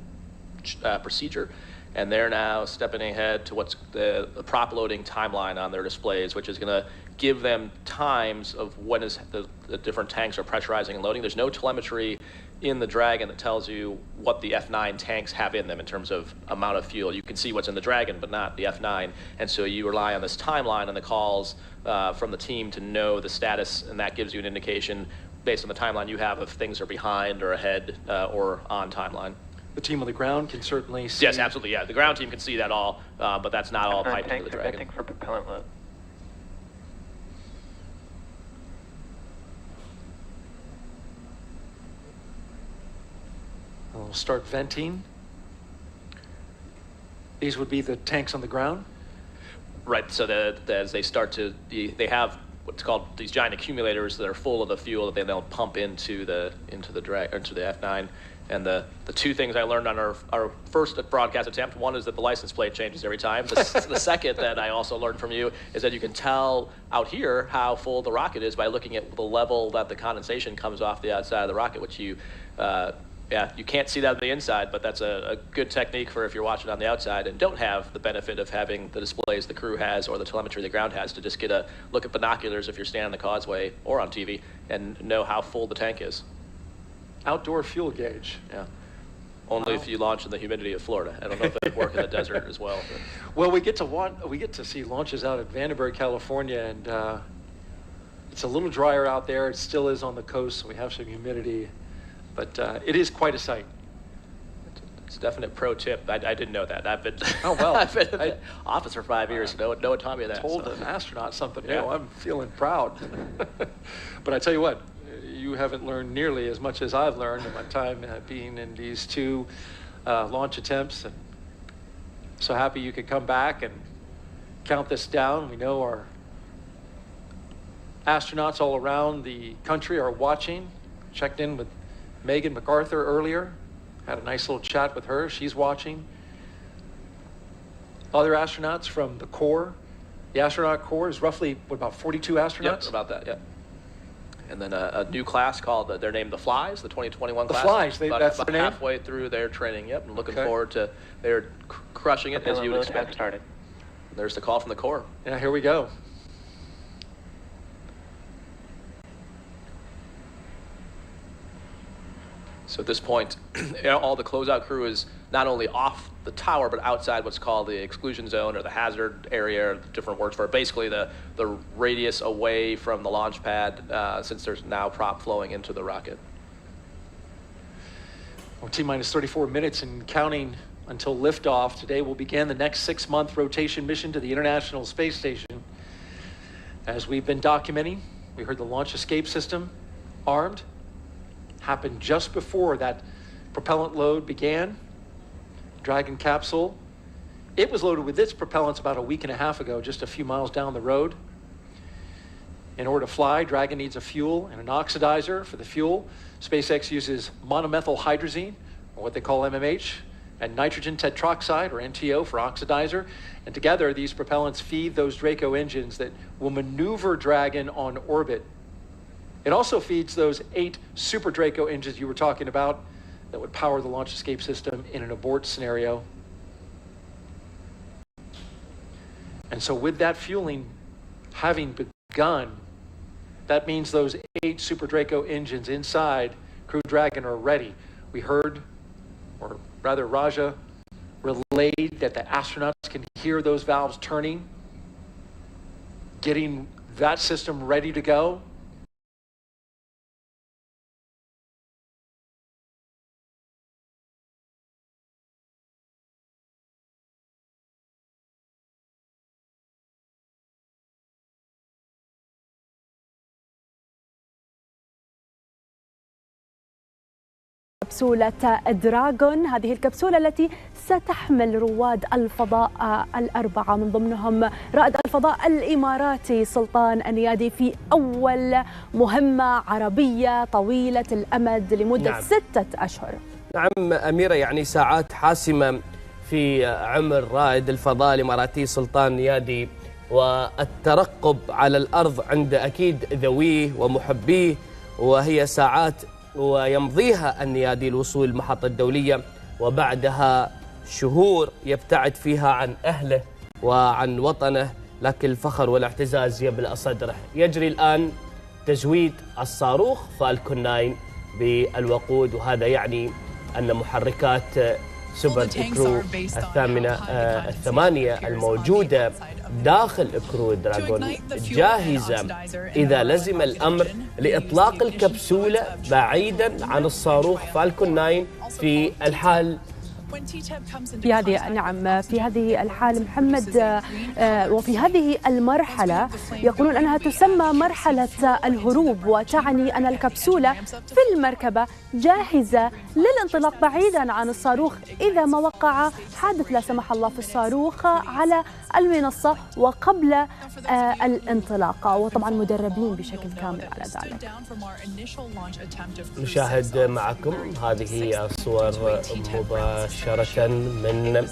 procedure. And they're now stepping ahead to what's the prop loading timeline on their displays, which is going to give them times of when is the different tanks are pressurizing and loading. There's no telemetry in the Dragon that tells you what the F9 tanks have in them in terms of amount of fuel. You can see what's in the Dragon, but not the F9. And so you rely on this timeline and the calls from the team to know the status, and that gives you an indication based on the timeline you have if things are behind or ahead or on timeline. The team on the ground can certainly see. Yes, absolutely, yeah. The ground team can see that all, but that's not all piped into the Dragon. Venting for propellant load. We'll start venting. These would be the tanks on the ground? Right, so as they start to, they have what's called these giant accumulators that are full of the fuel that they'll pump into the F9. And the two things I learned on our first broadcast attempt, one is that the license plate changes every time. The second that I also learned from you is that you can tell out here how full the rocket is by looking at the level that the condensation comes off the outside of the rocket, which you can't see that on the inside, but that's a good technique for if you're watching on the outside and don't have the benefit of having the displays the crew has or the telemetry the ground has to just get a look at binoculars if you're standing on the causeway or on TV and know how full the tank is. Outdoor fuel gauge. Yeah. Only if you launch in the humidity of Florida. I don't know if they work in the desert as well. But. Well, we get to see launches out at Vandenberg, California, and it's a little drier out there. It still is on the coast, so we have some humidity, but it is quite a sight. It's a definite pro tip. I didn't know that. I've been I've been in the office for 5 years. No one taught me that. Told an astronaut something new. Yeah. I'm feeling proud. But I tell you what, you haven't learned nearly as much as I've learned in my time being in these 2 launch attempts. And so happy you could come back and count this down. We know our astronauts all around the country are watching. Checked in with Megan MacArthur earlier. Had a nice little chat with her. She's watching. Other astronauts from the Corps. The astronaut Corps is roughly, what, about 42 astronauts? Yep, about that, yeah. And then a new class called, they're named the Flies, the 2021 class. The Flies, that's their name? halfway through their training, yep. And looking forward to, they're crushing it as you would expect. Started. There's the call from the Corps. Yeah, here we go. So at this point, all the closeout crew is not only off the tower, but outside what's called the exclusion zone or the hazard area, or different words for it. Basically the radius away from the launch pad, since there's now prop flowing into the rocket. Well, T-minus 34 minutes and counting until liftoff. Today will begin the next 6-month rotation mission to the International Space Station. As we've been documenting, we heard the launch escape system armed. Happened just before that propellant load began. Dragon capsule, it was loaded with its propellants about a week and a half ago, just a few miles down the road. In order to fly, Dragon needs a fuel and an oxidizer for the fuel. SpaceX uses monomethyl hydrazine, or what they call MMH, and nitrogen tetroxide, or NTO, for oxidizer. And together, these propellants feed those Draco engines that will maneuver Dragon on orbit. It also feeds those 8 Super Draco engines you were talking about that would power the launch escape system in an abort scenario. And so with that fueling having begun, that means those 8 Super Draco engines inside Crew Dragon are ready. We heard, or rather Raja relayed, that the astronauts can hear those valves turning, getting that system ready to go. كبسولة دراغون، هذه الكبسولة التي ستحمل رواد الفضاء 4 من ضمنهم رائد الفضاء الإماراتي سلطان النيادي في أول مهمة عربية طويلة الأمد لمدة 6 أشهر. نعم أميرة، يعني ساعات حاسمة في عمر رائد الفضاء الإماراتي سلطان النيادي، والترقب على الأرض عند أكيد ذويه ومحبيه، وهي ساعات ويمضيها النيادي الوصول المحطة الدولية، وبعدها شهور يبتعد فيها عن أهله وعن وطنه، لكن الفخر والاعتزاز يملأ صدره. يجري الآن تزويد الصاروخ فالكون 9 بالوقود، وهذا يعني أن محركات سوبر كرو الثمانية الموجودة داخل كرو دراغون جاهزة إذا لزم الأمر لإطلاق الكبسولة بعيدا عن الصاروخ فالكون 9 في الحال في هذه في هذه الحال محمد، وفي هذه المرحلة يقولون أنها تسمى مرحلة الهروب، وتعني أن الكبسولة في المركبة جاهزة للانطلاق بعيدا عن الصاروخ إذا ما وقع حادث لا سمح الله في الصاروخ على المنصة وقبل الانطلاق، وطبعا مدربين بشكل كامل على ذلك. نشاهد معكم هذه الصور مباشرة من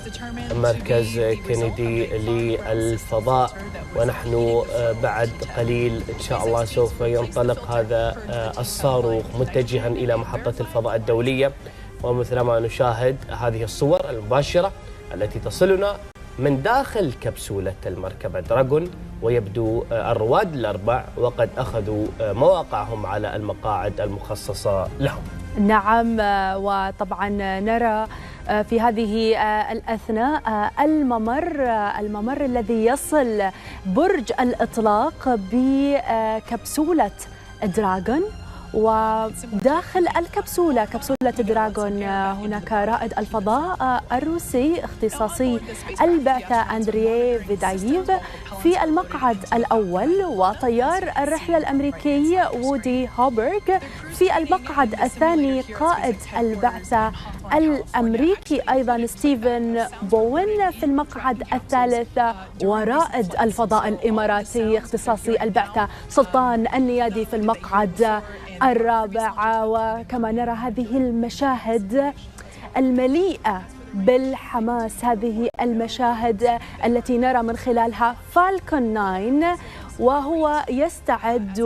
مركز كينيدي للفضاء، ونحن بعد قليل إن شاء الله سوف ينطلق هذا الصاروخ متجها إلى محطة الفضاء الدولية. ومثل ما نشاهد هذه الصور المباشرة التي تصلنا من داخل كبسولة المركبة دراغون، ويبدو الرواد ال4 وقد أخذوا مواقعهم على المقاعد المخصصة لهم. نعم، وطبعا نرى في هذه الأثناء الممر الذي يصل برج الإطلاق بكبسولة دراغون، وداخل الكبسولة كبسولة دراغون هناك رائد الفضاء الروسي اختصاصي البعثة أندريي فيداييف في المقعد الأول، وطيار الرحلة الأمريكي وودي هوبرغ في المقعد الثاني، قائد البعثة الأمريكي أيضا ستيفن بوين في المقعد الثالث، ورائد الفضاء الإماراتي اختصاصي البعثة سلطان النيادي في المقعد الرابع. وكما نرى هذه المشاهد المليئة بالحماس، هذه المشاهد التي نرى من خلالها فالكون 9 وهو يستعد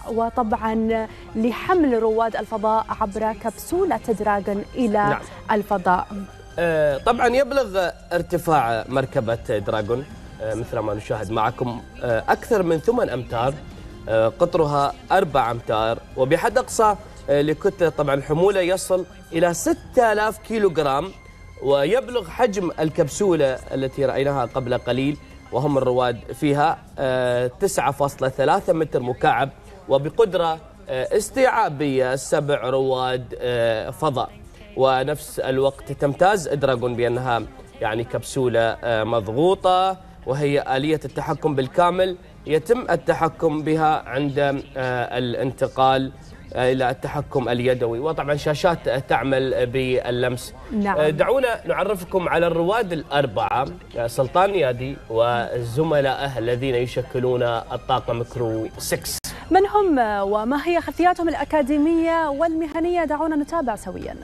وطبعا لحمل رواد الفضاء عبر كبسولة دراغون إلى الفضاء. طبعا يبلغ ارتفاع مركبة دراغون مثل ما نشاهد معكم أكثر من 8 أمتار، قطرها 4 أمتار، وبحد أقصى لكتلة طبعا الحمولة يصل إلى 6000 كيلوغرام. ويبلغ حجم الكبسولة التي رأيناها قبل قليل وهم الرواد فيها 9.3 متر مكعب، وبقدرة استيعابية 7 رواد فضاء. ونفس الوقت تمتاز دراغون بأنها يعني كبسولة مضغوطة، وهي آلية التحكم بالكامل يتم التحكم بها عند الانتقال إلى التحكم اليدوي، وطبعا شاشات تعمل باللمس. نعم. دعونا نعرفكم على الرواد الأربعة، سلطان نيادي وزملائه الذين يشكلون الطاقم كرو 6. من هم وما هي خلفياتهم الأكاديمية والمهنية؟ دعونا نتابع سويا.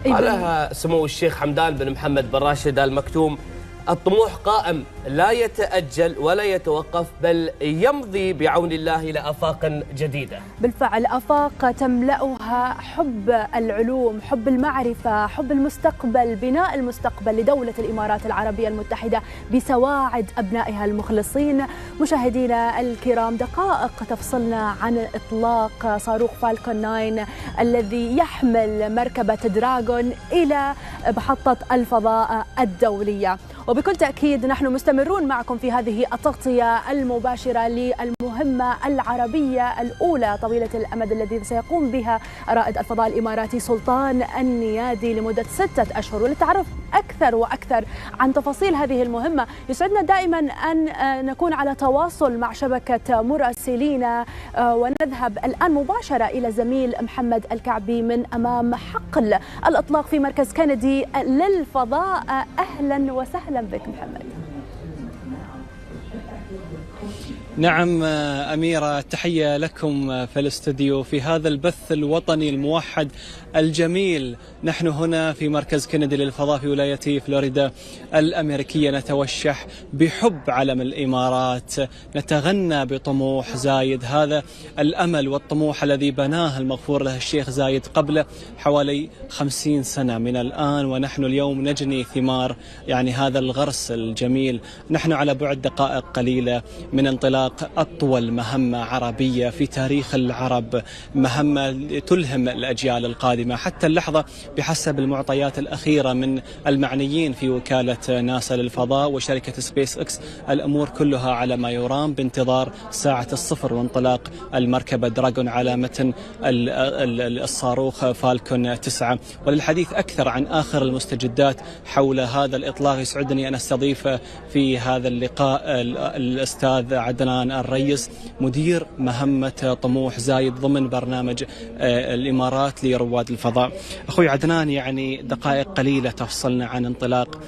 على سمو الشيخ حمدان بن محمد بن راشد آل مكتوم، الطموح قائم لا يتأجل ولا يتوقف، بل يمضي بعون الله إلى آفاق جديدة. بالفعل آفاق تملأها حب العلوم، حب المعرفة، حب المستقبل، بناء المستقبل لدولة الإمارات العربية المتحدة بسواعد أبنائها المخلصين. مشاهدينا الكرام، دقائق تفصلنا عن إطلاق صاروخ فالكون 9 الذي يحمل مركبة دراغون إلى محطة الفضاء الدولية. وبكل تأكيد نحن مستمرون معكم في هذه التغطية المباشرة للمهمة العربية الأولى طويلة الأمد الذي سيقوم بها رائد الفضاء الإماراتي سلطان النيادي لمدة 6 أشهر. وللتعرف أكثر وأكثر عن تفاصيل هذه المهمة، يسعدنا دائما أن نكون على تواصل مع شبكة مراسلينا، ونذهب الآن مباشرة إلى زميل محمد الكعبي من أمام حقل الإطلاق في مركز كينيدي للفضاء. أهلا وسهلا بك محمد. نعم أميرة، تحية لكم في الاستوديو في هذا البث الوطني الموحد الجميل. نحن هنا في مركز كينيدي للفضاء في ولاية فلوريدا الأمريكية، نتوشح بحب علم الإمارات، نتغنى بطموح زايد، هذا الأمل والطموح الذي بناه المغفور له الشيخ زايد قبل حوالي 50 سنة من الآن، ونحن اليوم نجني ثمار يعني هذا الغرس الجميل. نحن على بعد دقائق قليلة من انطلاق انطلاق أطول مهمة عربية في تاريخ العرب، مهمة تلهم الأجيال القادمة. حتى اللحظة بحسب المعطيات الأخيرة من المعنيين في وكالة ناسا للفضاء وشركة سبيس إكس، الأمور كلها على ما يرام بانتظار ساعة الصفر وانطلاق المركبة دراغون على متن الصاروخ فالكون 9. وللحديث أكثر عن آخر المستجدات حول هذا الإطلاق يسعدني أن أستضيف في هذا اللقاء الأستاذ عدنان الريس، مدير مهمة طموح زايد ضمن برنامج الإمارات لرواد الفضاء. أخوي عدنان، يعني دقائق قليلة تفصلنا عن انطلاق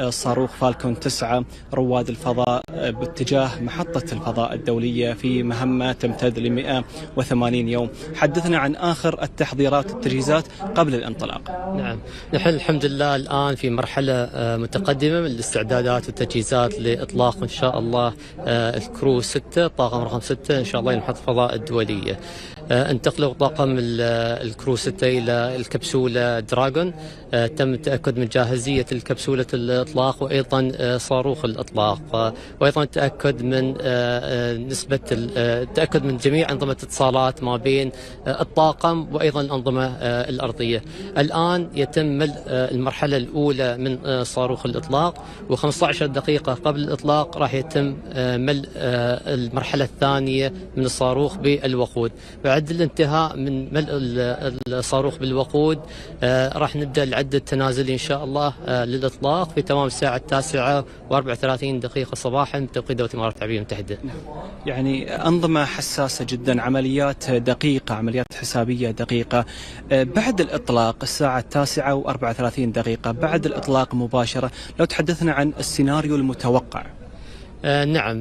صاروخ فالكون 9 رواد الفضاء باتجاه محطة الفضاء الدولية في مهمة تمتد ل 180 يوم. حدثنا عن آخر التحضيرات والتجهيزات قبل الانطلاق. نعم، نحن الحمد لله الآن في مرحلة متقدمة من الاستعدادات والتجهيزات لإطلاق إن شاء الله الكرو 6 طاقم رقم 6 إن شاء الله لمحطة الفضاء الدولية. انتقلوا طاقم الكرو 6 إلى الكبسولة دراغون. تم التأكد من جاهزية الكبسولة الإطلاق وأيضا صاروخ الإطلاق، وأيضا التأكد من جميع أنظمة اتصالات ما بين الطاقم وأيضا الأنظمة الأرضية. الآن يتم ملء المرحلة الأولى من صاروخ الإطلاق، و15 دقيقة قبل الإطلاق راح يتم ملء المرحلة الثانية من الصاروخ بالوقود. بعد الانتهاء من ملء الصاروخ بالوقود راح نبدأ العد التنازلي إن شاء الله للإطلاق في تمام الساعة 9:34 صباحا بتوقيت دولة الإمارات العربية المتحدة. يعني أنظمة حساسة جدا، عمليات دقيقة، عمليات حسابية دقيقة. بعد الإطلاق الساعة 9:34 بعد الإطلاق مباشرة، لو تحدثنا عن السيناريو المتوقع. نعم،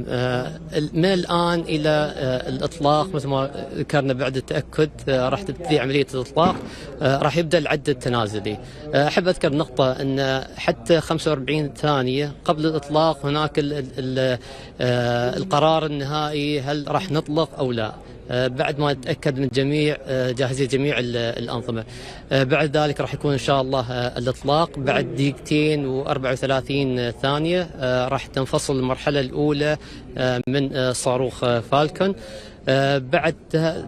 من الآن إلى الإطلاق مثل ما ذكرنا بعد التأكد راح تبتدي عملية الإطلاق، راح يبدأ العد التنازلي. أحب أذكر نقطة أن حتى 45 ثانية قبل الإطلاق هناك القرار النهائي هل راح نطلق أو لا، بعد ما نتأكد من جاهزية جميع الأنظمة. بعد ذلك راح يكون إن شاء الله الإطلاق. بعد 2:34 ثانية راح تنفصل المرحلة الأولى من صاروخ فالكون.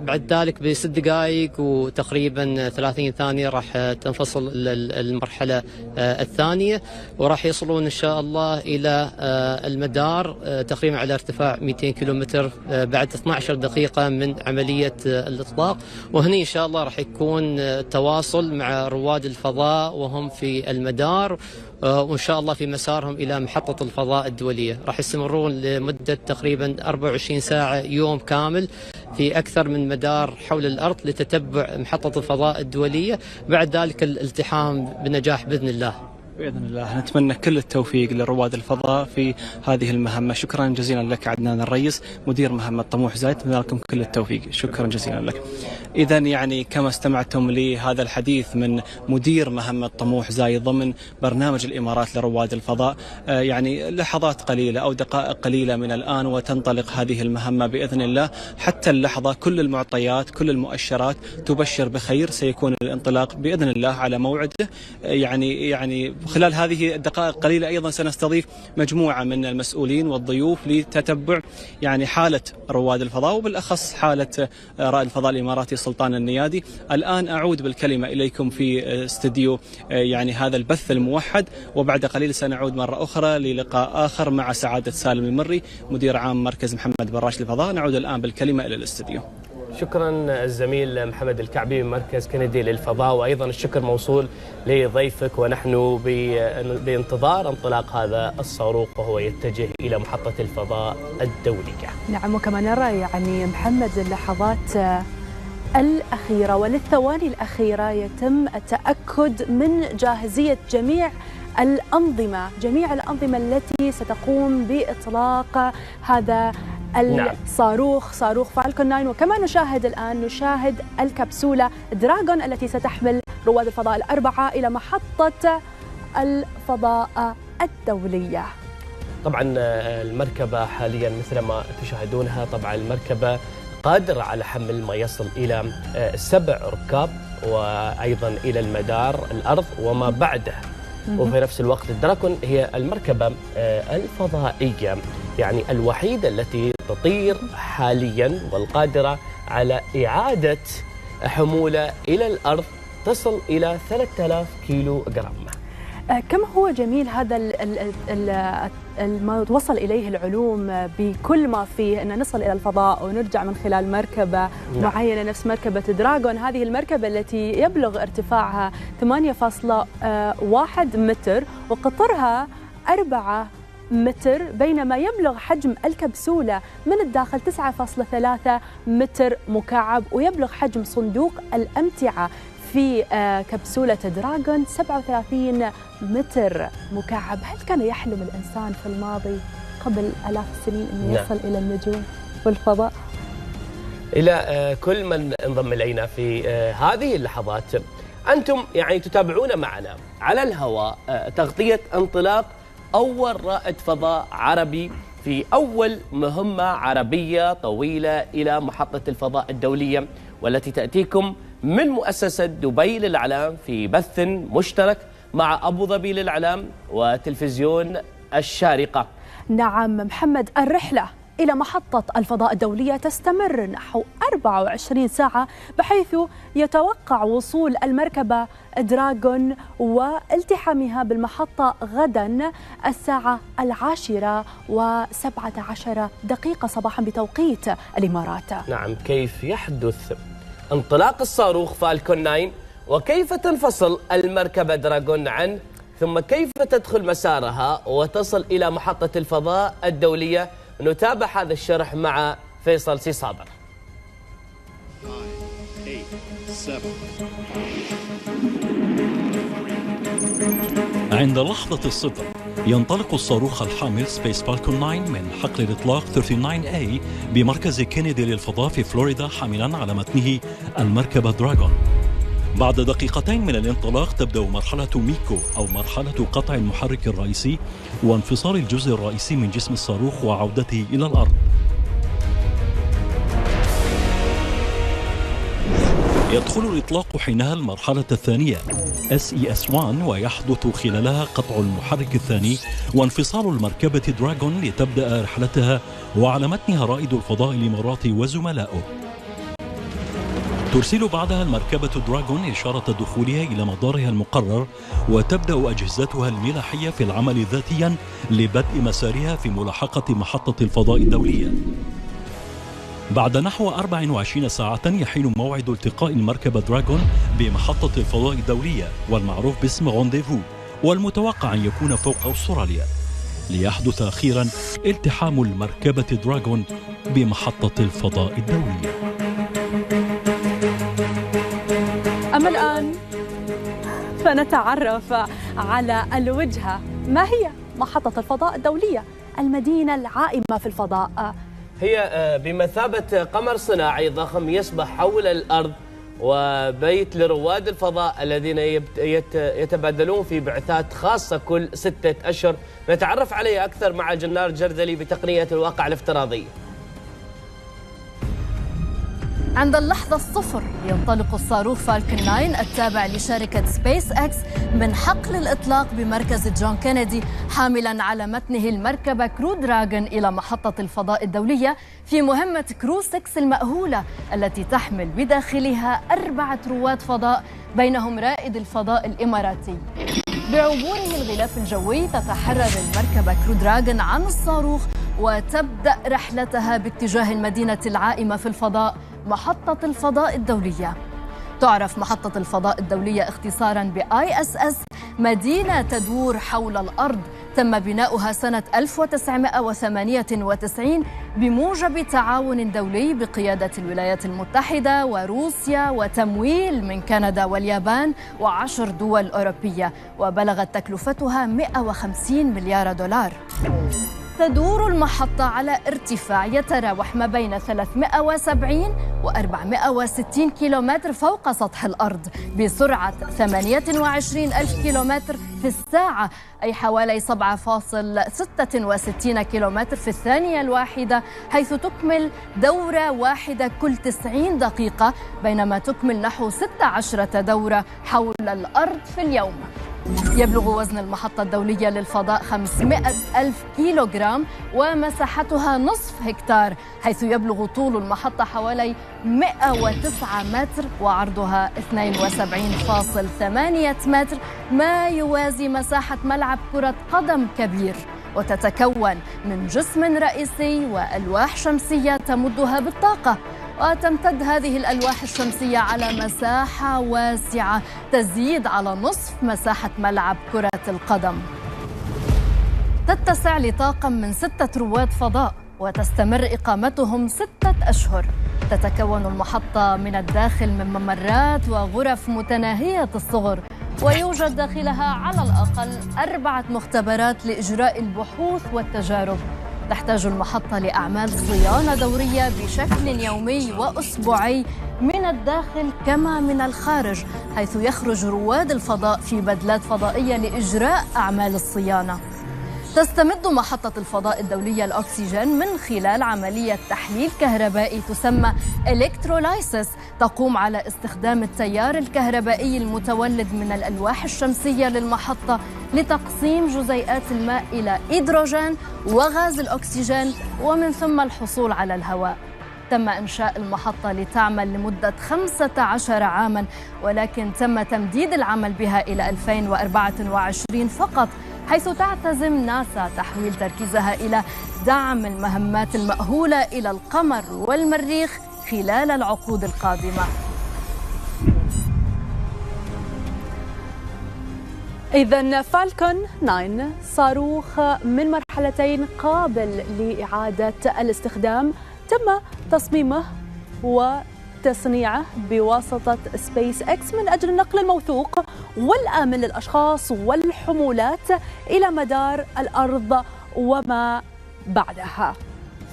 بعد ذلك ب6 دقائق وتقريبا 30 ثانية راح تنفصل المرحلة الثانية، وراح يصلون إن شاء الله إلى المدار تقريبا على ارتفاع 200 كيلومتر بعد 12 دقيقة من عملية الإطلاق. وهنا إن شاء الله راح يكون تواصل مع رواد الفضاء وهم في المدار، وإن شاء الله في مسارهم إلى محطة الفضاء الدولية. راح يستمرون لمدة تقريبا 24 ساعة يوم كامل في أكثر من مدار حول الأرض لتتبع محطة الفضاء الدولية. بعد ذلك الالتحام بنجاح بإذن الله. بإذن الله نتمنى كل التوفيق لرواد الفضاء في هذه المهمة. شكرا جزيلا لك عدنان الريس، مدير مهمة طموح زايد، نتمنى لكم كل التوفيق. شكرا جزيلا لك. إذا يعني كما استمعتم لهذا الحديث من مدير مهمة طموح زايد ضمن برنامج الإمارات لرواد الفضاء، يعني لحظات قليلة أو دقائق قليلة من الآن وتنطلق هذه المهمة بإذن الله. حتى اللحظة كل المعطيات كل المؤشرات تبشر بخير، سيكون الانطلاق بإذن الله على موعده. يعني خلال هذه الدقائق قليلة أيضا سنستضيف مجموعة من المسؤولين والضيوف لتتبع يعني حالة رواد الفضاء، وبالأخص حالة رائد الفضاء الإماراتي سلطان النيادي. الآن أعود بالكلمة إليكم في استديو يعني هذا البث الموحد، وبعد قليل سنعود مرة أخرى للقاء آخر مع سعادة سالم المري مدير عام مركز محمد براش للفضاء. نعود الآن بالكلمة إلى الاستديو. شكرا الزميل محمد الكعبي من مركز كينيدي للفضاء، وأيضا الشكر موصول لضيفك، ونحن بانتظار انطلاق هذا الصاروخ وهو يتجه إلى محطة الفضاء الدولية. نعم، وكما نرى يعني محمد اللحظات الأخيرة وللثواني الأخيرة يتم التأكد من جاهزية جميع الأنظمة التي ستقوم بإطلاق هذا الصاروخ، صاروخ فالكون 9. وكما نشاهد الآن الكبسولة دراغون التي ستحمل رواد الفضاء الأربعة إلى محطة الفضاء الدولية. طبعا المركبة حاليا مثل ما تشاهدونها، طبعا المركبة قادرة على حمل ما يصل إلى 7 ركاب، وأيضا إلى المدار الأرض وما بعده. وفي نفس الوقت الدراغون هي المركبة الفضائية يعني الوحيدة التي تطير حاليا والقادرة على إعادة حمولة إلى الأرض تصل إلى 3000 كيلو جرام. كم هو جميل هذا ما وصل إليه العلوم بكل ما فيه، أن نصل إلى الفضاء ونرجع من خلال مركبة معينة نفس مركبة دراغون. هذه المركبة التي يبلغ ارتفاعها 8.1 متر وقطرها 4 متر، بينما يبلغ حجم الكبسولة من الداخل 9.3 متر مكعب، ويبلغ حجم صندوق الأمتعة في كبسولة دراغون 37 متر مكعب. هل كان يحلم الإنسان في الماضي قبل آلاف السنين أن يصل إلى النجوم والفضاء؟ إلى كل من انضم إلينا في هذه اللحظات، أنتم يعني تتابعون معنا على الهواء تغطية انطلاق أول رائد فضاء عربي في أول مهمة عربية طويلة إلى محطة الفضاء الدولية، والتي تأتيكم من مؤسسة دبي للإعلام في بث مشترك مع أبو ظبي للإعلام وتلفزيون الشارقة. نعم محمد، الرحلة إلى محطة الفضاء الدولية تستمر نحو 24 ساعة، بحيث يتوقع وصول المركبة دراغون والتحامها بالمحطة غدا الساعة 10:17 صباحا بتوقيت الإمارات. نعم، كيف يحدث انطلاق الصاروخ فالكون 9 وكيف تنفصل المركبة دراغون عنه، ثم كيف تدخل مسارها وتصل إلى محطة الفضاء الدولية؟ نتابع هذا الشرح مع فيصل سي صابر. عند لحظة الصفر ينطلق الصاروخ الحامل سبيس فالكون 9 من حقل الإطلاق 39A بمركز كينيدي للفضاء في فلوريدا، حاملا على متنه المركبة دراغون. بعد دقيقتين من الانطلاق تبدأ مرحلة ميكو أو مرحلة قطع المحرك الرئيسي وانفصال الجزء الرئيسي من جسم الصاروخ وعودته إلى الأرض. يدخل الإطلاق حينها المرحلة الثانية SES1، ويحدث خلالها قطع المحرك الثاني وانفصال المركبة دراغون لتبدأ رحلتها، وعلى متنها رائد الفضاء الإماراتي وزملائه. ترسل بعدها المركبة دراغون إشارة دخولها إلى مدارها المقرر، وتبدأ أجهزتها الملاحية في العمل ذاتيا لبدء مسارها في ملاحقة محطة الفضاء الدولية. بعد نحو 24 ساعة يحين موعد التقاء المركبة دراغون بمحطة الفضاء الدولية، والمعروف باسم رونديفو، والمتوقع أن يكون فوق أستراليا، ليحدث أخيرا التحام المركبة دراغون بمحطة الفضاء الدولية. أما الآن فنتعرف على الوجهة. ما هي محطة الفضاء الدولية؟ المدينة العائمة في الفضاء. هي بمثابة قمر صناعي ضخم يسبح حول الأرض، وبيت لرواد الفضاء الذين يتبادلون في بعثات خاصة كل 6 أشهر. نتعرف عليه أكثر مع جنار جردلي بتقنية الواقع الافتراضي. عند اللحظة الصفر ينطلق الصاروخ فالكون 9 التابع لشركة سبيس اكس من حقل الإطلاق بمركز جون كينيدي، حاملا على متنه المركبة كرو دراغون إلى محطة الفضاء الدولية في مهمة كرو 6 المأهولة، التي تحمل بداخلها 4 رواد فضاء بينهم رائد الفضاء الإماراتي. بعبوره الغلاف الجوي تتحرر المركبة كرو دراغون عن الصاروخ وتبدأ رحلتها باتجاه المدينة العائمة في الفضاء، محطة الفضاء الدولية. تعرف محطة الفضاء الدولية اختصاراً بISS، مدينة تدور حول الأرض، تم بناؤها سنة 1998 بموجب تعاون دولي بقيادة الولايات المتحدة وروسيا وتمويل من كندا واليابان و10 دول أوروبية، وبلغت تكلفتها 150 مليار دولار. تدور المحطة على ارتفاع يتراوح ما بين 370 و 460 كيلومتر فوق سطح الأرض، بسرعة 28 ألف كيلومتر في الساعة، أي حوالي 7.66 كيلومتر في الثانية الواحدة، حيث تكمل دورة واحدة كل 90 دقيقة، بينما تكمل نحو 16 دورة حول الأرض في اليوم. يبلغ وزن المحطة الدولية للفضاء 500 ألف كيلوغرام ومساحتها نصف هكتار، حيث يبلغ طول المحطة حوالي 109 متر وعرضها 72.8 متر، ما يوازي مساحة ملعب كرة قدم كبير، وتتكون من جسم رئيسي وألواح شمسية تمدها بالطاقة. وتمتد هذه الألواح الشمسية على مساحة واسعة تزيد على نصف مساحة ملعب كرة القدم. تتسع لطاقم من 6 رواد فضاء وتستمر إقامتهم 6 أشهر. تتكون المحطة من الداخل من ممرات وغرف متناهية الصغر، ويوجد داخلها على الأقل 4 مختبرات لإجراء البحوث والتجارب. تحتاج المحطة لأعمال صيانة دورية بشكل يومي وأسبوعي من الداخل كما من الخارج، حيث يخرج رواد الفضاء في بدلات فضائية لإجراء أعمال الصيانة. تستمد محطة الفضاء الدولية الأكسجين من خلال عملية تحليل كهربائي تسمى إلكترولايسيس، تقوم على استخدام التيار الكهربائي المتولد من الألواح الشمسية للمحطة لتقسيم جزيئات الماء إلى هيدروجين وغاز الأكسجين، ومن ثم الحصول على الهواء. تم إنشاء المحطة لتعمل لمدة 15 عاما، ولكن تم تمديد العمل بها إلى 2024 فقط، حيث تعتزم ناسا تحويل تركيزها إلى دعم المهمات المأهولة إلى القمر والمريخ خلال العقود القادمة. إذن فالكون 9 صاروخ من مرحلتين قابل لإعادة الاستخدام، تم تصميمه وتصنيعه بواسطة سبيس اكس من أجل النقل الموثوق والآمن للأشخاص والحمولات إلى مدار الأرض وما بعدها.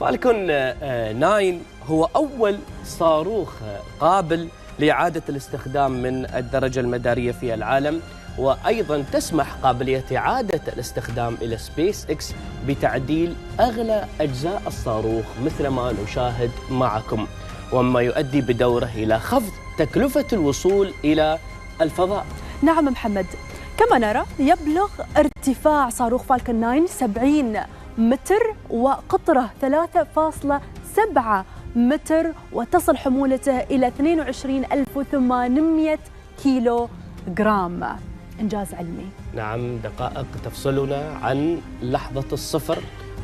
فالكون 9 هو أول صاروخ قابل لإعادة الاستخدام من الدرجة المدارية في العالم، وأيضا تسمح قابلية إعادة الاستخدام إلى سبيس إكس بتعديل أغلى أجزاء الصاروخ مثل ما نشاهد معكم، وما يؤدي بدوره إلى خفض تكلفة الوصول إلى الفضاء. نعم محمد، كما نرى يبلغ ارتفاع صاروخ فالكون 9 70 متر وقطره 3.7 متر، وتصل حمولته إلى 22,800 كيلو جرام. إنجاز علمي. نعم، دقائق تفصلنا عن لحظة الصفر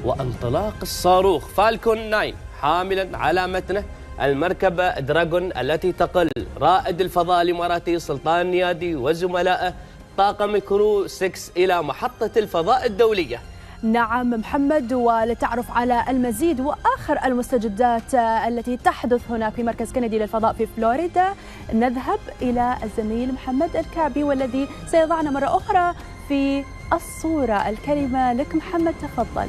وانطلاق الصاروخ فالكون 9 حاملا على متنه المركبة دراغون التي تقل رائد الفضاء الإماراتي سلطان النيادي وزملائه طاقم كرو 6 إلى محطة الفضاء الدولية. نعم محمد، ولتعرف على المزيد وآخر المستجدات التي تحدث هنا في مركز كينيدي للفضاء في فلوريدا، نذهب إلى الزميل محمد الكعبي والذي سيضعنا مرة أخرى في الصورة. الكلمة لك محمد، تفضل.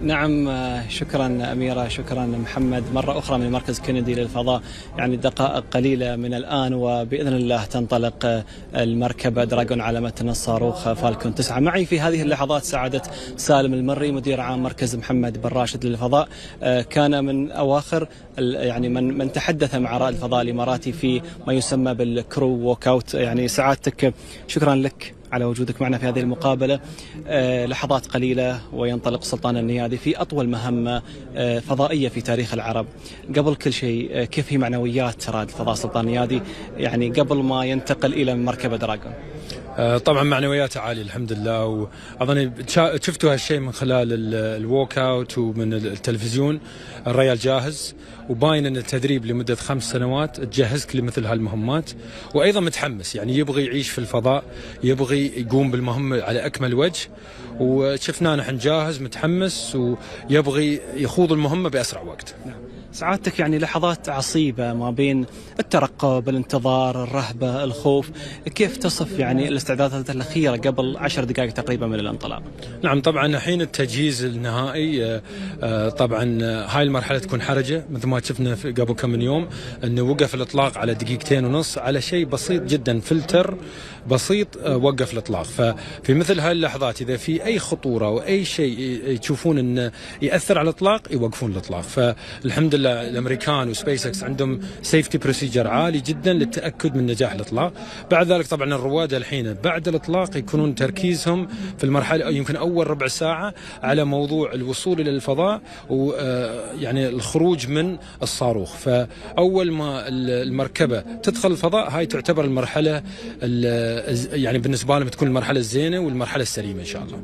نعم، شكرا أميرة، شكرا محمد. مرة أخرى من مركز كينيدي للفضاء، يعني دقائق قليلة من الآن وبإذن الله تنطلق المركبة دراغون على متن الصاروخ فالكون 9. معي في هذه اللحظات سعادة سالم المري مدير عام مركز محمد بن راشد للفضاء، كان من أواخر يعني من تحدث مع رائد الفضاء الإماراتي في ما يسمى بالكرو ووك أوت. يعني سعادتك شكرا لك على وجودك معنا في هذه المقابلة. لحظات قليلة وينطلق سلطان النيادي في أطول مهمة فضائية في تاريخ العرب. قبل كل شيء، كيف هي معنويات رائد الفضاء سلطان النيادي يعني قبل ما ينتقل إلى مركبة دراغون؟ طبعا معنوياته عالية الحمد لله، وأظن شفتوا هالشيء من خلال الووك اوت ومن التلفزيون. الرجال جاهز وباين ان التدريب لمدة 5 سنوات تجهزك لمثل هالمهمات، وايضا متحمس، يعني يبغي يعيش في الفضاء، يبغي يقوم بالمهمة على اكمل وجه، وشفناه نحن جاهز متحمس ويبغي يخوض المهمة باسرع وقت. سعادتك يعني لحظات عصيبة ما بين الترقب، الانتظار، الرهبة، الخوف، كيف تصف يعني الاستعدادات الأخيرة قبل 10 دقائق تقريبا من الانطلاق؟ نعم، طبعا الحين التجهيز النهائي، طبعا هاي المرحلة تكون حرجة مثل ما شفنا قبل كم من يوم، انه وقف الاطلاق على 2.5 دقائق على شيء بسيط جدا، فلتر بسيط وقف الاطلاق. ففي مثل هاي اللحظات اذا في اي خطورة واي شيء يشوفون انه يأثر على الاطلاق يوقفون الاطلاق. فالحمد لله الامريكان وسبيس اكس عندهم سيفتي بروسيجر عالي جدا للتاكد من نجاح الاطلاق. بعد ذلك طبعا الرواد الحين بعد الاطلاق يكونون تركيزهم في المرحله يمكن اول ربع ساعه على موضوع الوصول الى الفضاء ويعني الخروج من الصاروخ. فاول ما المركبه تدخل الفضاء هاي تعتبر المرحله يعني بالنسبه لهم تكون المرحله الزينه والمرحله السليمه ان شاء الله.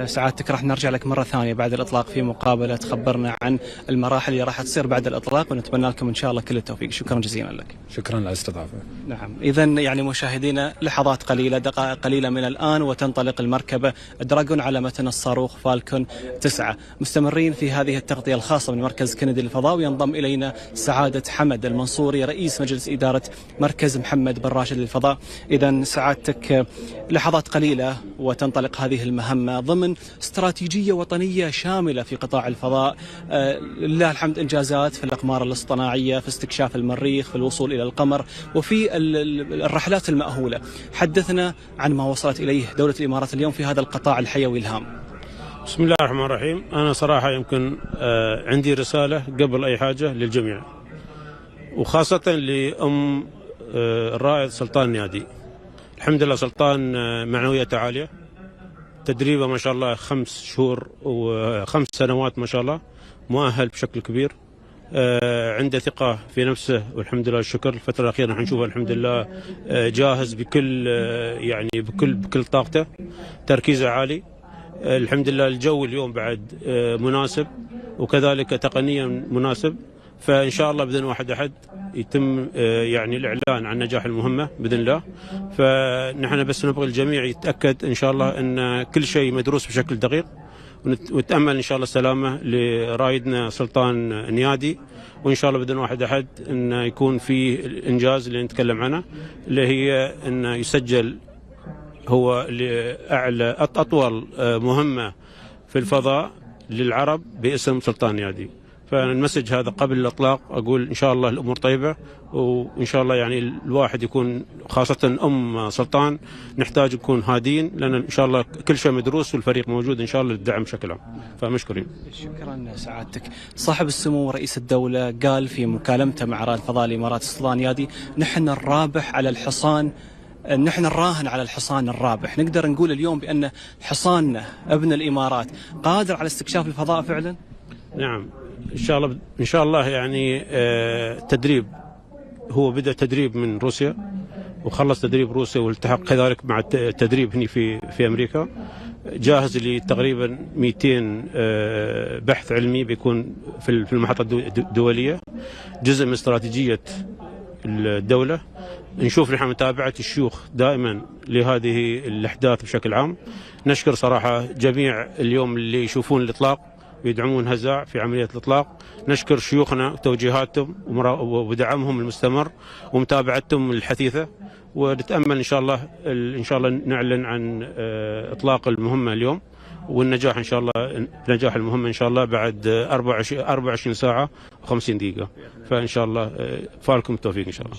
سعادتك راح نرجع لك مرة ثانية بعد الإطلاق في مقابلة تخبرنا عن المراحل اللي راح تصير بعد الإطلاق، ونتمنى لكم إن شاء الله كل التوفيق. شكرا جزيلا لك. شكرا على الاستضافة. نعم، إذا يعني مشاهدينا لحظات قليلة، دقائق قليلة من الآن وتنطلق المركبة دراجون على متن الصاروخ فالكون 9. مستمرين في هذه التغطية الخاصة من مركز كينيدي للفضاء، وينضم إلينا سعادة حمد المنصوري رئيس مجلس إدارة مركز محمد بن راشد للفضاء. إذا سعادتك لحظات قليلة وتنطلق هذه المهمة ضمن استراتيجية وطنية شاملة في قطاع الفضاء. لله الحمد إنجازات في الأقمار الاصطناعية، في استكشاف المريخ، في الوصول إلى القمر، وفي الرحلات المأهولة. حدثنا عن ما وصلت إليه دولة الإمارات اليوم في هذا القطاع الحيوي الهام. بسم الله الرحمن الرحيم. أنا صراحة يمكن عندي رسالة قبل أي حاجة للجميع، وخاصة لأم الرائد سلطان النيادي. الحمد لله سلطان معنويته عالية، تدريبه ما شاء الله 5 شهور و5 سنوات ما شاء الله، مؤهل بشكل كبير، عنده ثقة في نفسه والحمد لله الشكر. الفترة الأخيرة نحن نشوفه الحمد لله جاهز بكل يعني بكل طاقته، تركيزه عالي الحمد لله. الجو اليوم بعد مناسب وكذلك تقنيا مناسب، فإن شاء الله بإذن واحد أحد يتم يعني الإعلان عن نجاح المهمة بإذن الله. فنحن بس نبغي الجميع يتأكد إن شاء الله أن كل شيء مدروس بشكل دقيق، ونتأمل إن شاء الله السلامة لرائدنا سلطان النيادي، وإن شاء الله بإذن واحد أحد أن يكون في الإنجاز اللي نتكلم عنه، اللي هي أن يسجل هو لأعلى أطول مهمة في الفضاء للعرب باسم سلطان النيادي. فالمسج هذا قبل الإطلاق أقول إن شاء الله الأمور طيبة، وإن شاء الله يعني الواحد يكون خاصة أم سلطان نحتاج نكون هادين، لأن إن شاء الله كل شيء مدروس والفريق موجود إن شاء الله للدعم بشكل عام. فمشكورين. شكرا سعادتك. صاحب السمو رئيس الدولة قال في مكالمته مع رائد الفضاء الإمارات سلطان النيادي: نحن الرابح على الحصان، نحن نراهن على الحصان الرابح. نقدر نقول اليوم بأن حصاننا ابن الإمارات قادر على استكشاف الفضاء فعلا؟ نعم إن شاء الله يعني تدريب، هو بدأ تدريب من روسيا وخلص تدريب روسيا والتحق كذلك مع التدريب هنا في أمريكا. جاهز لتقريبا 200 بحث علمي بيكون في المحطة الدولية، جزء من استراتيجية الدولة. نشوف نحن متابعة الشيوخ دائما لهذه الأحداث بشكل عام. نشكر صراحة جميع اليوم اللي يشوفون الإطلاق ويدعمون هزاع في عملية الإطلاق. نشكر شيوخنا وتوجيهاتهم ودعمهم المستمر ومتابعتهم الحثيثة، ونتأمل إن شاء الله نعلن عن إطلاق المهمة اليوم والنجاح إن شاء الله، نجاح المهمة إن شاء الله بعد 24 ساعة و50 دقيقة. فإن شاء الله فالكم التوفيق إن شاء الله.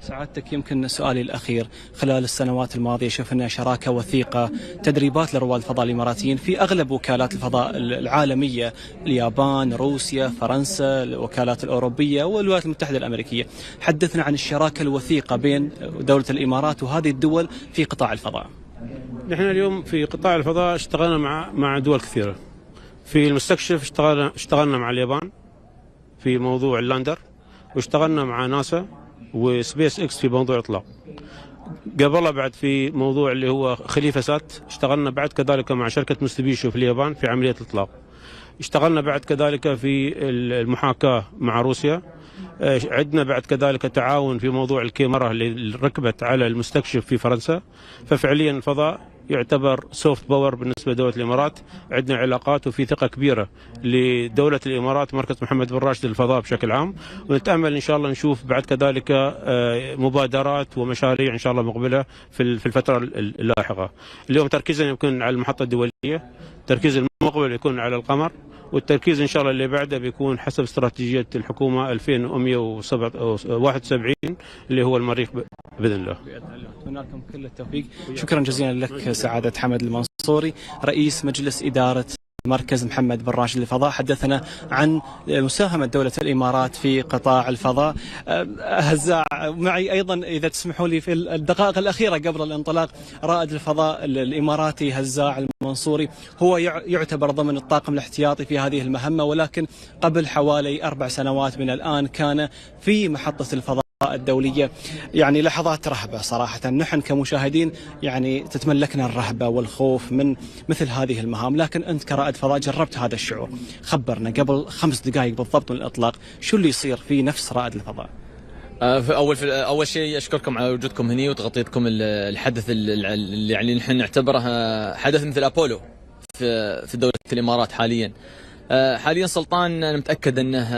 سعادتك يمكن سؤالي الأخير، خلال السنوات الماضية شفنا شراكة وثيقة، تدريبات لرواد الفضاء الإماراتيين في أغلب وكالات الفضاء العالمية، اليابان، روسيا، فرنسا، الوكالات الأوروبية والولايات المتحدة الأمريكية. حدثنا عن الشراكة الوثيقة بين دولة الإمارات وهذه الدول في قطاع الفضاء. نحن اليوم في قطاع الفضاء اشتغلنا مع دول كثيرة. في المستكشف اشتغلنا مع اليابان في موضوع اللاندر، واشتغلنا مع ناسا وسبيس اكس في موضوع الاطلاق. قبلها بعد في موضوع اللي هو خليفة سات اشتغلنا بعد كذلك مع شركة مباشر في اليابان في عملية الاطلاق. اشتغلنا بعد كذلك في المحاكاة مع روسيا. عندنا بعد كذلك تعاون في موضوع الكاميرا اللي ركبت على المستكشف في فرنسا. ففعليا الفضاء يعتبر سوفت باور بالنسبة لدولة الإمارات. عندنا علاقات وفي ثقة كبيرة لدولة الإمارات مركز محمد بن راشد للفضاء بشكل عام، ونتأمل إن شاء الله نشوف بعد كذلك مبادرات ومشاريع إن شاء الله مقبلة في الفترة اللاحقة. اليوم تركيزنا يكون على المحطة الدولية، تركيز المقبل يكون على القمر، والتركيز إن شاء الله اللي بعده بيكون حسب استراتيجية الحكومة 2171 اللي هو المريخ بإذن الله. أتمنى لكم كل التوفيق. شكرا جزيلا لك سعادة حمد المنصوري رئيس مجلس إدارة مركز محمد بن راشد للفضاء، حدثنا عن مساهمة دولة الإمارات في قطاع الفضاء. هزاع معي أيضا إذا تسمحوا لي في الدقائق الأخيرة قبل الانطلاق، رائد الفضاء الإماراتي هزاع المنصوري هو يعتبر ضمن الطاقم الاحتياطي في هذه المهمة، ولكن قبل حوالي 4 سنوات من الآن كان في محطة الفضاء الدولية. يعني لحظات رهبة صراحة، نحن كمشاهدين يعني تتملكنا الرهبة والخوف من مثل هذه المهام، لكن أنت كرائد فضاء جربت هذا الشعور. خبرنا قبل 5 دقائق بالضبط من الإطلاق شو اللي يصير في نفس رائد الفضاء؟ أول شيء أشكركم على وجودكم هنا وتغطيتكم الحدث اللي يعني نحن نعتبره حدث مثل أبولو في دولة الإمارات حاليا. حاليا سلطان أنا متأكد أنه